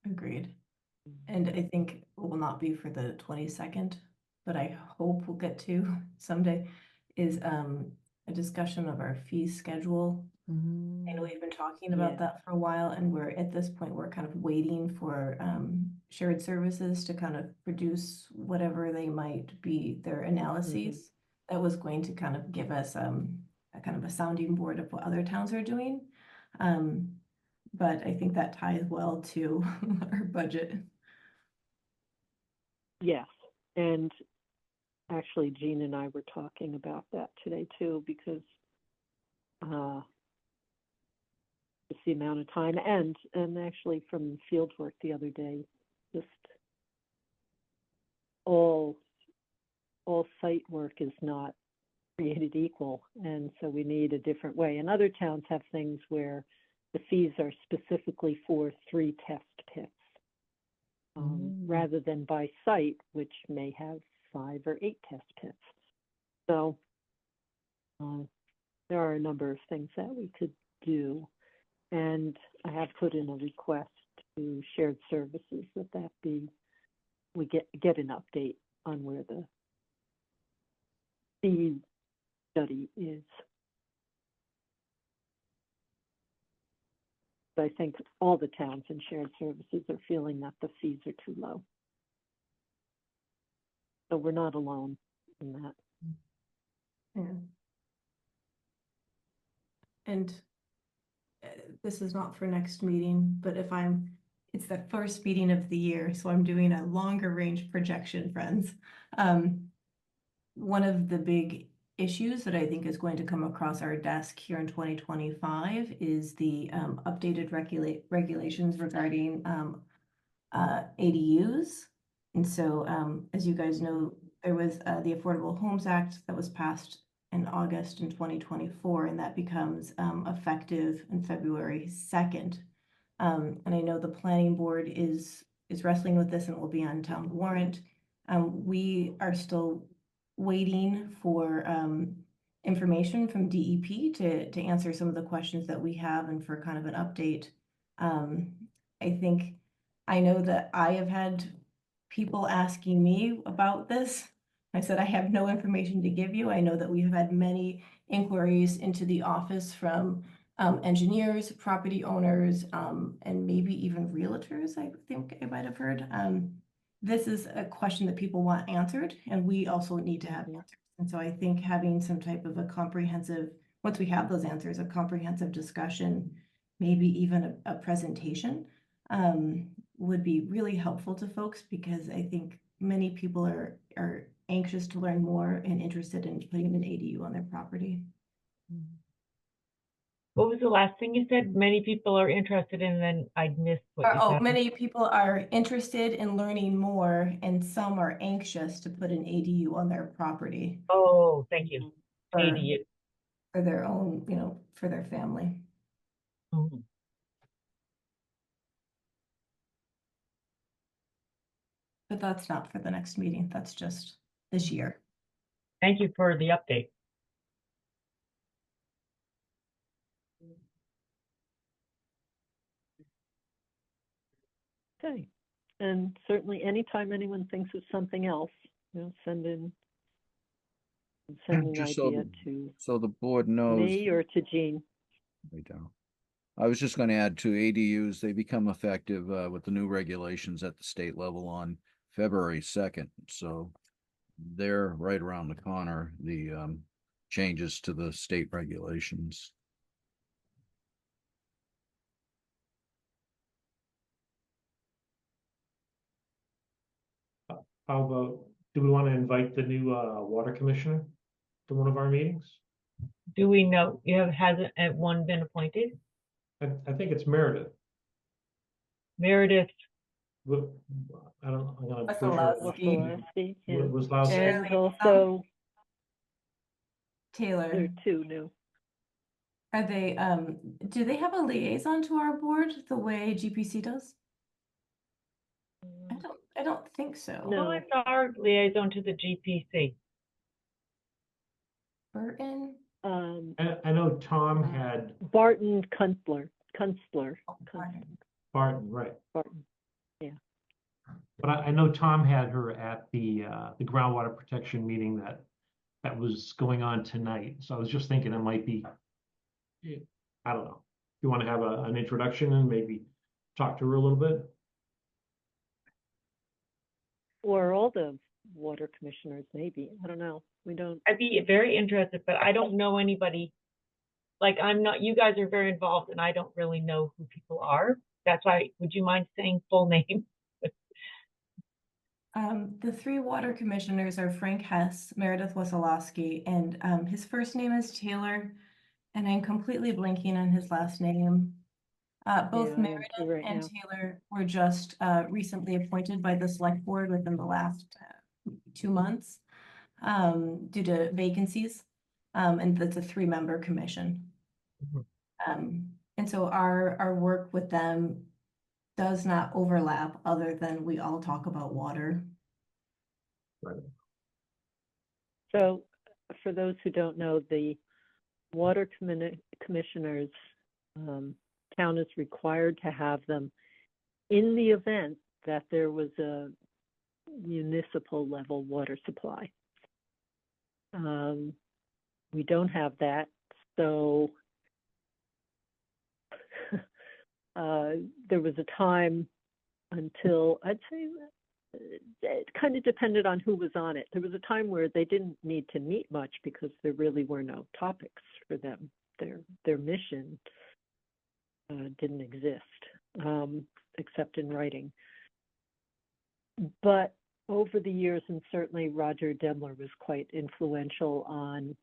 Agreed. And I think it will not be for the 22nd, but I hope we'll get to someday, is a discussion of our fee schedule. I know we've been talking about that for a while, and we're at this point, we're kind of waiting for shared services to kind of produce whatever they might be, their analyses. That was going to kind of give us a kind of a sounding board of what other towns are doing. But I think that ties well to our budget. Yes, and actually Jean and I were talking about that today too, because just the amount of time and actually from field work the other day, just all site work is not created equal, and so we need a different way. And other towns have things where the fees are specifically for 3 test pits, rather than by site, which may have 5 or 8 test pits. So there are a number of things that we could do, and I have put in a request to shared services that be we get an update on where the fee study is. I think all the towns in shared services are feeling that the fees are too low. So we're not alone in that. Yeah. And this is not for next meeting, but it's the first meeting of the year, so I'm doing a longer range projection, friends. One of the big issues that I think is going to come across our desk here in 2025 is the updated regulations regarding ADUs. And so, as you guys know, there was the Affordable Homes Act that was passed in August in 2024, and that becomes effective in February 2nd. And I know the planning board is wrestling with this and will be on town warrant. We are still waiting for information from DEP to answer some of the questions that we have and for kind of an update. I know that I have had people asking me about this. I said I have no information to give you. I know that we have had many inquiries into the office from engineers, property owners, and maybe even realtors, I think I might have heard. This is a question that people want answered, and we also need to have answers. And so I think having some type of a comprehensive, once we have those answers, a comprehensive discussion, maybe even a presentation, would be really helpful to folks, because I think many people are anxious to learn more and interested in putting an ADU on their property. What was the last thing you said? Many people are interested in, then I missed what you said. Many people are interested in learning more, and some are anxious to put an ADU on their property. Oh, thank you. For, ADU. for their own, for their family. Mhm. But that's not for the next meeting. That's just this year. Thank you for the update. Okay, and certainly anytime anyone thinks of something else, send an Just so idea the- to So the board knows. me or to Jean. Right down. I was just gonna add to ADUs, they become effective with the new regulations at the state level on February 2nd, so they're right around the corner, the changes to the state regulations. How about, do we want to invite the new water commissioner to one of our meetings? Do we know, hasn't one been appointed? I think it's Meredith. Meredith, Wh- I don't, I'm gonna butcher Wasilowski. it. Wasilowski, yeah. Wasilowski. And Chair also, there Taylor, are two new. are they, do they have a liaison to our board the way GPC does? I don't think so. No. who is our liaison to the GPC? Burton? I know Tom had Barton Kunstler, Oh, pardon. Barton, right, Barton. but I know Tom had her at the groundwater protection meeting that was going on tonight, so I was just thinking it might be, I don't know. You want to have an introduction and maybe talk to her a little bit? Or all the water commissioners, maybe. I don't know. We don't. I'd be very interested, but I don't know anybody. Like, I'm not, you guys are very involved and I don't really know who people are. That's why, would you mind saying full name? The three water commissioners are Frank Hess, Meredith Wasilowski, and his first name is Taylor, and I'm completely blanking on his last name. Both Yeah, I am Meredith too right and now. Taylor were just recently appointed by the select board within the last 2 months due to vacancies. And that's a 3-member commission. And so our work with them does not overlap other than we all talk about water. So for those who don't know, the water commissioners, town is required to have them in the event that there was a municipal level water supply. We don't have that, so there was a time until, I'd say, it kind of depended on who was on it. There was a time where they didn't need to meet much because there really were no topics for them. Their mission didn't exist, except in writing. But over the years, and certainly Roger Demler was quite influential on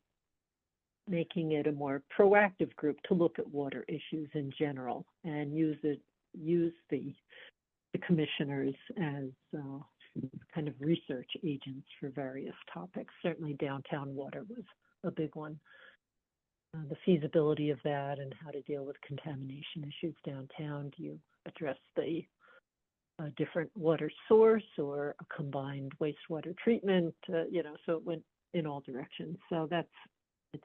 making it a more proactive group to look at water issues in general and use the commissioners as kind of research agents for various topics. Certainly downtown water was a big one. The feasibility of that and how to deal with contamination issues downtown. Do you address the different water source or a combined wastewater treatment? So it went in all directions. So it's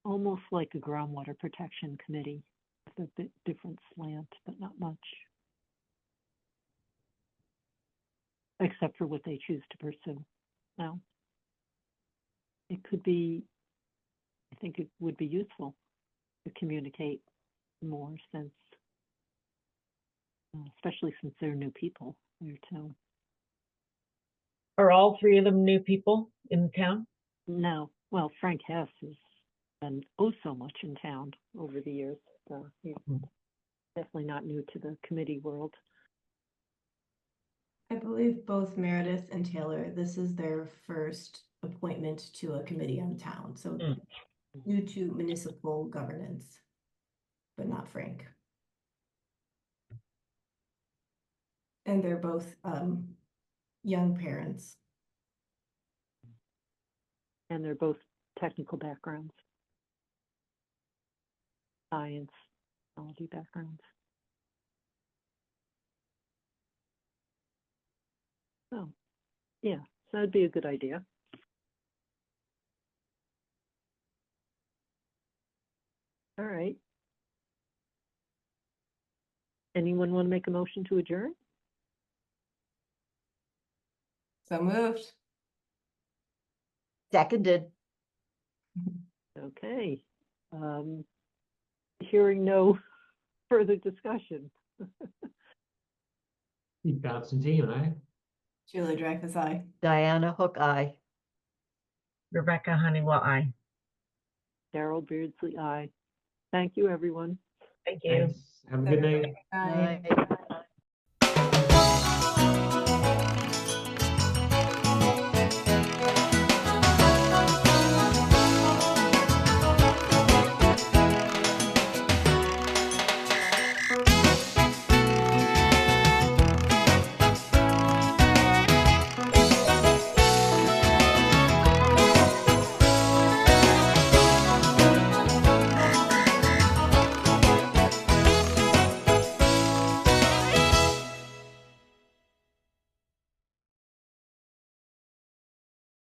almost like a groundwater protection committee with a bit different slant, but not much. Except for what they choose to pursue. Now, it could be, I think it would be useful to communicate more since, especially since they're new people there too. Are all 3 of them new people in the town? No, well, Frank Hess has been oh so much in town over the years, so he's definitely not new to the committee world. I believe both Meredith and Taylor, this is their first appointment to a committee on town, so due to municipal governance, but not Frank. And they're both young parents. And they're both technical backgrounds, science, technology backgrounds. Oh, yeah, so that'd be a good idea. All right. Anyone want to make a motion to adjourn? So moved. Seconded. Okay. Hearing no further discussion. Pete Constantine, aye. Julie Dreyfus, aye. Diana Hook, aye. Rebecca Honeywell, aye. Darrell Beardsley, aye. Thank you, everyone. Thank you. Thanks. Have a good night. Aye. Night.